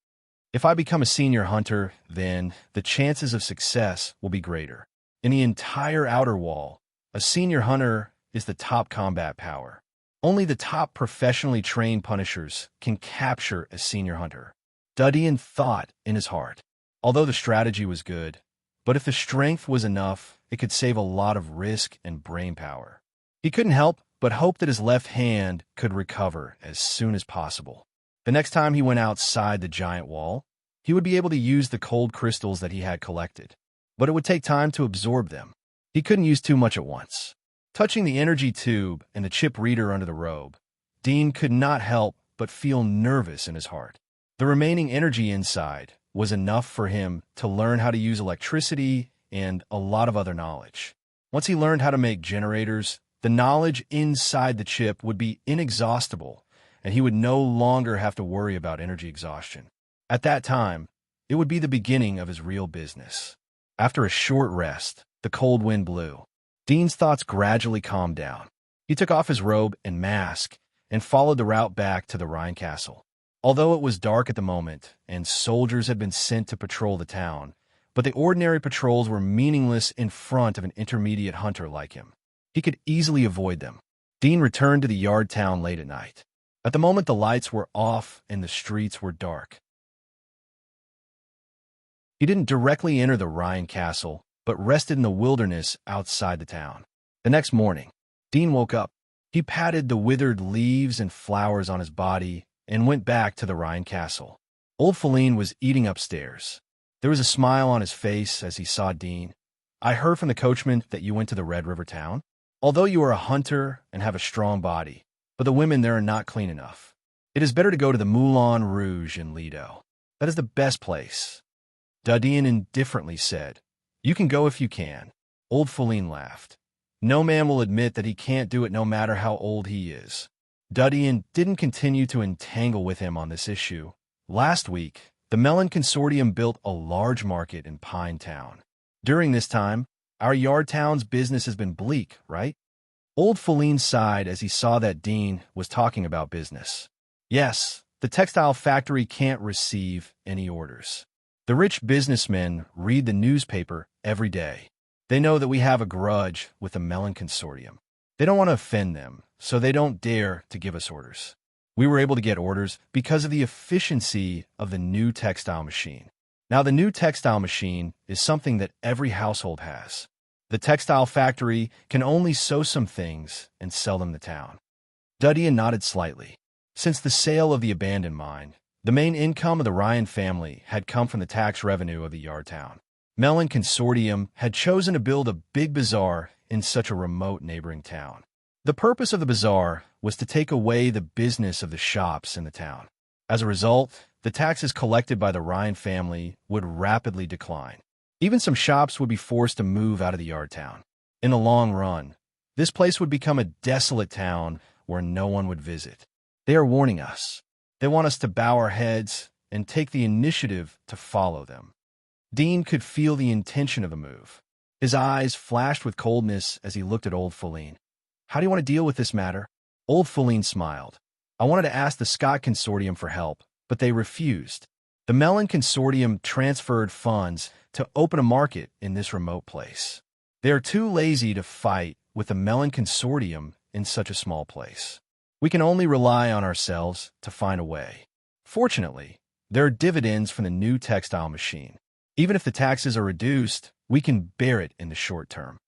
If I become a senior hunter, then the chances of success will be greater. In the entire outer wall, a senior hunter is the top combat power. Only the top professionally trained punishers can capture a senior hunter. Dudian thought in his heart. Although the strategy was good, but if the strength was enough, it could save a lot of risk and brain power. He couldn't help but hope that his left hand could recover as soon as possible. The next time he went outside the giant wall, he would be able to use the cold crystals that he had collected, but it would take time to absorb them. He couldn't use too much at once. Touching the energy tube and the chip reader under the robe, Dean could not help but feel nervous in his heart. The remaining energy inside was enough for him to learn how to use electricity and a lot of other knowledge. Once he learned how to make generators, the knowledge inside the chip would be inexhaustible, and he would no longer have to worry about energy exhaustion. At that time, it would be the beginning of his real business. After a short rest, the cold wind blew. Dean's thoughts gradually calmed down. He took off his robe and mask and followed the route back to the Rhine Castle. Although it was dark at the moment and soldiers had been sent to patrol the town, but the ordinary patrols were meaningless in front of an intermediate hunter like him. He could easily avoid them. Dean returned to the yard town late at night. At the moment, the lights were off and the streets were dark. He didn't directly enter the Rhine Castle, but rested in the wilderness outside the town. The next morning, Dean woke up. He patted the withered leaves and flowers on his body and went back to the Rhine Castle. Old Feline was eating upstairs. There was a smile on his face as he saw Dean. "I heard from the coachman that you went to the Red River town. Although you are a hunter and have a strong body, but the women there are not clean enough. It is better to go to the Moulin Rouge in Lido. That is the best place." Dudian indifferently said, "You can go if you can." Old Feline laughed. "No man will admit that he can't do it no matter how old he is." Dudian didn't continue to entangle with him on this issue. Last week, The Mellon Consortium built a large market in Pine Town. During this time, our yard town's business has been bleak, right? Old Feline sighed as he saw that Dean was talking about business. Yes, the textile factory can't receive any orders. The rich businessmen read the newspaper every day. They know that we have a grudge with the Mellon Consortium. They don't want to offend them, so they don't dare to give us orders. We were able to get orders because of the efficiency of the new textile machine. Now, the new textile machine is something that every household has. The textile factory can only sew some things and sell them to town. Dudian nodded slightly. Since the sale of the abandoned mine, the main income of the Ryan family had come from the tax revenue of the yard town. Mellon Consortium had chosen to build a big bazaar in such a remote neighboring town. The purpose of the bazaar was to take away the business of the shops in the town. As a result, the taxes collected by the Ryan family would rapidly decline. Even some shops would be forced to move out of the yard town. In the long run, this place would become a desolate town where no one would visit. They are warning us. They want us to bow our heads and take the initiative to follow them. Dean could feel the intention of the move. His eyes flashed with coldness as he looked at Old Feline. How do you want to deal with this matter? Old Feline smiled. I wanted to ask the Scott Consortium for help, but they refused. The Mellon Consortium transferred funds to open a market in this remote place. They are too lazy to fight with the Mellon Consortium in such a small place. We can only rely on ourselves to find a way. Fortunately, there are dividends from the new textile machine. Even if the taxes are reduced, we can bear it in the short term.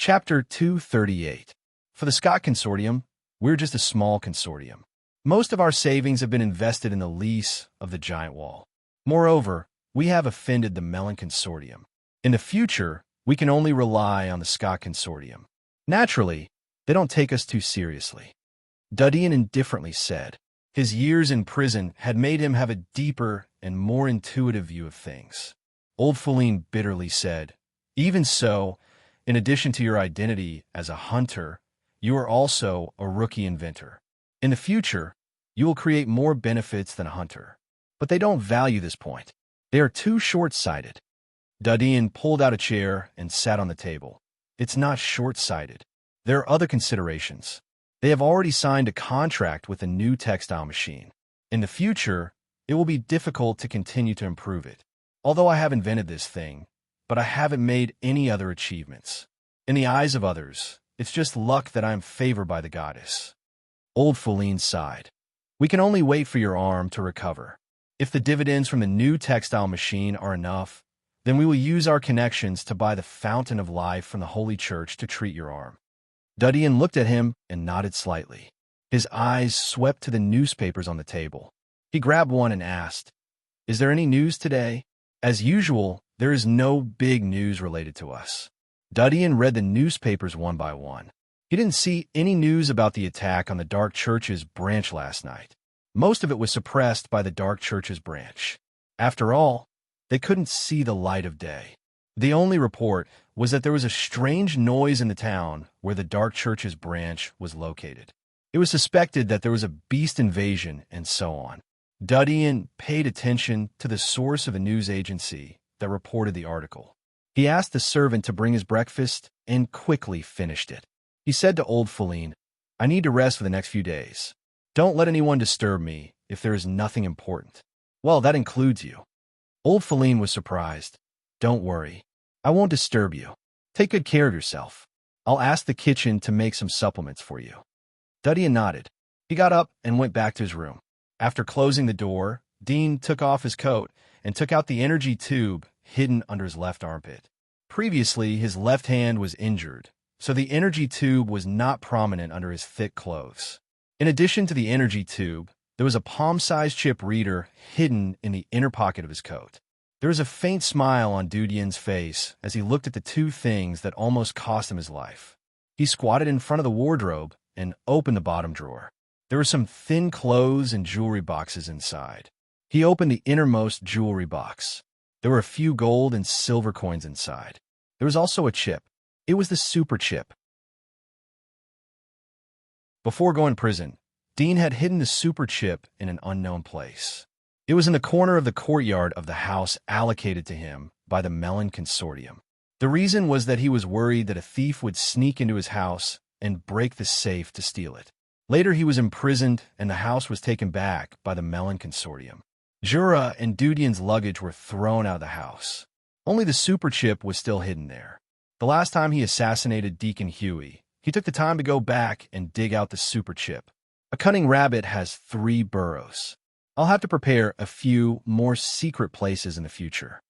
Chapter 238. For the Scott Consortium, we're just a small consortium. Most of our savings have been invested in the lease of the giant wall. Moreover, we have offended the Mellon Consortium. In the future, we can only rely on the Scott Consortium. Naturally, they don't take us too seriously. Dudian indifferently said. His years in prison had made him have a deeper and more intuitive view of things. Old Feline bitterly said, even so, in addition to your identity as a hunter, you are also a rookie inventor. In the future, you will create more benefits than a hunter. But they don't value this point. They are too short-sighted. Dudian pulled out a chair and sat on the table. It's not short-sighted. There are other considerations. They have already signed a contract with a new textile machine. In the future, it will be difficult to continue to improve it. Although I have invented this thing, but I haven't made any other achievements. In the eyes of others, it's just luck that I am favored by the goddess. Old Feline sighed. We can only wait for your arm to recover. If the dividends from the new textile machine are enough, then we will use our connections to buy the fountain of life from the Holy Church to treat your arm. Dudian looked at him and nodded slightly. His eyes swept to the newspapers on the table. He grabbed one and asked, Is there any news today? As usual, there is no big news related to us. Dudian read the newspapers one by one. He didn't see any news about the attack on the Dark Church's branch last night. Most of it was suppressed by the Dark Church's branch. After all, they couldn't see the light of day. The only report was that there was a strange noise in the town where the Dark Church's branch was located. It was suspected that there was a beast invasion and so on. Dudian paid attention to the source of a news agency that reported the article. He asked the servant to bring his breakfast and quickly finished it. He said to Old Feline, I need to rest for the next few days. Don't let anyone disturb me if there is nothing important. Well, that includes you. Old Feline was surprised. Don't worry. I won't disturb you. Take good care of yourself. I'll ask the kitchen to make some supplements for you. Dudian nodded. He got up and went back to his room. After closing the door, Dean took off his coat and took out the energy tube hidden under his left armpit. Previously, his left hand was injured, so the energy tube was not prominent under his thick clothes. In addition to the energy tube, there was a palm-sized chip reader hidden in the inner pocket of his coat. There was a faint smile on Dudian's face as he looked at the two things that almost cost him his life. He squatted in front of the wardrobe and opened the bottom drawer. There were some thin clothes and jewelry boxes inside. He opened the innermost jewelry box. There were a few gold and silver coins inside. There was also a chip. It was the super chip. Before going to prison, Dean had hidden the super chip in an unknown place. It was in the corner of the courtyard of the house allocated to him by the Mellon Consortium. The reason was that he was worried that a thief would sneak into his house and break the safe to steal it. Later, he was imprisoned, and the house was taken back by the Mellon Consortium. Jura and Dudian's luggage were thrown out of the house. Only the super chip was still hidden there. The last time he assassinated Deacon Huey, he took the time to go back and dig out the super chip. A cunning rabbit has 3 burrows. I'll have to prepare a few more secret places in the future.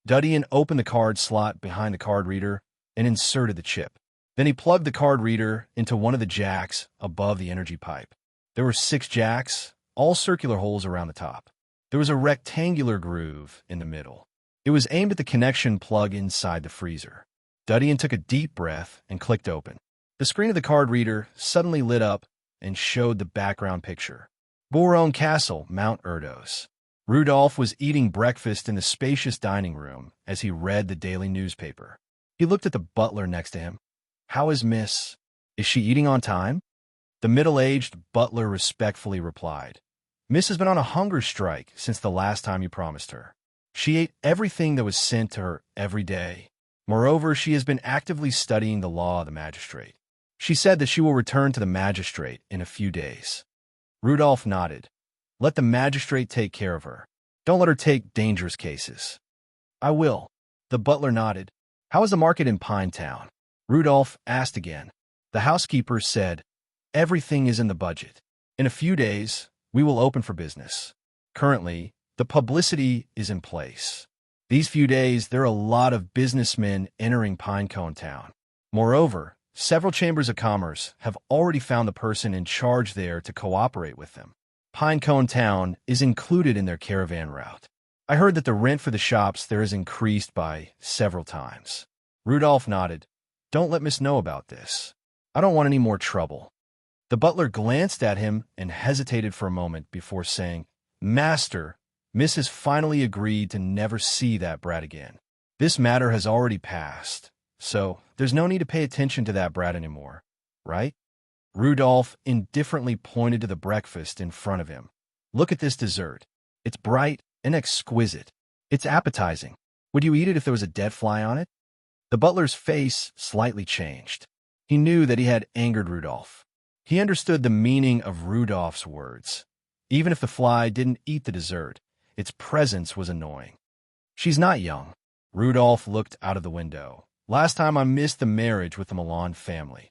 Dudian opened the card slot behind the card reader and inserted the chip. Then he plugged the card reader into one of the jacks above the energy pipe. There were 6 jacks, all circular holes around the top. There was a rectangular groove in the middle. It was aimed at the connection plug inside the freezer. Dudian took a deep breath and clicked open. The screen of the card reader suddenly lit up and showed the background picture. Boron Castle, Mount Erdos. Rudolph was eating breakfast in the spacious dining room as he read the daily newspaper. He looked at the butler next to him. "How is Miss? Is she eating on time?" The middle-aged butler respectfully replied, "Miss has been on a hunger strike since the last time you promised her. She ate everything that was sent to her every day. Moreover, she has been actively studying the law of the magistrate. She said that she will return to the magistrate in a few days." Rudolph nodded. "Let the magistrate take care of her. Don't let her take dangerous cases." "I will." The butler nodded. "How is the market in Pinetown?" Rudolph asked again. The housekeeper said, "Everything is in the budget. In a few days, we will open for business. Currently, the publicity is in place. These few days, there are a lot of businessmen entering Pinecone Town. Moreover, several chambers of commerce have already found the person in charge there to cooperate with them. Pinecone Town is included in their caravan route. I heard that the rent for the shops there is increased by several times." Rudolph nodded. "Don't let Miss know about this. I don't want any more trouble." The butler glanced at him and hesitated for a moment before saying, "Master, Miss has finally agreed to never see that brat again. This matter has already passed, so there's no need to pay attention to that brat anymore, right?" Rudolph indifferently pointed to the breakfast in front of him. "Look at this dessert. It's bright and exquisite. It's appetizing. Would you eat it if there was a dead fly on it?" The butler's face slightly changed. He knew that he had angered Rudolph. He understood the meaning of Rudolph's words. Even if the fly didn't eat the dessert, its presence was annoying. "She's not young." Rudolph looked out of the window. "Last time I missed the marriage with the Milan family.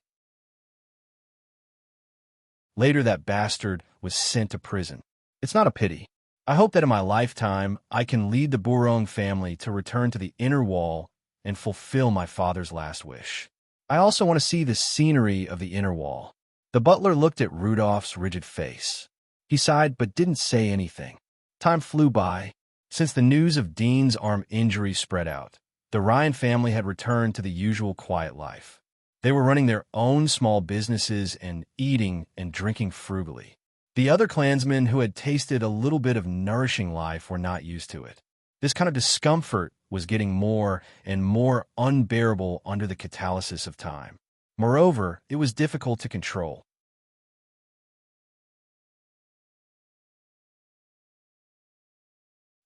Later, that bastard was sent to prison. It's not a pity. I hope that in my lifetime, I can lead the Bourong family to return to the inner wall and fulfill my father's last wish. I also want to see the scenery of the inner wall." The butler looked at Rudolph's rigid face. He sighed but didn't say anything. Time flew by. Since the news of Dean's arm injury spread out, the Ryan family had returned to the usual quiet life. They were running their own small businesses and eating and drinking frugally. The other clansmen who had tasted a little bit of nourishing life were not used to it. This kind of discomfort was getting more and more unbearable under the catalysis of time. Moreover, it was difficult to control.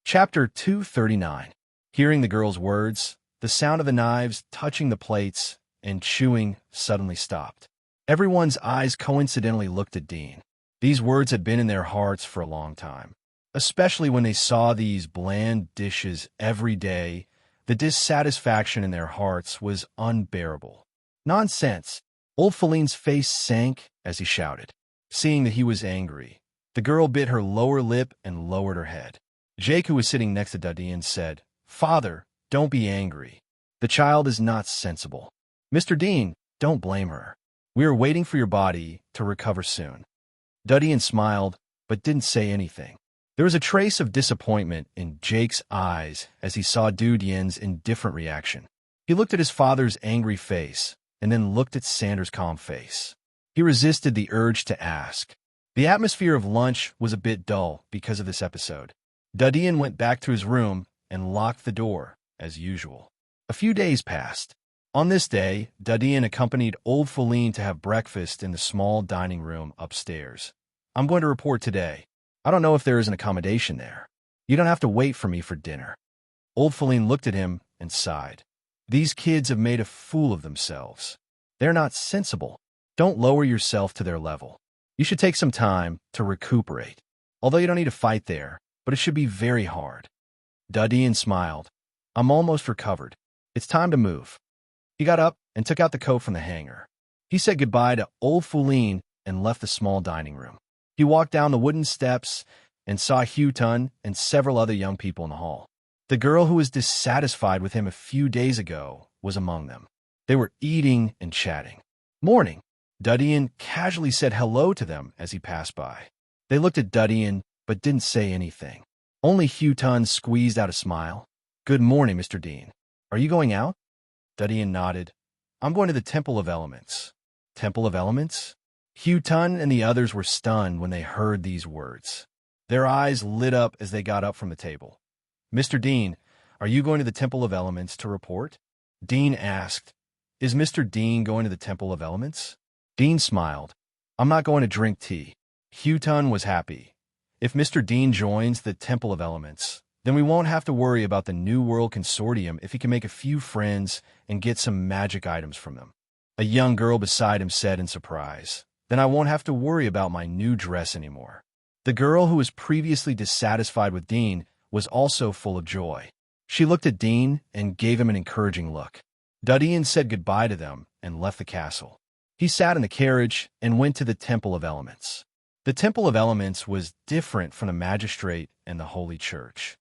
Chapter 239. Hearing the girl's words, the sound of the knives touching the plates and chewing suddenly stopped. Everyone's eyes coincidentally looked at Dean. These words had been in their hearts for a long time. Especially when they saw these bland dishes every day, the dissatisfaction in their hearts was unbearable. "Nonsense!" Old Feline's face sank as he shouted. Seeing that he was angry, the girl bit her lower lip and lowered her head. Jake, who was sitting next to Dudian, said, "Father, don't be angry. The child is not sensible. Mr. Dean, don't blame her. We are waiting for your body to recover soon." Dudian smiled, but didn't say anything. There was a trace of disappointment in Jake's eyes as he saw Dudian's indifferent reaction. He looked at his father's angry face, and then looked at Sanders' calm face. He resisted the urge to ask. The atmosphere of lunch was a bit dull because of this episode. Dudian went back to his room and locked the door, as usual. A few days passed. On this day, Dadian accompanied old Feline to have breakfast in the small dining room upstairs. I'm going to report today. I don't know if there is an accommodation there. You don't have to wait for me for dinner. Old Feline looked at him and sighed. These kids have made a fool of themselves. They're not sensible. Don't lower yourself to their level. You should take some time to recuperate. Although you don't need to fight there, but it should be very hard. Dadian smiled. I'm almost recovered. It's time to move. He got up and took out the coat from the hanger. He said goodbye to old Feline and left the small dining room. He walked down the wooden steps and saw Hugh Tun and several other young people in the hall. The girl who was dissatisfied with him a few days ago was among them. They were eating and chatting. Morning. Dadian casually said hello to them as he passed by. They looked at Dadian but didn't say anything. Only Hugh Tun squeezed out a smile. Good morning, Mr. Dean. Are you going out? Dadian nodded. I'm going to the Temple of Elements. Temple of Elements? Hugh Tun and the others were stunned when they heard these words. Their eyes lit up as they got up from the table. Mr. Dean, are you going to the Temple of Elements to report? Dean asked. Is Mr. Dean going to the Temple of Elements? Dean smiled. I'm not going to drink tea. Hugh Tun was happy. If Mr. Dean joins the Temple of Elements, then we won't have to worry about the New World Consortium if he can make a few friends and get some magic items from them. A young girl beside him said in surprise, Then I won't have to worry about my new dress anymore. The girl who was previously dissatisfied with Dean was also full of joy. She looked at Dean and gave him an encouraging look. Dadian said goodbye to them and left the castle. He sat in the carriage and went to the Temple of Elements. The Temple of Elements was different from the magistrate and the Holy Church.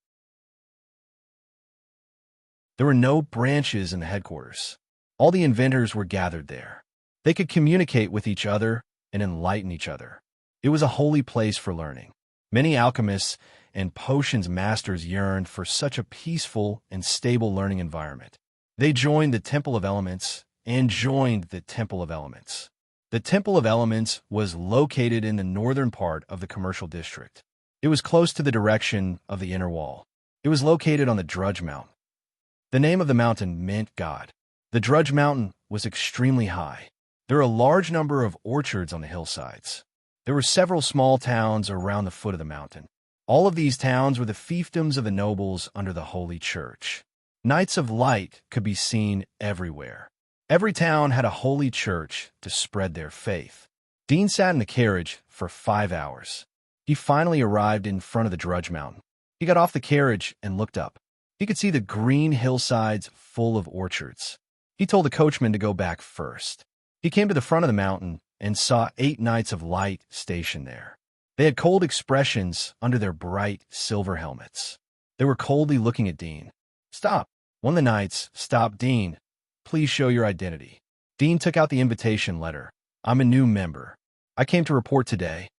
There were no branches in the headquarters. All the inventors were gathered there. They could communicate with each other and enlighten each other. It was a holy place for learning. Many alchemists and potions masters yearned for such a peaceful and stable learning environment. They joined the Temple of Elements and joined the Temple of Elements. The Temple of Elements was located in the northern part of the commercial district. It was close to the direction of the inner wall. It was located on the Drudge Mountain. The name of the mountain meant God. The Drudge Mountain was extremely high. There were a large number of orchards on the hillsides. There were several small towns around the foot of the mountain. All of these towns were the fiefdoms of the nobles under the Holy Church. Knights of Light could be seen everywhere. Every town had a holy church to spread their faith. Dean sat in the carriage for 5 hours. He finally arrived in front of the Drudge Mountain. He got off the carriage and looked up. He could see the green hillsides full of orchards. He told the coachman to go back first. He came to the front of the mountain and saw 8 Knights of Light stationed there. They had cold expressions under their bright silver helmets. They were coldly looking at Dean. Stop. One of the knights stopped Dean. Please show your identity. Dean took out the invitation letter. I'm a new member. I came to report today.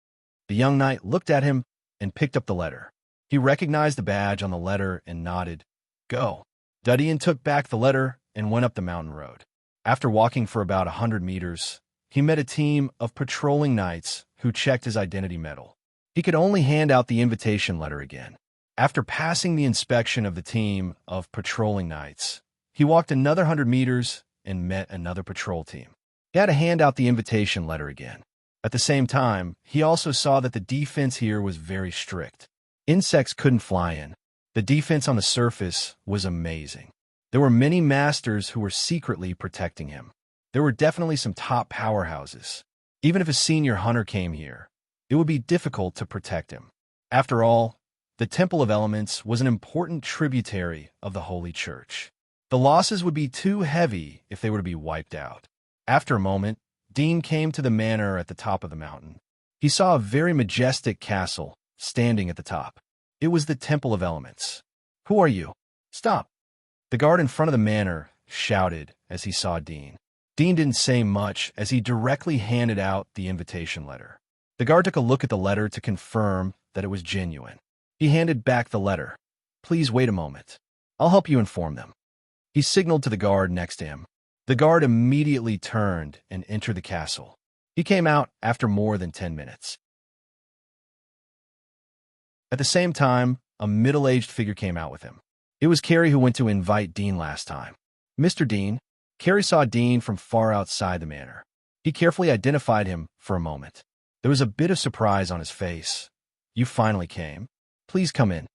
The young knight looked at him and picked up the letter. He recognized the badge on the letter and nodded. Go. Dadian took back the letter and went up the mountain road. After walking for about 100 meters, he met a team of patrolling knights who checked his identity medal. He could only hand out the invitation letter again. After passing the inspection of the team of patrolling knights, he walked another 100 meters and met another patrol team. He had to hand out the invitation letter again. At the same time, he also saw that the defense here was very strict. Insects couldn't fly in. The defense on the surface was amazing. There were many masters who were secretly protecting him. There were definitely some top powerhouses. Even if a senior hunter came here, it would be difficult to protect him. After all, the Temple of Elements was an important tributary of the Holy Church. The losses would be too heavy if they were to be wiped out. After a moment, Dean came to the manor at the top of the mountain. He saw a very majestic castle standing at the top. It was the Temple of Elements. Who are you? Stop. The guard in front of the manor shouted as he saw Dean. Dean didn't say much as he directly handed out the invitation letter. The guard took a look at the letter to confirm that it was genuine. He handed back the letter. Please wait a moment. I'll help you inform them. He signaled to the guard next to him. The guard immediately turned and entered the castle. He came out after more than 10 minutes. At the same time, a middle-aged figure came out with him. It was Carrie who went to invite Dean last time. Mr. Dean, Carrie saw Dean from far outside the manor. He carefully identified him for a moment. There was a bit of surprise on his face. "You finally came. Please come in,"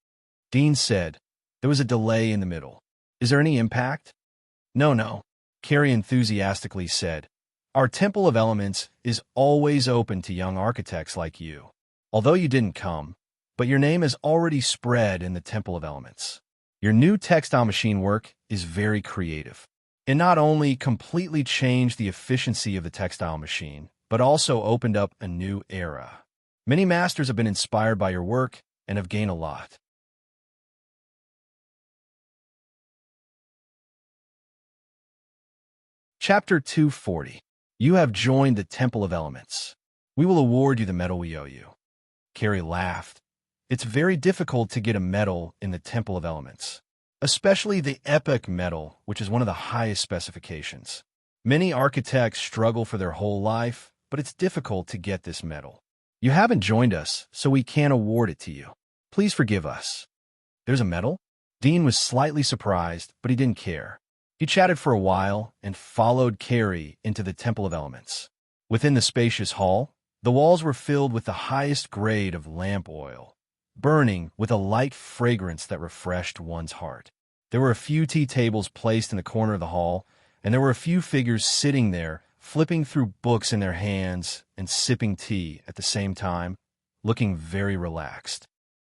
Dean said. There was a delay in the middle. "Is there any impact?" No, Carrie enthusiastically said. "Our Temple of Elements is always open to young architects like you. Although you didn't come, but your name has already spread in the Temple of Elements. Your new textile machine work is very creative. It not only completely changed the efficiency of the textile machine, but also opened up a new era. Many masters have been inspired by your work and have gained a lot." Chapter 240. You have joined the Temple of Elements. We will award you the medal we owe you. Carrie laughed. It's very difficult to get a medal in the Temple of Elements, especially the Epic medal, which is one of the highest specifications. Many architects struggle for their whole life, but it's difficult to get this medal. You haven't joined us, so we can't award it to you. Please forgive us. There's a medal? Dean was slightly surprised, but he didn't care. He chatted for a while and followed Carrie into the Temple of Elements. Within the spacious hall, the walls were filled with the highest grade of lamp oil, burning with a light fragrance that refreshed one's heart. There were a few tea tables placed in the corner of the hall, and there were a few figures sitting there, flipping through books in their hands and sipping tea at the same time, looking very relaxed.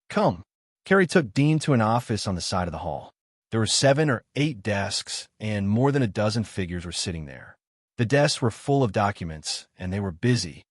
"Come." Carrie took Dean to an office on the side of the hall. There were 7 or 8 desks, and more than a dozen figures were sitting there. The desks were full of documents, and they were busy.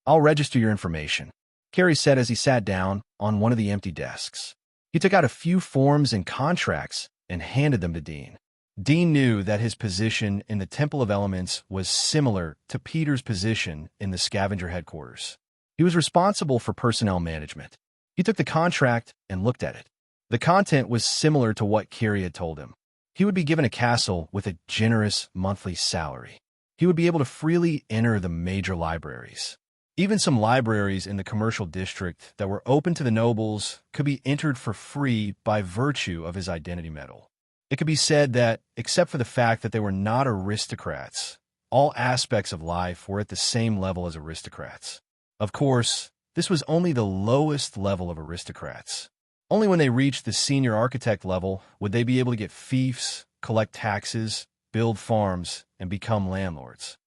"I'll register your information," Carrie said as he sat down on one of the empty desks. He took out a few forms and contracts and handed them to Dean. Dean knew that his position in the Temple of Elements was similar to Peter's position in the scavenger headquarters. He was responsible for personnel management. He took the contract and looked at it. The content was similar to what Carrie had told him. He would be given a castle with a generous monthly salary. He would be able to freely enter the major libraries. Even some libraries in the commercial district that were open to the nobles could be entered for free by virtue of his identity medal. It could be said that, except for the fact that they were not aristocrats, all aspects of life were at the same level as aristocrats. Of course, this was only the lowest level of aristocrats. Only when they reached the senior architect level would they be able to get fiefs, collect taxes, build farms, and become landlords.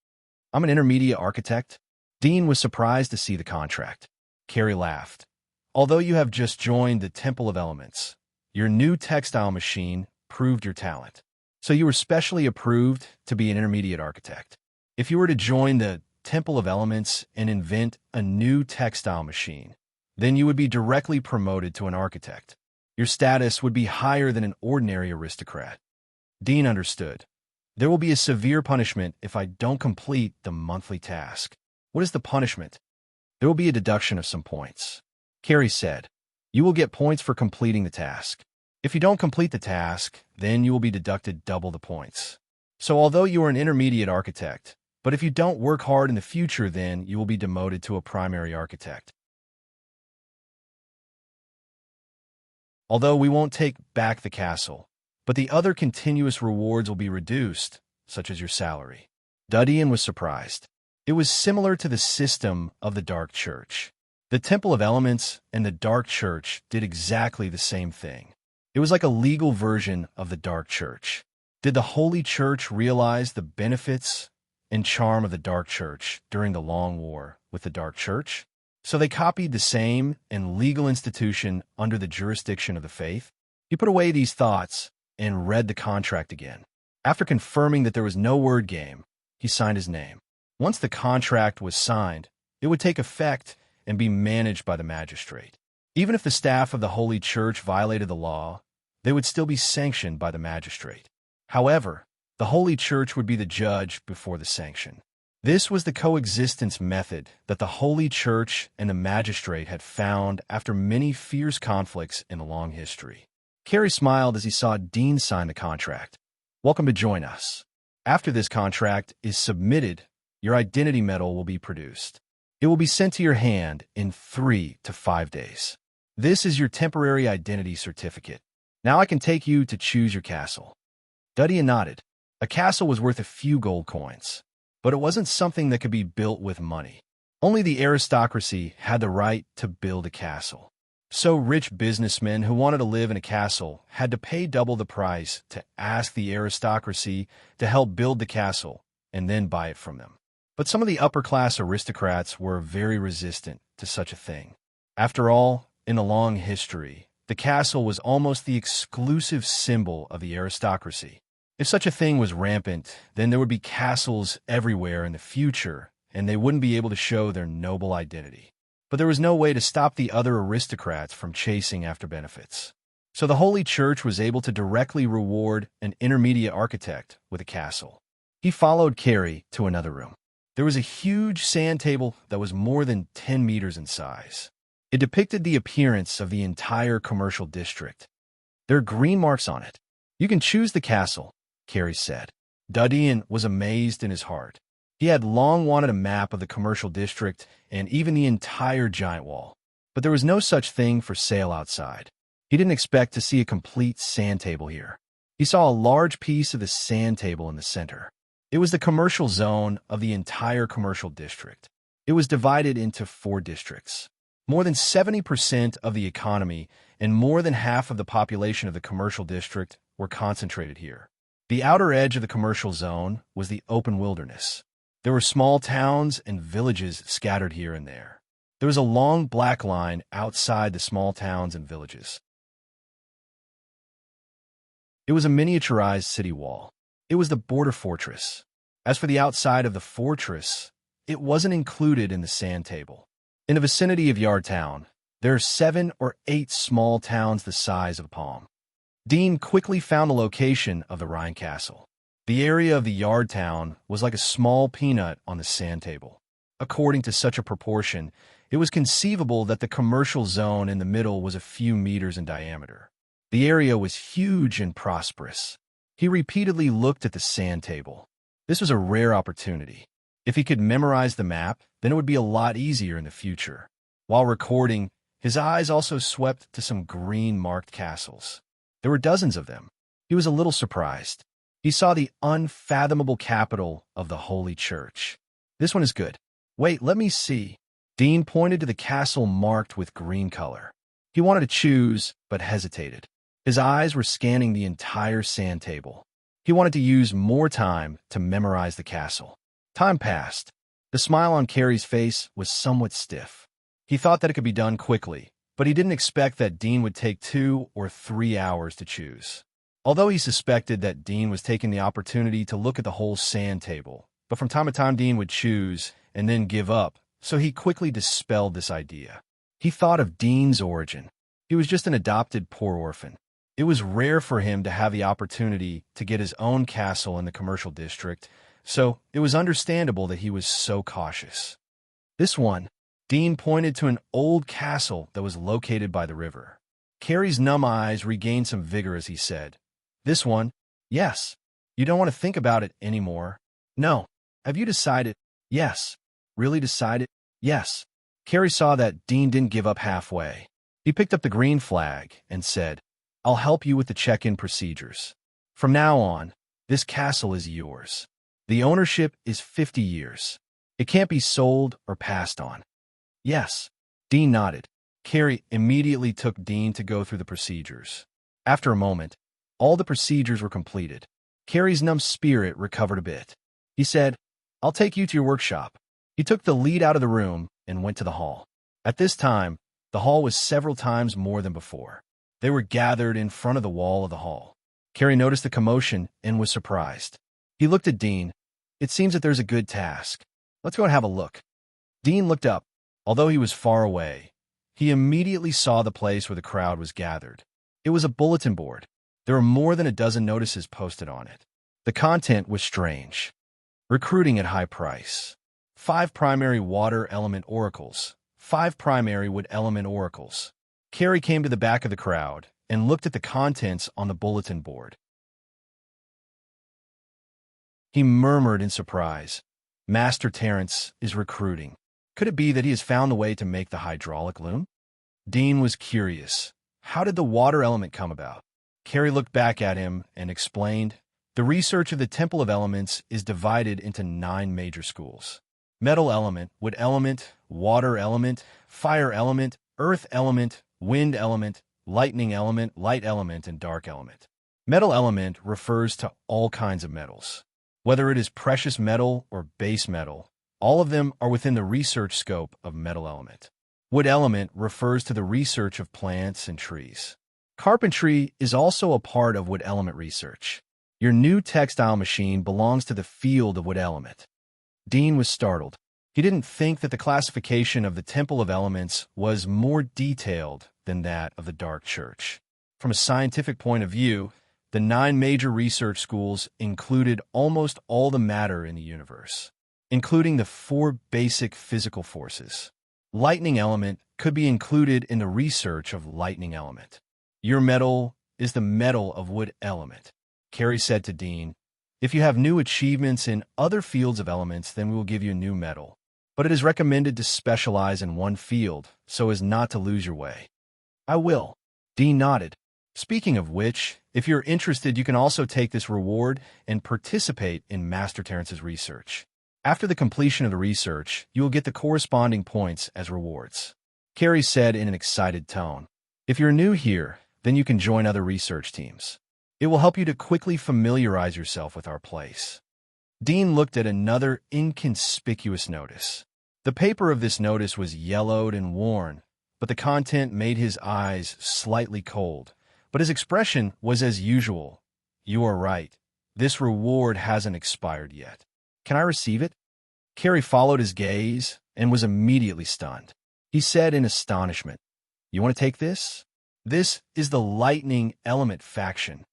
"I'm an intermediate architect." Dean was surprised to see the contract. Carrie laughed. "Although you have just joined the Temple of Elements, your new textile machine proved your talent. So you were specially approved to be an intermediate architect. If you were to join the Temple of Elements and invent a new textile machine, then you would be directly promoted to an architect. Your status would be higher than an ordinary aristocrat." Dean understood. "There will be a severe punishment if I don't complete the monthly task." "What is the punishment?" "There will be a deduction of some points," Carrie said. "You will get points for completing the task. If you don't complete the task, then you will be deducted double the points. So although you are an intermediate architect, but if you don't work hard in the future, then you will be demoted to a primary architect. Although we won't take back the castle, but the other continuous rewards will be reduced, such as your salary." Dudian was surprised. It was similar to the system of the Dark Church. The Temple of Elements and the Dark Church did exactly the same thing. It was like a legal version of the Dark Church. Did the Holy Church realize the benefits and charm of the Dark Church during the Long War with the Dark Church? So they copied the same and legal institution under the jurisdiction of the faith. He put away these thoughts and read the contract again. After confirming that there was no word game, he signed his name. Once the contract was signed, it would take effect and be managed by the magistrate. Even if the staff of the Holy Church violated the law, they would still be sanctioned by the magistrate. However, the Holy Church would be the judge before the sanction. This was the coexistence method that the Holy Church and the magistrate had found after many fierce conflicts in the long history. Carrie smiled as he saw Dean sign the contract. "Welcome to join us. After this contract is submitted, your identity medal will be produced. It will be sent to your hand in 3 to 5 days. This is your temporary identity certificate. Now I can take you to choose your castle." Dudian nodded. A castle was worth a few gold coins, but it wasn't something that could be built with money. Only the aristocracy had the right to build a castle. So rich businessmen who wanted to live in a castle had to pay double the price to ask the aristocracy to help build the castle and then buy it from them. But some of the upper-class aristocrats were very resistant to such a thing. After all, in a long history, the castle was almost the exclusive symbol of the aristocracy. If such a thing was rampant, then there would be castles everywhere in the future, and they wouldn't be able to show their noble identity. But there was no way to stop the other aristocrats from chasing after benefits. So the Holy Church was able to directly reward an intermediate architect with a castle. He followed Carrie to another room. There was a huge sand table that was more than 10 meters in size. It depicted the appearance of the entire commercial district. There are green marks on it. You can choose the castle, Carrie said. Dudeen was amazed in his heart. He had long wanted a map of the commercial district and even the entire giant wall. But there was no such thing for sale outside. He didn't expect to see a complete sand table here. He saw a large piece of the sand table in the center. It was the commercial zone of the entire commercial district. It was divided into 4 districts. More than 70% of the economy and more than half of the population of the commercial district were concentrated here. The outer edge of the commercial zone was the open wilderness. There were small towns and villages scattered here and there. There was a long black line outside the small towns and villages. It was a miniaturized city wall. It was the border fortress. As for the outside of the fortress, it wasn't included in the sand table. In the vicinity of Yard Town, there are 7 or 8 small towns the size of a palm. Dean quickly found the location of the Rhine Castle. The area of the Yard Town was like a small peanut on the sand table. According to such a proportion, it was conceivable that the commercial zone in the middle was a few meters in diameter. The area was huge and prosperous. He repeatedly looked at the sand table. This was a rare opportunity. If he could memorize the map, then it would be a lot easier in the future. While recording, his eyes also swept to some green-marked castles. There were dozens of them. He was a little surprised. He saw the unfathomable capital of the Holy Church. This one is good. Wait, let me see. Dean pointed to the castle marked with green color. He wanted to choose, but hesitated. His eyes were scanning the entire sand table. He wanted to use more time to memorize the castle. Time passed. The smile on Carrie's face was somewhat stiff. He thought that it could be done quickly, but he didn't expect that Dean would take 2 or 3 hours to choose. Although he suspected that Dean was taking the opportunity to look at the whole sand table, but from time to time Dean would choose and then give up, so he quickly dispelled this idea. He thought of Dean's origin. He was just an adopted poor orphan. It was rare for him to have the opportunity to get his own castle in the commercial district, so it was understandable that he was so cautious. This one, Dean pointed to an old castle that was located by the river. Carrie's numb eyes regained some vigor as he said, "This one? Yes. You don't want to think about it anymore." "No. Have you decided?" "Yes." "Really decided?" "Yes." Carrie saw that Dean didn't give up halfway. He picked up the green flag and said, "I'll help you with the check-in procedures. From now on, this castle is yours. The ownership is 50 years. It can't be sold or passed on." "Yes." Dean nodded. Carrie immediately took Dean to go through the procedures. After a moment, all the procedures were completed. Carrie's numb spirit recovered a bit. He said, "I'll take you to your workshop." He took the lead out of the room and went to the hall. At this time, the hall was several times more than before. They were gathered in front of the wall of the hall. Carrie noticed the commotion and was surprised. He looked at Dean. "It seems that there's a good task. Let's go and have a look." Dean looked up. Although he was far away, he immediately saw the place where the crowd was gathered. It was a bulletin board. There were more than a dozen notices posted on it. The content was strange. Recruiting at high price. 5 primary water element oracles. 5 primary wood element oracles. Carrie came to the back of the crowd and looked at the contents on the bulletin board. He murmured in surprise, "Master Terrence is recruiting. Could it be that he has found the way to make the hydraulic loom?" Dean was curious. How did the water element come about? Carrie looked back at him and explained, The research of the Temple of Elements is divided into 9 major schools. Metal element, wood element, water element, fire element, earth element, wind element, lightning element, light element, and dark element. Metal element refers to all kinds of metals. Whether it is precious metal or base metal, all of them are within the research scope of metal element. Wood element refers to the research of plants and trees. Carpentry is also a part of wood element research. Your new textile machine belongs to the field of wood element. Dean was startled. He didn't think that the classification of the Temple of Elements was more detailed than that of the Dark Church. From a scientific point of view, the 9 major research schools included almost all the matter in the universe, including the 4 basic physical forces. Lightning element could be included in the research of lightning element. Your metal is the metal of wood element. Carrie said to Dean, "If you have new achievements in other fields of elements, then we will give you a new medal. But it is recommended to specialize in one field so as not to lose your way." "I will." Dean nodded. "Speaking of which, if you're interested, you can also take this reward and participate in Master Terrence's research. After the completion of the research, you will get the corresponding points as rewards." Carrie said in an excited tone, "If you're new here, then you can join other research teams. It will help you to quickly familiarize yourself with our place." Dean looked at another inconspicuous notice. The paper of this notice was yellowed and worn, but the content made his eyes slightly cold. But his expression was as usual. "You are right. This reward hasn't expired yet. Can I receive it?" Carrie followed his gaze and was immediately stunned. He said in astonishment, "You want to take this? This is the lightning element faction."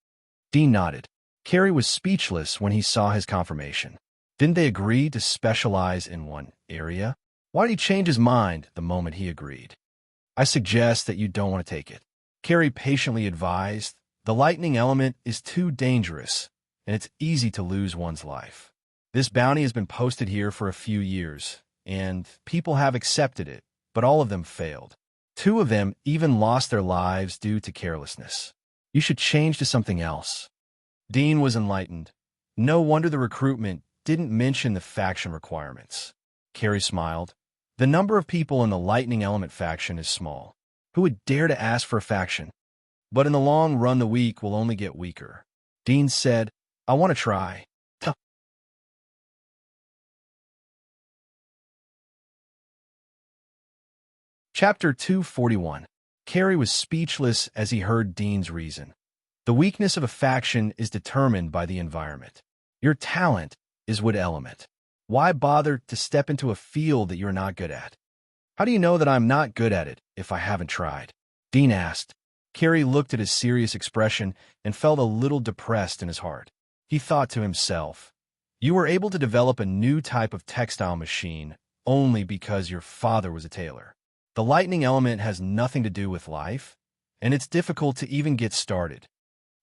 Dean nodded. Carrie was speechless when he saw his confirmation. Didn't they agree to specialize in one area? Why did he change his mind the moment he agreed? "I suggest that you don't want to take it," Carrie patiently advised. "The lightning element is too dangerous, and it's easy to lose one's life. This bounty has been posted here for a few years, and people have accepted it, but all of them failed. 2 of them even lost their lives due to carelessness. You should change to something else." Dean was enlightened. No wonder the recruitment didn't mention the faction requirements. Carrie smiled. "The number of people in the lightning element faction is small. Who would dare to ask for a faction? But in the long run, the weak will only get weaker." Dean said, "I want to try." Chapter 241. Carrie was speechless as he heard Dean's reason. The weakness of a faction is determined by the environment. Your talent is wood element. Why bother to step into a field that you're not good at? "How do you know that I'm not good at it if I haven't tried?" Dean asked. Carrie looked at his serious expression and felt a little depressed in his heart. He thought to himself, "You were able to develop a new type of textile machine only because your father was a tailor. The lightning element has nothing to do with life, and it's difficult to even get started."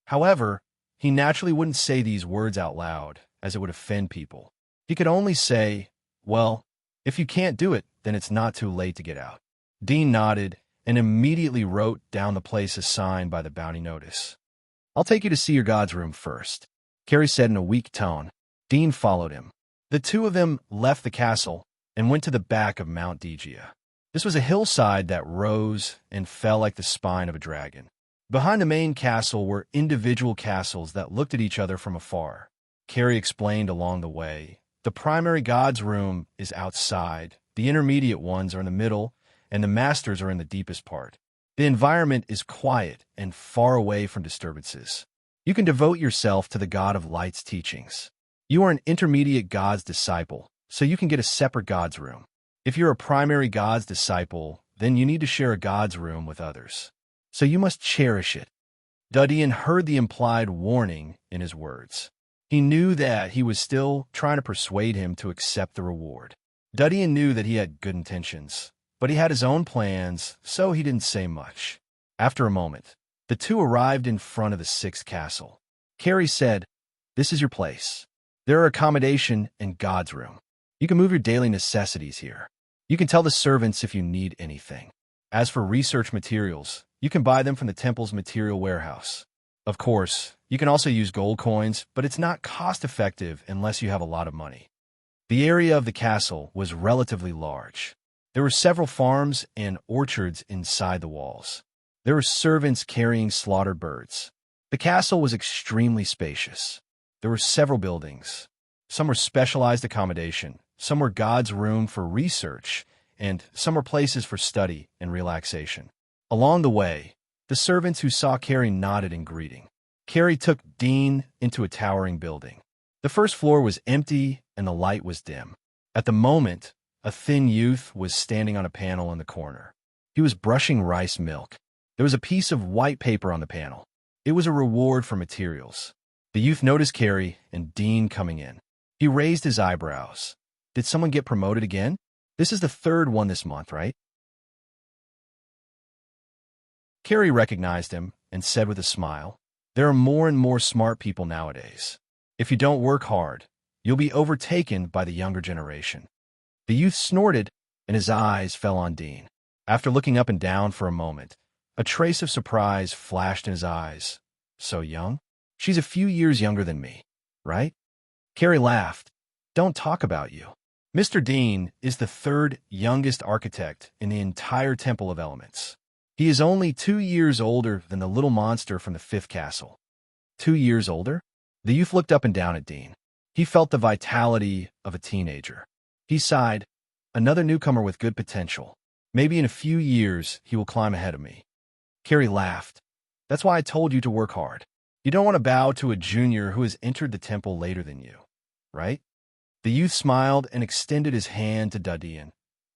However, he naturally wouldn't say these words out loud, as it would offend people. He could only say, "Well, if you can't do it, then it's not too late to get out." Dean nodded and immediately wrote down the place assigned by the bounty notice. "I'll take you to see your god's room first," Carrie said in a weak tone. Dean followed him. The 2 of them left the castle and went to the back of Mount Degia. This was a hillside that rose and fell like the spine of a dragon. Behind the main castle were individual castles that looked at each other from afar. Carrie explained along the way, "The primary god's room is outside, the intermediate ones are in the middle, and the masters are in the deepest part. The environment is quiet and far away from disturbances. You can devote yourself to the God of Light's teachings. You are an intermediate god's disciple, so you can get a separate god's room. If you're a primary god's disciple, then you need to share a god's room with others. So you must cherish it." Dudian heard the implied warning in his words. He knew that he was still trying to persuade him to accept the reward. Dudian knew that he had good intentions, but he had his own plans, so he didn't say much. After a moment, the 2 arrived in front of the 6th castle. Carrie said, "This is your place. There are accommodation and God's room. You can move your daily necessities here. You can tell the servants if you need anything. As for research materials, you can buy them from the temple's material warehouse. Of course, you can also use gold coins, but it's not cost-effective unless you have a lot of money. The area of the castle was relatively large. There were several farms and orchards inside the walls. There were servants carrying slaughtered birds. The castle was extremely spacious. There were several buildings. Some were specialized accommodation, some were God's room for research, and some were places for study and relaxation. Along the way, the servants who saw Carrie nodded in greeting. Carrie took Dean into a towering building. The first floor was empty and the light was dim. At the moment, a thin youth was standing on a panel in the corner. He was brushing rice milk. There was a piece of white paper on the panel. It was a reward for materials. The youth noticed Carrie and Dean coming in. He raised his eyebrows. Did someone get promoted again? This is the third one this month, right? Carrie recognized him and said with a smile, "There are more and more smart people nowadays. If you don't work hard, you'll be overtaken by the younger generation." The youth snorted, and his eyes fell on Dean. After looking up and down for a moment, a trace of surprise flashed in his eyes. "So young? She's a few years younger than me, right?" Carrie laughed. "Don't talk about you. Mr. Dean is the third youngest architect in the entire Temple of Elements. He is only 2 years older than the little monster from the fifth castle." 2 years older? The youth looked up and down at Dean. He felt the vitality of a teenager. He sighed, "Another newcomer with good potential. Maybe in a few years he will climb ahead of me." Carrie laughed. "That's why I told you to work hard. You don't want to bow to a junior who has entered the temple later than you, right?" The youth smiled and extended his hand to Dean.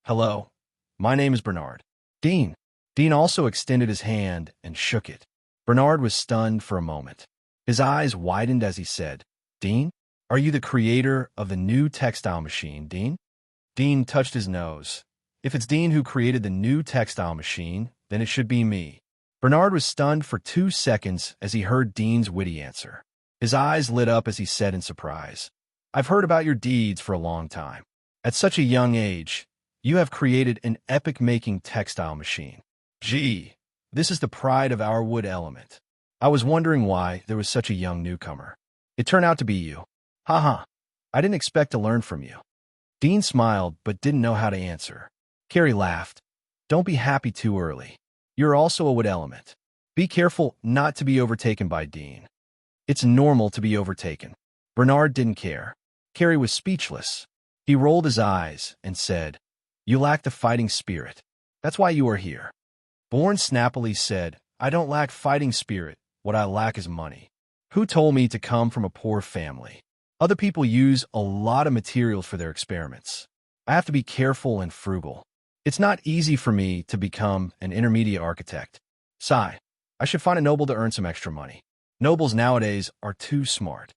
"Hello, my name is Bernard." "Dean." Dean also extended his hand and shook it. Bernard was stunned for a moment. His eyes widened as he said, "Dean, are you the creator of the new textile machine, Dean?" Dean touched his nose. "If it's Dean who created the new textile machine, then it should be me." Bernard was stunned for 2 seconds as he heard Dean's witty answer. His eyes lit up as he said in surprise, "I've heard about your deeds for a long time. At such a young age, you have created an epic-making textile machine. Gee, this is the pride of our wood element. I was wondering why there was such a young newcomer. It turned out to be you. Haha, I didn't expect to learn from you." Dean smiled but didn't know how to answer. Carrie laughed. "Don't be happy too early. You're also a wood element. Be careful not to be overtaken by Dean. It's normal to be overtaken." Bernard didn't care. Carrie was speechless. He rolled his eyes and said, "You lack the fighting spirit. That's why you are here." Bourne snappily said, "I don't lack fighting spirit. What I lack is money. Who told me to come from a poor family? Other people use a lot of materials for their experiments. I have to be careful and frugal. It's not easy for me to become an intermediate architect. Sigh, I should find a noble to earn some extra money. Nobles nowadays are too smart."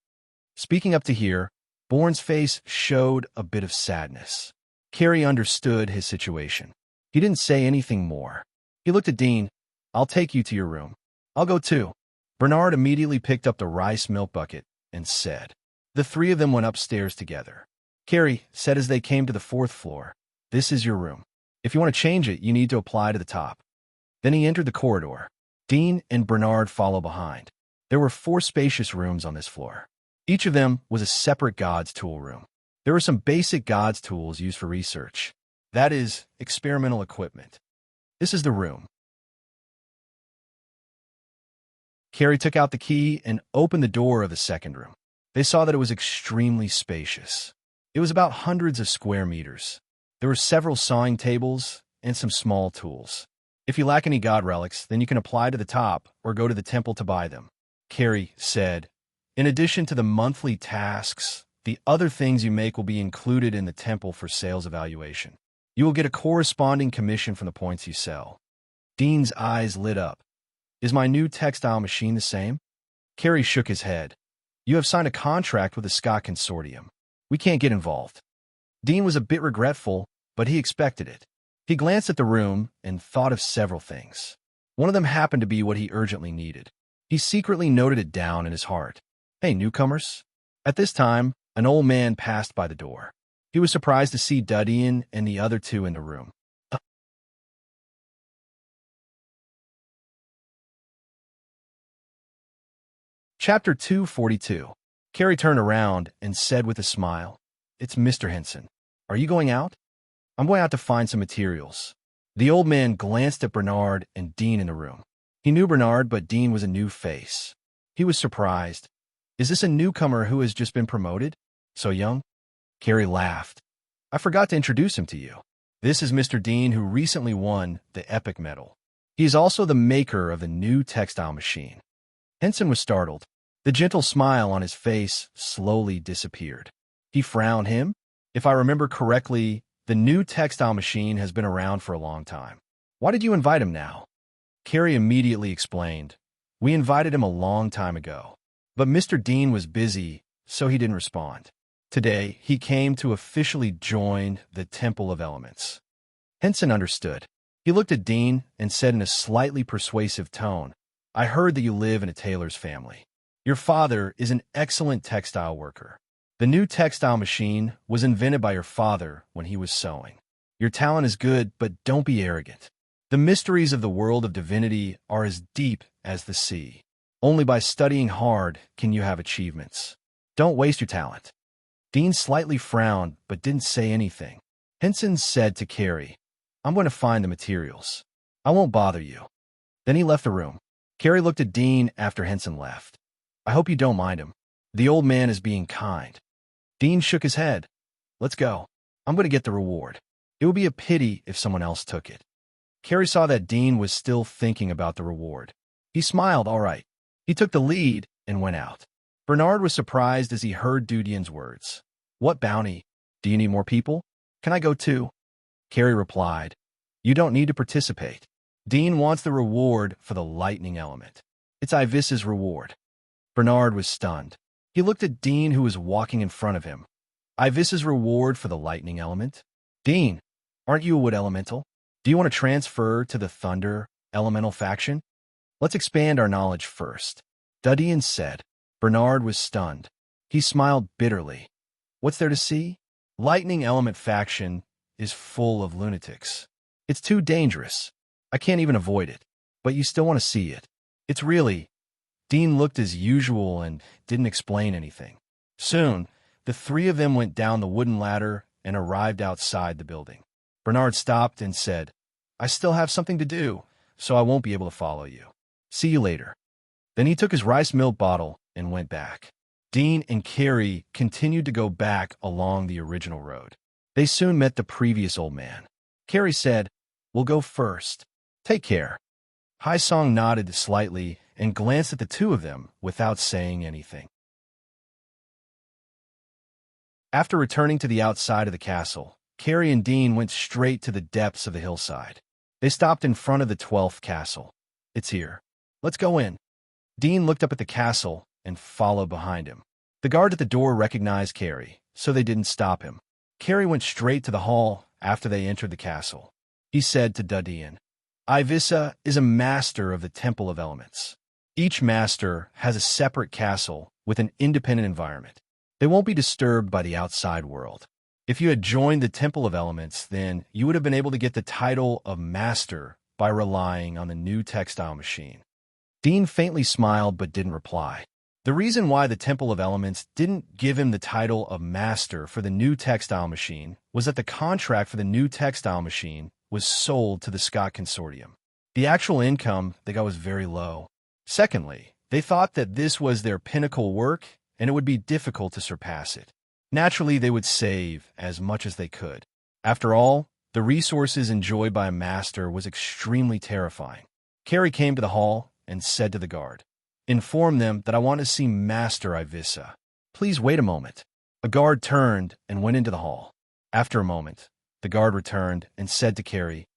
Speaking up to here, Bourne's face showed a bit of sadness. Carrie understood his situation. He didn't say anything more. He looked at Dean. "I'll take you to your room." "I'll go too." Bernard immediately picked up the rice milk bucket and said. The three of them went upstairs together. Carrie said as they came to the 4th floor, "This is your room. If you want to change it, you need to apply to the top." Then he entered the corridor. Dean and Bernard followed behind. There were 4 spacious rooms on this floor. Each of them was a separate God's tool room. There were some basic God's tools used for research. That is, experimental equipment. This is the room. Carrie took out the key and opened the door of the 2nd room. They saw that it was extremely spacious. It was about hundreds of square meters. There were several sawing tables and some small tools. If you lack any God relics, then you can apply to the top or go to the temple to buy them. Carrie said, "In addition to the monthly tasks, the other things you make will be included in the temple for sales evaluation. You will get a corresponding commission from the points you sell." Dean's eyes lit up. "Is my new textile machine the same?" Carrie shook his head. "You have signed a contract with the Scott Consortium. We can't get involved." Dean was a bit regretful, but he expected it. He glanced at the room and thought of several things. One of them happened to be what he urgently needed. He secretly noted it down in his heart. "Hey, newcomers." At this time, an old man passed by the door. He was surprised to see Dean and the other 2 in the room. Chapter 242. Carrie turned around and said with a smile, "It's Mr. Henson. Are you going out?" "I'm going out to find some materials." The old man glanced at Bernard and Dean in the room. He knew Bernard, but Dean was a new face. He was surprised. "Is this a newcomer who has just been promoted? So young?" Carrie laughed. "I forgot to introduce him to you. This is Mr. Dean, who recently won the Epic Medal. He is also the maker of the new textile machine." Henson was startled. The gentle smile on his face slowly disappeared. He frowned. "Him? If I remember correctly, the new textile machine has been around for a long time. Why did you invite him now?" Carrie immediately explained. "We invited him a long time ago. But Mr. Dean was busy, so he didn't respond. Today, he came to officially join the Temple of Elements." Henson understood. He looked at Dean and said in a slightly persuasive tone, "I heard that you live in a tailor's family. Your father is an excellent textile worker. The new textile machine was invented by your father when he was sewing. Your talent is good, but don't be arrogant. The mysteries of the world of divinity are as deep as the sea. Only by studying hard can you have achievements. Don't waste your talent." Dean slightly frowned, but didn't say anything. Henson said to Carrie, "I'm going to find the materials. I won't bother you." Then he left the room. Carrie looked at Dean after Henson left. "I hope you don't mind him. The old man is being kind." Dean shook his head. "Let's go. I'm going to get the reward. It would be a pity if someone else took it." Carrie saw that Dean was still thinking about the reward. He smiled. "All right." He took the lead and went out. Bernard was surprised as he heard Dudian's words. "What bounty? Do you need more people? Can I go too?" Carrie replied, "You don't need to participate. Dean wants the reward for the lightning element. It's Ivis's reward." Bernard was stunned. He looked at Dean, who was walking in front of him. "Ivis's reward for the lightning element? Dean, aren't you a wood elemental? Do you want to transfer to the thunder elemental faction? Let's expand our knowledge first." Dudian said. Bernard was stunned. He smiled bitterly. "What's there to see? Lightning element faction is full of lunatics. It's too dangerous. I can't even avoid it. But you still want to see it. It's really—" Dean looked as usual and didn't explain anything. Soon, the three of them went down the wooden ladder and arrived outside the building. Bernard stopped and said, "I still have something to do, so I won't be able to follow you. See you later." Then he took his rice milk bottle and went back. Dean and Carrie continued to go back along the original road. They soon met the previous old man. Carrie said, "We'll go first. Take care." Hai Song nodded slightly and glanced at the two of them without saying anything. After returning to the outside of the castle, Carrie and Dean went straight to the depths of the hillside. They stopped in front of the 12th castle. "It's here. Let's go in." Dean looked up at the castle and followed behind him. The guard at the door recognized Carrie, so they didn't stop him. Carrie went straight to the hall after they entered the castle. He said to Dudian, "Ivisa is a master of the Temple of Elements. Each master has a separate castle with an independent environment. They won't be disturbed by the outside world. If you had joined the Temple of Elements, then you would have been able to get the title of Master by relying on the new textile machine." Dean faintly smiled but didn't reply. The reason why the Temple of Elements didn't give him the title of Master for the new textile machine was that the contract for the new textile machine was sold to the Scott Consortium. The actual income they got was very low. Secondly, they thought that this was their pinnacle work and it would be difficult to surpass it. Naturally, they would save as much as they could. After all, the resources enjoyed by a master was extremely terrifying. Carrie came to the hall and said to the guard, "Inform them that I want to see Master Ivisa. Please wait a moment." A guard turned and went into the hall. After a moment, the guard returned and said to Carrie,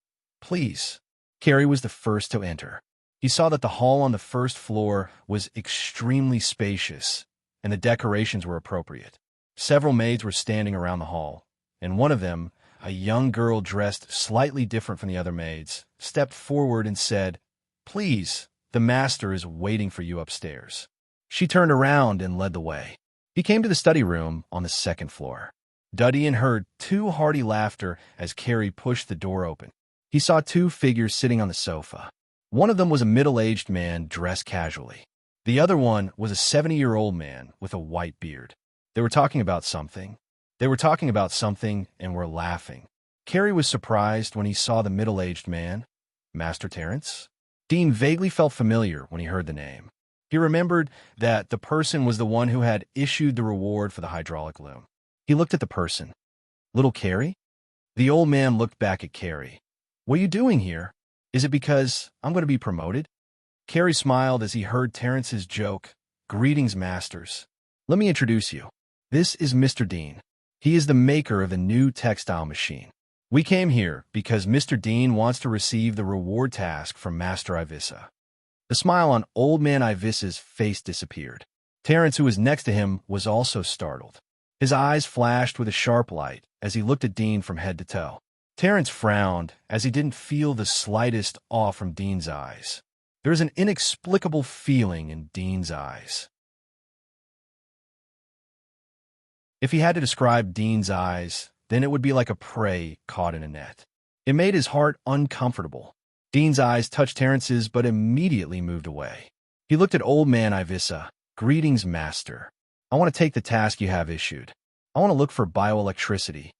"Please." Carrie was the first to enter. He saw that the hall on the first floor was extremely spacious, and the decorations were appropriate. Several maids were standing around the hall, and one of them, a young girl dressed slightly different from the other maids, stepped forward and said, "Please, the master is waiting for you upstairs." She turned around and led the way. He came to the study room on the second floor. Dudian heard two hearty laughter as Carrie pushed the door open. He saw two figures sitting on the sofa. One of them was a middle-aged man dressed casually. The other one was a 70-year-old man with a white beard. They were talking about something. And were laughing. Carrie was surprised when he saw the middle-aged man. Master Terence? Dean vaguely felt familiar when he heard the name. He remembered that the person was the one who had issued the reward for the hydraulic loom. He looked at the person. Little Carrie? The old man looked back at Carrie. What are you doing here? Is it because I'm going to be promoted? Carrie smiled as he heard Terence's joke. Greetings, masters. Let me introduce you. This is Mr. Dean. He is the maker of the new textile machine. We came here because Mr. Dean wants to receive the reward task from Master Ivissa. The smile on Old Man Ivissa's face disappeared. Terence, who was next to him, was also startled. His eyes flashed with a sharp light as he looked at Dean from head to toe. Terence frowned as he didn't feel the slightest awe from Dean's eyes. There was an inexplicable feeling in Dean's eyes. If he had to describe Dean's eyes, then it would be like a prey caught in a net. It made his heart uncomfortable. Dean's eyes touched Terence's but immediately moved away. He looked at Old Man Ivissa. Greetings, Master. I want to take the task you have issued. I want to look for bioelectricity.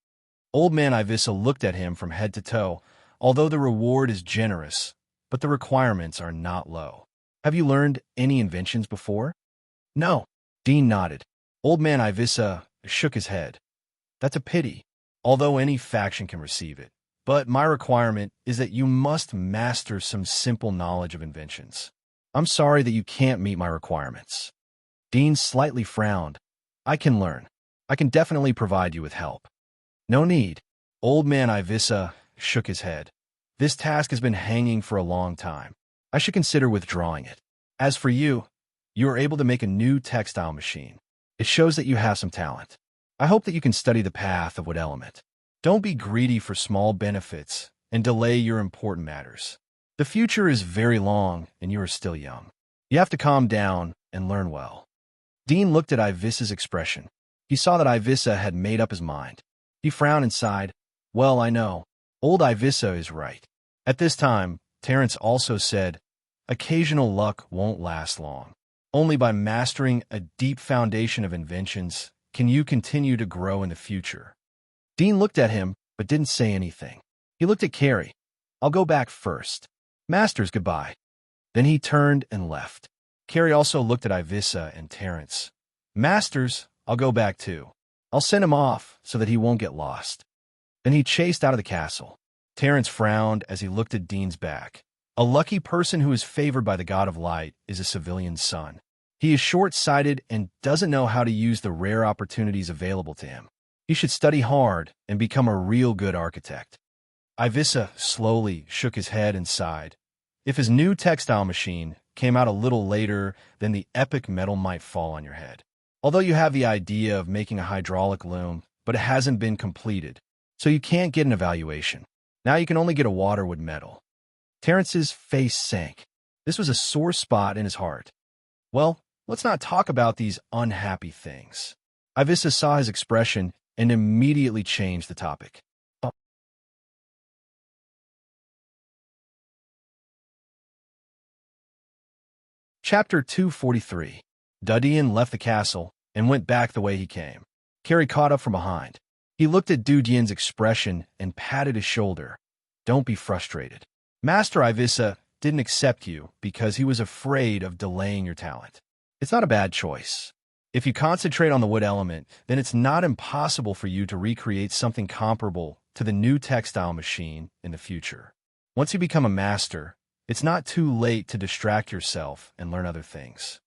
Old Man Ivissa looked at him from head to toe. Although the reward is generous, but the requirements are not low. Have you learned any inventions before? No. Dean nodded. Old Man Ivissa shook his head. That's a pity, although any faction can receive it. But my requirement is that you must master some simple knowledge of inventions. I'm sorry that you can't meet my requirements. Dean slightly frowned. I can learn. I can definitely provide you with help. No need. Old Man Ivissa shook his head. This task has been hanging for a long time. I should consider withdrawing it. As for you, you are able to make a new textile machine. It shows that you have some talent. I hope that you can study the path of wood element. Don't be greedy for small benefits and delay your important matters. The future is very long and you are still young. You have to calm down and learn well. Dean looked at Ivissa's expression. He saw that Ivissa had made up his mind. He frowned and sighed. Well, I know. Old Ivissa is right. At this time, Terence also said, occasional luck won't last long. Only by mastering a deep foundation of inventions can you continue to grow in the future. Dean looked at him, but didn't say anything. He looked at Carrie. I'll go back first. Masters, goodbye. Then he turned and left. Carrie also looked at Ivissa and Terence. Masters, I'll go back too. I'll send him off so that he won't get lost. Then he chased out of the castle. Terence frowned as he looked at Dean's back. A lucky person who is favored by the god of light is a civilian's son. He is short-sighted and doesn't know how to use the rare opportunities available to him. He should study hard and become a real good architect. Ivissa slowly shook his head and sighed. If his new textile machine came out a little later, then the epic metal might fall on your head. Although you have the idea of making a hydraulic loom, but it hasn't been completed, so you can't get an evaluation. Now you can only get a waterwood metal. Terence's face sank. This was a sore spot in his heart. Well, let's not talk about these unhappy things. Ivissa saw his expression and immediately changed the topic. Chapter 243. Dudian left the castle and went back the way he came. Carrie caught up from behind. He looked at Dudian's expression and patted his shoulder. Don't be frustrated. Master Ivissa didn't accept you because he was afraid of delaying your talent. It's not a bad choice. If you concentrate on the wood element, then it's not impossible for you to recreate something comparable to the new textile machine in the future. Once you become a master, it's not too late to distract yourself and learn other things.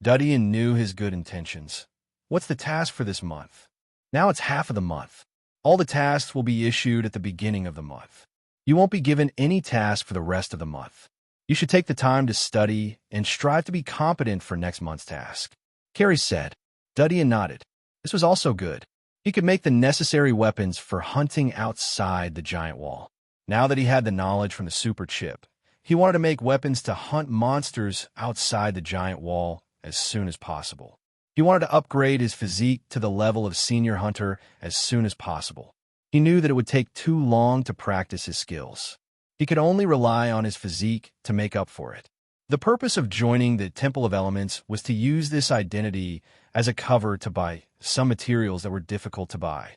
Dudian knew his good intentions. What's the task for this month? Now it's half of the month. All the tasks will be issued at the beginning of the month. You won't be given any task for the rest of the month. You should take the time to study and strive to be competent for next month's task. Carrie said. Dudian nodded. This was also good. He could make the necessary weapons for hunting outside the giant wall. Now that he had the knowledge from the super chip, he wanted to make weapons to hunt monsters outside the giant wall as soon as possible. He wanted to upgrade his physique to the level of senior hunter as soon as possible. He knew that it would take too long to practice his skills. He could only rely on his physique to make up for it. The purpose of joining the Temple of Elements was to use this identity as a cover to buy some materials that were difficult to buy.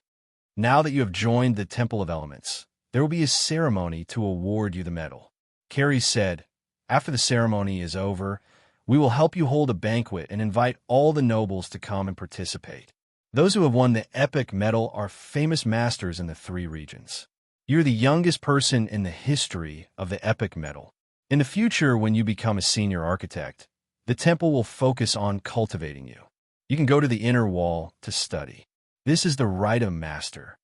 Now that you have joined the Temple of Elements, there will be a ceremony to award you the medal. Carrie said, after the ceremony is over, we will help you hold a banquet and invite all the nobles to come and participate. Those who have won the Epic Medal are famous masters in the 3 regions. You're the youngest person in the history of the Epic Medal. In the future, when you become a senior architect, the temple will focus on cultivating you. You can go to the inner wall to study. This is the right of master.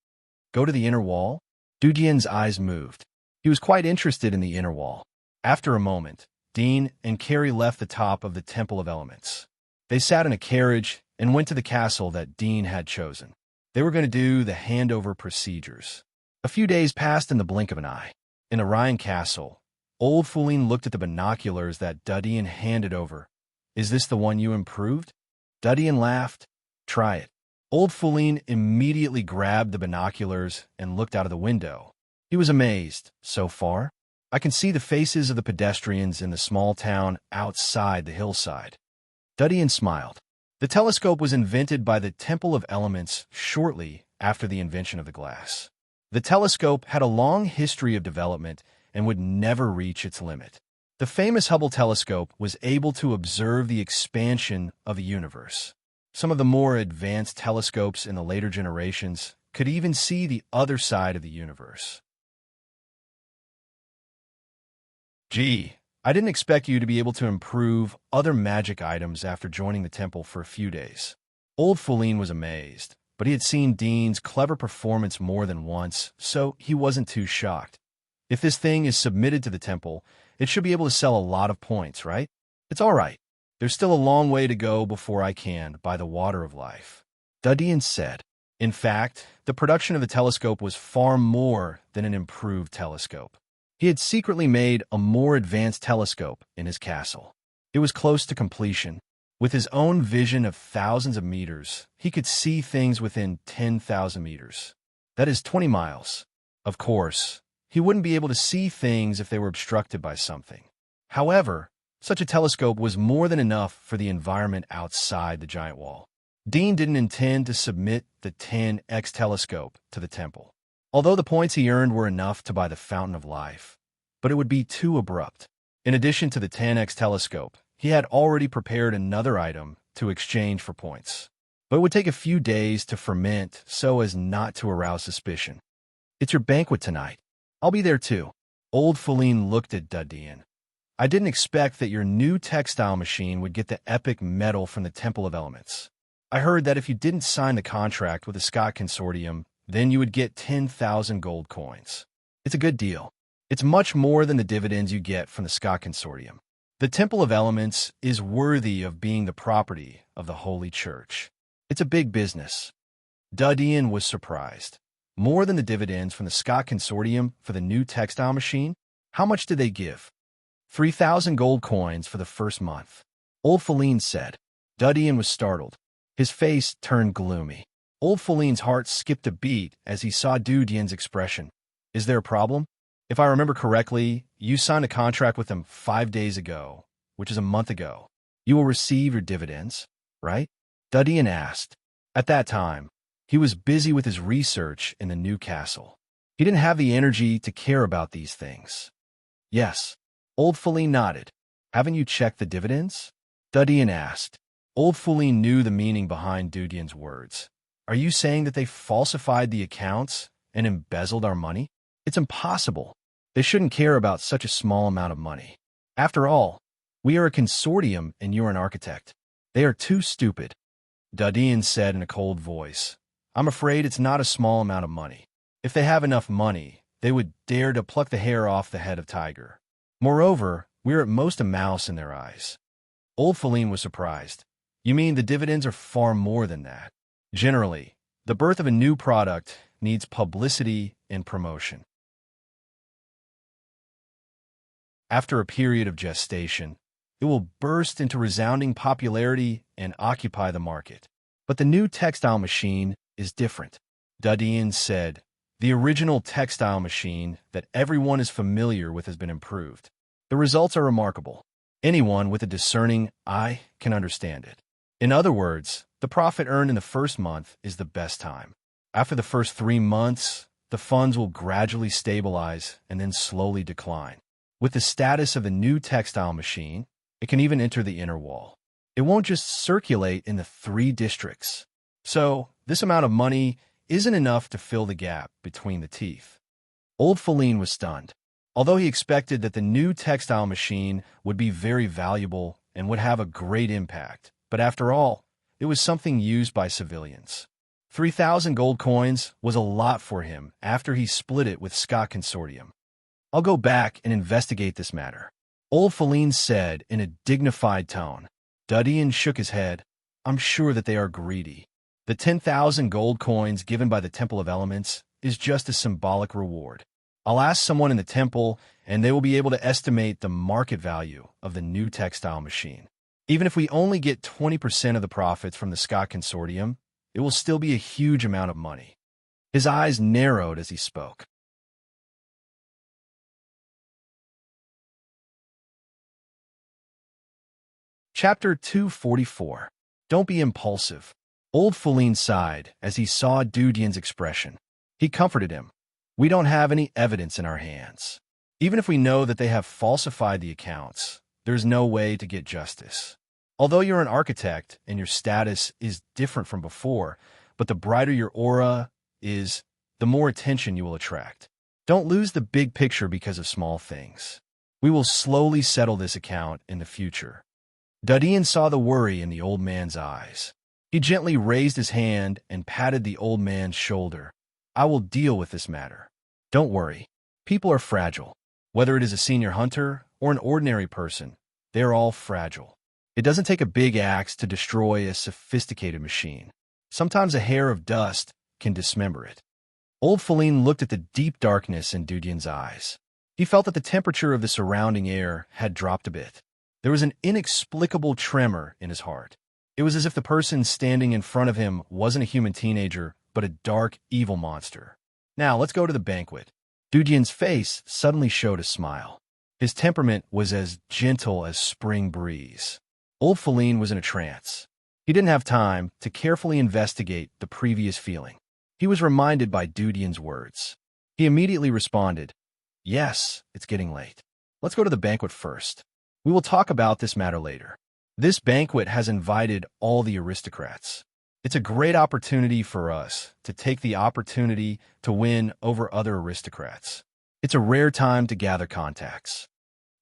Go to the inner wall? Dudian's eyes moved. He was quite interested in the inner wall. After a moment, Dean and Carrie left the top of the Temple of Elements. They sat in a carriage and went to the castle that Dean had chosen. They were going to do the handover procedures. A few days passed in the blink of an eye. In Orion Castle, old Fuline looked at the binoculars that Dudian handed over. Is this the one you improved? Dudian laughed. Try it. Old Fuline immediately grabbed the binoculars and looked out of the window. He was amazed. So far, I can see the faces of the pedestrians in the small town outside the hillside. Dudian smiled. The telescope was invented by the Temple of Elements shortly after the invention of the glass. The telescope had a long history of development and would never reach its limit. The famous Hubble telescope was able to observe the expansion of the universe. Some of the more advanced telescopes in the later generations could even see the other side of the universe. Gee, I didn't expect you to be able to improve other magic items after joining the temple for a few days. Old Fuline was amazed, but he had seen Dean's clever performance more than once, so he wasn't too shocked. If this thing is submitted to the temple, it should be able to sell a lot of points, right? It's all right. There's still a long way to go before I can buy the water of life. Dudian said. In fact, the production of the telescope was far more than an improved telescope. He had secretly made a more advanced telescope in his castle. It was close to completion. With his own vision of thousands of meters, he could see things within 10,000 meters. That is 20 miles. Of course, he wouldn't be able to see things if they were obstructed by something. However, such a telescope was more than enough for the environment outside the giant wall. Dean didn't intend to submit the 10x telescope to the temple, although the points he earned were enough to buy the Fountain of Life. But it would be too abrupt. In addition to the 10x telescope, he had already prepared another item to exchange for points. But it would take a few days to ferment so as not to arouse suspicion. It's your banquet tonight. I'll be there too. Old Fuline looked at Dudian. I didn't expect that your new textile machine would get the epic medal from the Temple of Elements. I heard that if you didn't sign the contract with the Scott Consortium, then you would get 10,000 gold coins. It's a good deal. It's much more than the dividends you get from the Scott Consortium. The Temple of Elements is worthy of being the property of the Holy Church. It's a big business. Dudian was surprised. More than the dividends from the Scott Consortium for the new textile machine? How much did they give? 3,000 gold coins for the first month. Old Fuline said. Dudian was startled. His face turned gloomy. Old Fuline's heart skipped a beat as he saw Dudian's expression. Is there a problem? If I remember correctly, you signed a contract with them 5 days ago, which is a month ago. You will receive your dividends, right? Dudian asked. At that time, he was busy with his research in the new castle. He didn't have the energy to care about these things. Yes. Old Fuline nodded. Haven't you checked the dividends? Dudian asked. Old Fuline knew the meaning behind Dudian's words. Are you saying that they falsified the accounts and embezzled our money? It's impossible. They shouldn't care about such a small amount of money. After all, we are a consortium and you're an architect. They are too stupid. Dudian said in a cold voice. I'm afraid it's not a small amount of money. If they have enough money, they would dare to pluck the hair off the head of Tiger. Moreover, we're at most a mouse in their eyes. Old Fuline was surprised. You mean the dividends are far more than that? Generally, the birth of a new product needs publicity and promotion. After a period of gestation, it will burst into resounding popularity and occupy the market. But the new textile machine is different. Dudian said, the original textile machine that everyone is familiar with has been improved. The results are remarkable. Anyone with a discerning eye can understand it. In other words, the profit earned in the first month is the best time. After the first 3 months, the funds will gradually stabilize and then slowly decline. With the status of the new textile machine, it can even enter the inner wall. It won't just circulate in the 3 districts. So, this amount of money isn't enough to fill the gap between the teeth. Old Feline was stunned. Although he expected that the new textile machine would be very valuable and would have a great impact, but after all, it was something used by civilians. 3,000 gold coins was a lot for him after he split it with Scott Consortium. I'll go back and investigate this matter, Old Feline said in a dignified tone. Dudian shook his head. I'm sure that they are greedy. The 10,000 gold coins given by the Temple of Elements is just a symbolic reward. I'll ask someone in the temple, and they will be able to estimate the market value of the new textile machine. Even if we only get 20% of the profits from the Scott Consortium, it will still be a huge amount of money. His eyes narrowed as he spoke. Chapter 244. Don't be impulsive. Old Feline sighed as he saw Dudian's expression. He comforted him. We don't have any evidence in our hands. Even if we know that they have falsified the accounts, there's no way to get justice. Although you're an architect and your status is different from before, but the brighter your aura is, the more attention you will attract. Don't lose the big picture because of small things. We will slowly settle this account in the future. Dudian saw the worry in the old man's eyes. He gently raised his hand and patted the old man's shoulder. I will deal with this matter. Don't worry. People are fragile. Whether it is a senior hunter or an ordinary person, they are all fragile. It doesn't take a big axe to destroy a sophisticated machine. Sometimes a hair of dust can dismember it. Old Feline looked at the deep darkness in Dudian's eyes. He felt that the temperature of the surrounding air had dropped a bit. There was an inexplicable tremor in his heart. It was as if the person standing in front of him wasn't a human teenager, but a dark, evil monster. Now, let's go to the banquet. Dudian's face suddenly showed a smile. His temperament was as gentle as spring breeze. Old Feline was in a trance. He didn't have time to carefully investigate the previous feeling. He was reminded by Dudian's words. He immediately responded, Yes, it's getting late. Let's go to the banquet first. We will talk about this matter later. This banquet has invited all the aristocrats. It's a great opportunity for us to take the opportunity to win over other aristocrats. It's a rare time to gather contacts.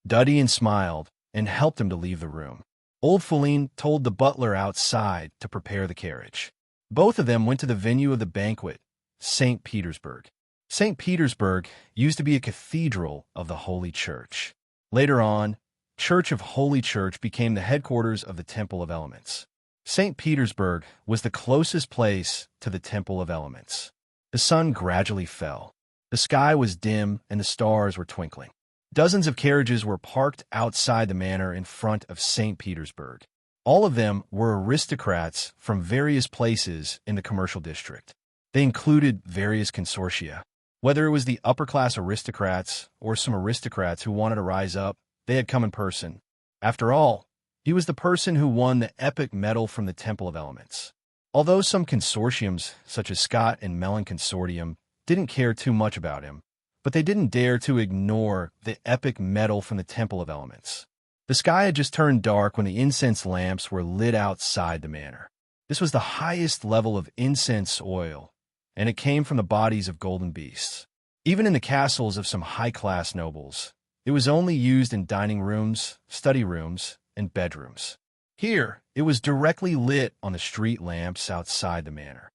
Dudian smiled and helped him to leave the room. Old Feline told the butler outside to prepare the carriage. Both of them went to the venue of the banquet, St. Petersburg. St. Petersburg used to be a cathedral of the Holy Church. Later on, Church of Holy Church became the headquarters of the Temple of Elements. St. Petersburg was the closest place to the Temple of Elements. The sun gradually fell. The sky was dim and the stars were twinkling. Dozens of carriages were parked outside the manor in front of St. Petersburg. All of them were aristocrats from various places in the commercial district. They included various consortia. Whether it was the upper-class aristocrats or some aristocrats who wanted to rise up, they had come in person. After all, he was the person who won the epic medal from the Temple of Elements. Although some consortiums, such as Scott and Mellon Consortium, didn't care too much about him, but they didn't dare to ignore the epic medal from the Temple of Elements. The sky had just turned dark when the incense lamps were lit outside the manor. This was the highest level of incense oil, and it came from the bodies of golden beasts. Even in the castles of some high-class nobles, it was only used in dining rooms, study rooms, and bedrooms. Here, it was directly lit on the street lamps outside the manor.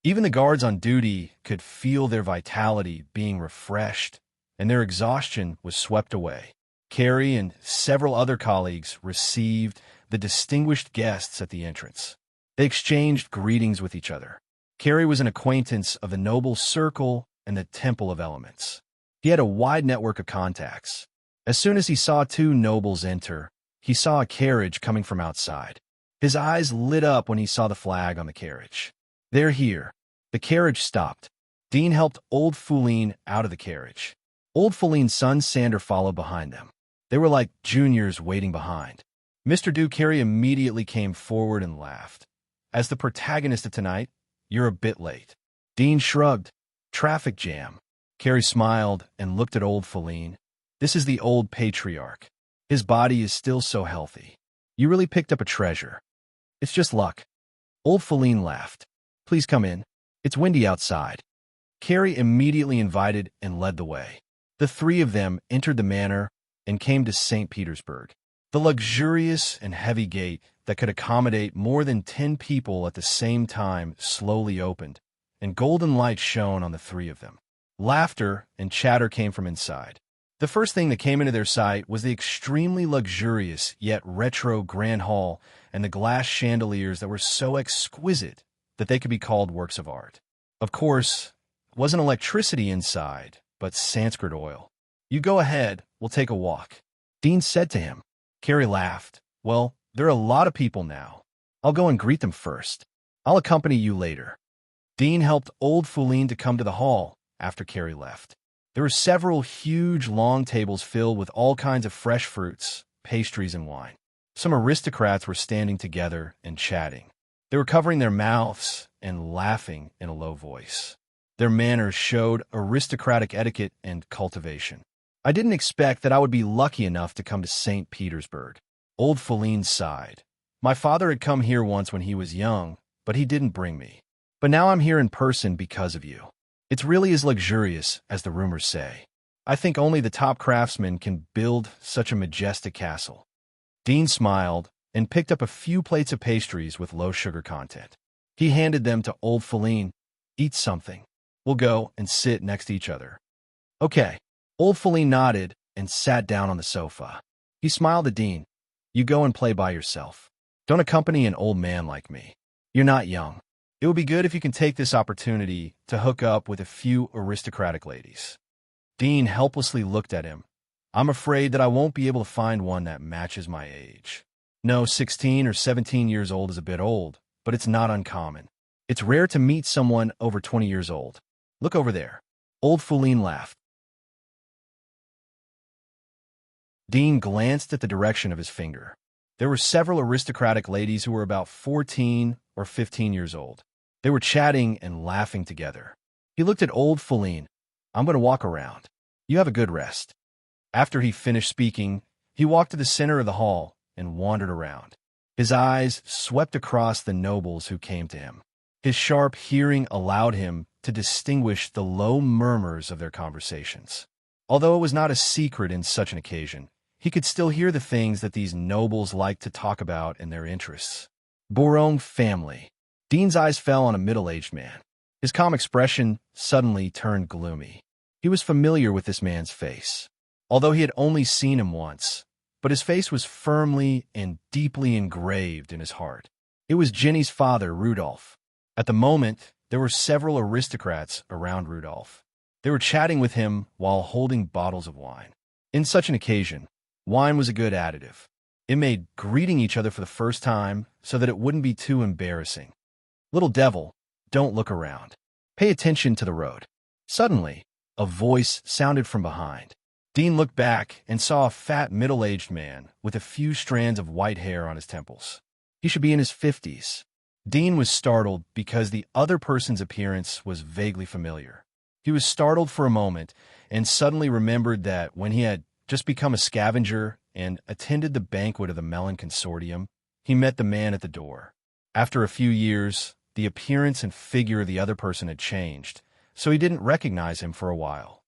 Even the guards on duty could feel their vitality being refreshed, and their exhaustion was swept away. Carrie and several other colleagues received the distinguished guests at the entrance. They exchanged greetings with each other. Carrie was an acquaintance of the noble circle and the Temple of Elements. He had a wide network of contacts. As soon as he saw 2 nobles enter, he saw a carriage coming from outside. His eyes lit up when he saw the flag on the carriage. They're here. The carriage stopped. Dean helped Old Feline out of the carriage. Old Feline's son Sander followed behind them. They were like juniors waiting behind. Mr. Carey immediately came forward and laughed. As the protagonist of tonight, you're a bit late. Dean shrugged. Traffic jam. Carey smiled and looked at old Feline. This is the old patriarch. His body is still so healthy. You really picked up a treasure. It's just luck. Old Feline laughed. Please come in. It's windy outside. Carey immediately invited and led the way. The three of them entered the manor and came to St. Petersburg. The luxurious and heavy gate that could accommodate more than 10 people at the same time slowly opened, and golden light shone on the three of them. Laughter and chatter came from inside. The first thing that came into their sight was the extremely luxurious yet retro grand hall and the glass chandeliers that were so exquisite that they could be called works of art. Of course, it wasn't electricity inside, but Sanskrit oil. You go ahead, we'll take a walk. Dean said to him. Carey laughed. Well, there are a lot of people now. I'll go and greet them first. I'll accompany you later. Dean helped old Feline to come to the hall after Carey left. There were several huge long tables filled with all kinds of fresh fruits, pastries, and wine. Some aristocrats were standing together and chatting. They were covering their mouths and laughing in a low voice. Their manners showed aristocratic etiquette and cultivation. I didn't expect that I would be lucky enough to come to St. Petersburg. Old Feline sighed. My father had come here once when he was young, but he didn't bring me. But now I'm here in person because of you. It's really as luxurious as the rumors say. I think only the top craftsmen can build such a majestic castle. Dean smiled and picked up a few plates of pastries with low sugar content. He handed them to old Feline. Eat something. We'll go and sit next to each other. Okay. Old Feline nodded and sat down on the sofa. He smiled at Dean. You go and play by yourself. Don't accompany an old man like me. You're not young. It would be good if you can take this opportunity to hook up with a few aristocratic ladies. Dean helplessly looked at him. I'm afraid that I won't be able to find one that matches my age. No, 16 or 17 years old is a bit old, but it's not uncommon. It's rare to meet someone over 20 years old. Look over there. Old Feline laughed. Dean glanced at the direction of his finger. There were several aristocratic ladies who were about 14 or 15 years old. They were chatting and laughing together. He looked at old Feline. I'm going to walk around. You have a good rest. After he finished speaking, he walked to the center of the hall and wandered around. His eyes swept across the nobles who came to him. His sharp hearing allowed him to distinguish the low murmurs of their conversations. Although it was not a secret in such an occasion, he could still hear the things that these nobles liked to talk about in their interests. Bourong family. Dean's eyes fell on a middle-aged man. His calm expression suddenly turned gloomy. He was familiar with this man's face, although he had only seen him once, but his face was firmly and deeply engraved in his heart. It was Jenny's father, Rudolph. At the moment, there were several aristocrats around Rudolph. They were chatting with him while holding bottles of wine. In such an occasion, wine was a good additive. It made greeting each other for the first time so that it wouldn't be too embarrassing. Little devil, don't look around. Pay attention to the road. Suddenly, a voice sounded from behind. Dean looked back and saw a fat middle-aged man with a few strands of white hair on his temples. He should be in his 50s. Dean was startled because the other person's appearance was vaguely familiar. He was startled for a moment and suddenly remembered that when he had just become a scavenger and attended the banquet of the Melon Consortium, he met the man at the door. After a few years, the appearance and figure of the other person had changed, so he didn't recognize him for a while.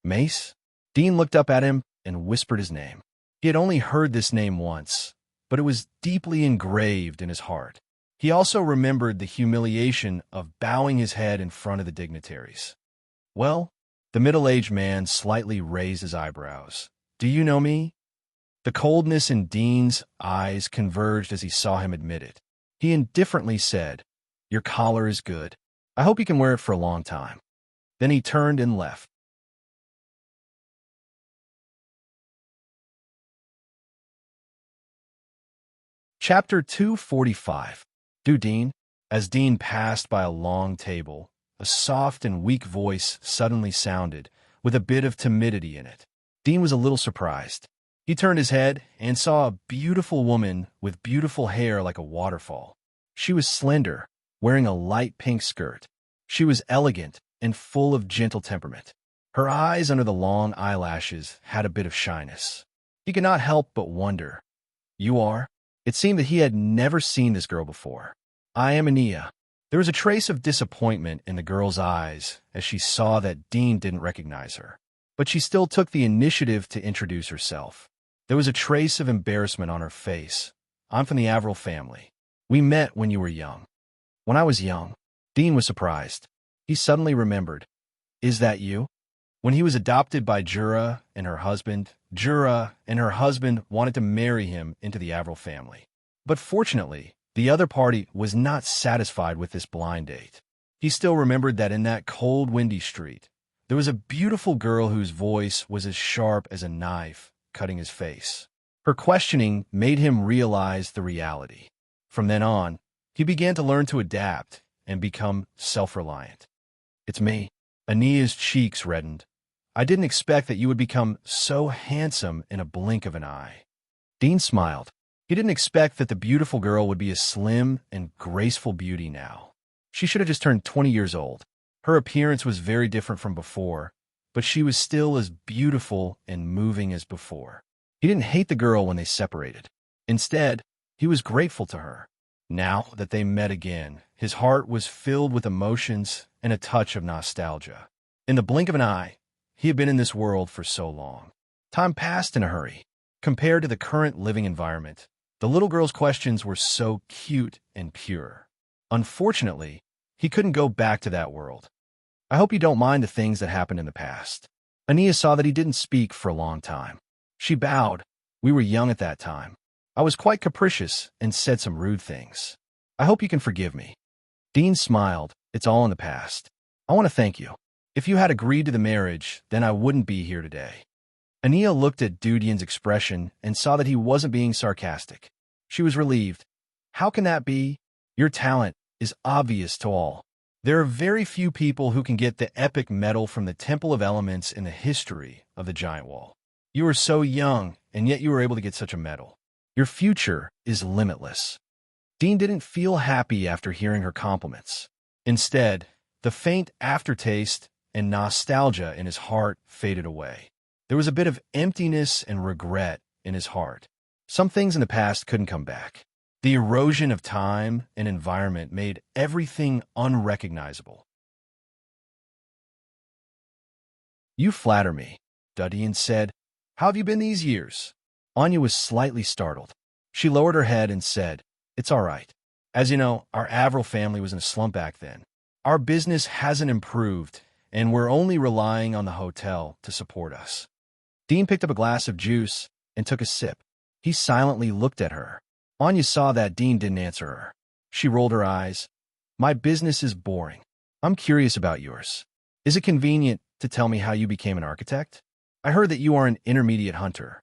Mace? Dean looked up at him and whispered his name. He had only heard this name once, but it was deeply engraved in his heart. He also remembered the humiliation of bowing his head in front of the dignitaries. Well, the middle-aged man slightly raised his eyebrows. Do you know me? The coldness in Dean's eyes converged as he saw him admit it. He indifferently said, Your collar is good. I hope you can wear it for a long time. Then he turned and left. Chapter 245. Do Dean? As Dean passed by a long table, a soft and weak voice suddenly sounded, with a bit of timidity in it. Dean was a little surprised. He turned his head and saw a beautiful woman with beautiful hair like a waterfall. She was slender, wearing a light pink skirt. She was elegant and full of gentle temperament. Her eyes under the long eyelashes had a bit of shyness. He could not help but wonder. "You are?" It seemed that he had never seen this girl before. "I am Ania." There was a trace of disappointment in the girl's eyes as she saw that Dean didn't recognize her. But she still took the initiative to introduce herself. There was a trace of embarrassment on her face. "I'm from the Avril family. We met when you were young." "When I was young?" Dean was surprised. He suddenly remembered. "Is that you?" When he was adopted by Jura and her husband wanted to marry him into the Avril family. But fortunately, the other party was not satisfied with this blind date. He still remembered that in that cold, windy street, there was a beautiful girl whose voice was as sharp as a knife cutting his face. Her questioning made him realize the reality. From then on, he began to learn to adapt and become self-reliant. "It's me." Ania's cheeks reddened. "I didn't expect that you would become so handsome in a blink of an eye." Dean smiled. He didn't expect that the beautiful girl would be a slim and graceful beauty now. She should have just turned 20 years old. Her appearance was very different from before, but she was still as beautiful and moving as before. He didn't hate the girl when they separated. Instead, he was grateful to her. Now that they met again, his heart was filled with emotions and a touch of nostalgia. In the blink of an eye, he had been in this world for so long. Time passed in a hurry. Compared to the current living environment, the little girl's questions were so cute and pure. Unfortunately, he couldn't go back to that world. "I hope you don't mind the things that happened in the past." Ania saw that he didn't speak for a long time. She bowed. "We were young at that time. I was quite capricious and said some rude things. I hope you can forgive me." Dean smiled. "It's all in the past. I want to thank you. If you had agreed to the marriage, then I wouldn't be here today." Ania looked at Dudian's expression and saw that he wasn't being sarcastic. She was relieved. "How can that be? Your talent is obvious to all. There are very few people who can get the epic medal from the Temple of Elements in the history of the Giant Wall. You are so young, and yet you were able to get such a medal. Your future is limitless." Dean didn't feel happy after hearing her compliments. Instead, the faint aftertaste and nostalgia in his heart faded away. There was a bit of emptiness and regret in his heart. Some things in the past couldn't come back. The erosion of time and environment made everything unrecognizable. "You flatter me," Dudian said. "How have you been these years?" Anya was slightly startled. She lowered her head and said, "It's all right. As you know, our Avril family was in a slump back then. Our business hasn't improved, and we're only relying on the hotel to support us." Dean picked up a glass of juice and took a sip. He silently looked at her. Anya saw that Dean didn't answer her. She rolled her eyes. "My business is boring. I'm curious about yours. Is it convenient to tell me how you became an architect? I heard that you are an intermediate hunter."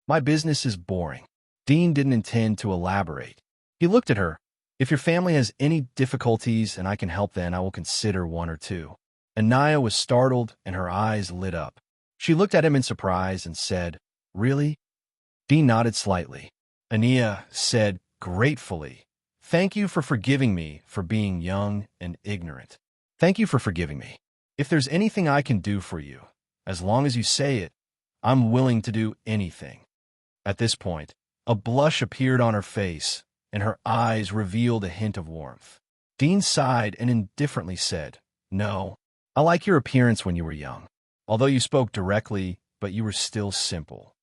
"My business is boring." Dean didn't intend to elaborate. He looked at her. "If your family has any difficulties and I can help, then I will consider one or two." Anaya was startled and her eyes lit up. She looked at him in surprise and said, "Really?" Dean nodded slightly. Ania said gratefully, "Thank you for forgiving me for being young and ignorant. Thank you for forgiving me. If there's anything I can do for you, as long as you say it, I'm willing to do anything." At this point, a blush appeared on her face, and her eyes revealed a hint of warmth. Dean sighed and indifferently said, "No, I like your appearance when you were young. Although you spoke directly, but you were still simple."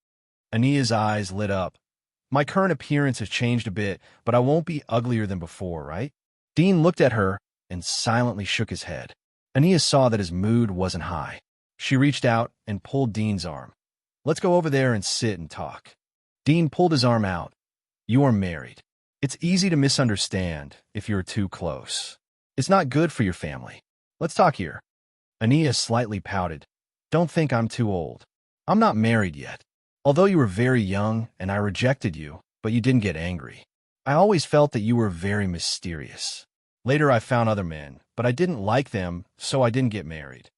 Ania's eyes lit up. "My current appearance has changed a bit, but I won't be uglier than before, right?" Dean looked at her and silently shook his head. Ania saw that his mood wasn't high. She reached out and pulled Dean's arm. "Let's go over there and sit and talk." Dean pulled his arm out. "You are married. It's easy to misunderstand if you're too close. It's not good for your family. Let's talk here." Ania slightly pouted. "Don't think I'm too old. I'm not married yet. Although you were very young and I rejected you, but you didn't get angry. I always felt that you were very mysterious. Later I found other men, but I didn't like them, so I didn't get married."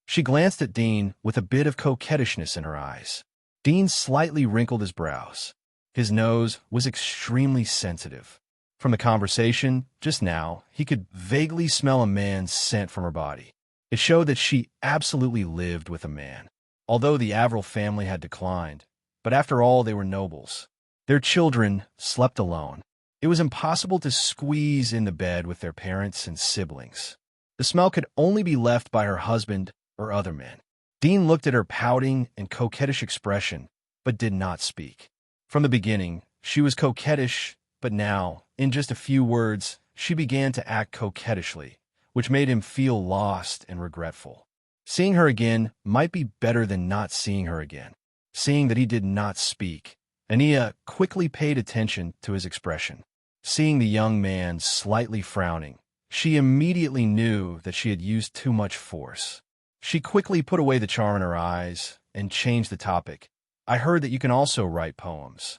She glanced at Dean with a bit of coquettishness in her eyes. Dean slightly wrinkled his brows. His nose was extremely sensitive. From the conversation just now, he could vaguely smell a man's scent from her body. It showed that she absolutely lived with a man. Although the Avril family had declined, but after all, they were nobles. Their children slept alone. It was impossible to squeeze into bed with their parents and siblings. The smell could only be left by her husband or other men. Dean looked at her pouting and coquettish expression, but did not speak. From the beginning, she was coquettish, but now, in just a few words, she began to act coquettishly, which made him feel lost and regretful. Seeing her again might be better than not seeing her again. Seeing that he did not speak, Ania quickly paid attention to his expression. Seeing the young man slightly frowning, she immediately knew that she had used too much force. She quickly put away the charm in her eyes and changed the topic. I heard that you can also write poems.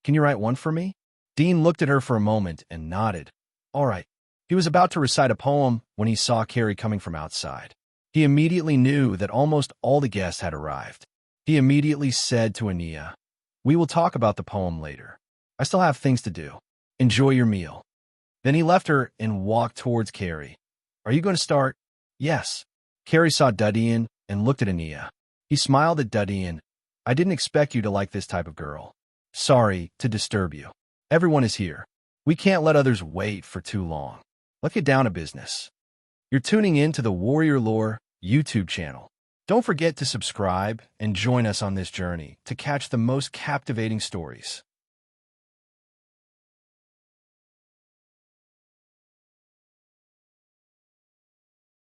Can you write one for me? Dean looked at her for a moment and nodded. All right. He was about to recite a poem when he saw Carrie coming from outside. He immediately knew that almost all the guests had arrived. He immediately said to Ania, "We will talk about the poem later. I still have things to do. Enjoy your meal." Then he left her and walked towards Carrie. Are you going to start? Yes. Carrie saw Dudian and looked at Ania. He smiled at Dudian. I didn't expect you to like this type of girl. Sorry to disturb you. Everyone is here. We can't let others wait for too long. Let's get down to business. You're tuning in to the Warrior Lore YouTube channel. Don't forget to subscribe and join us on this journey to catch the most captivating stories.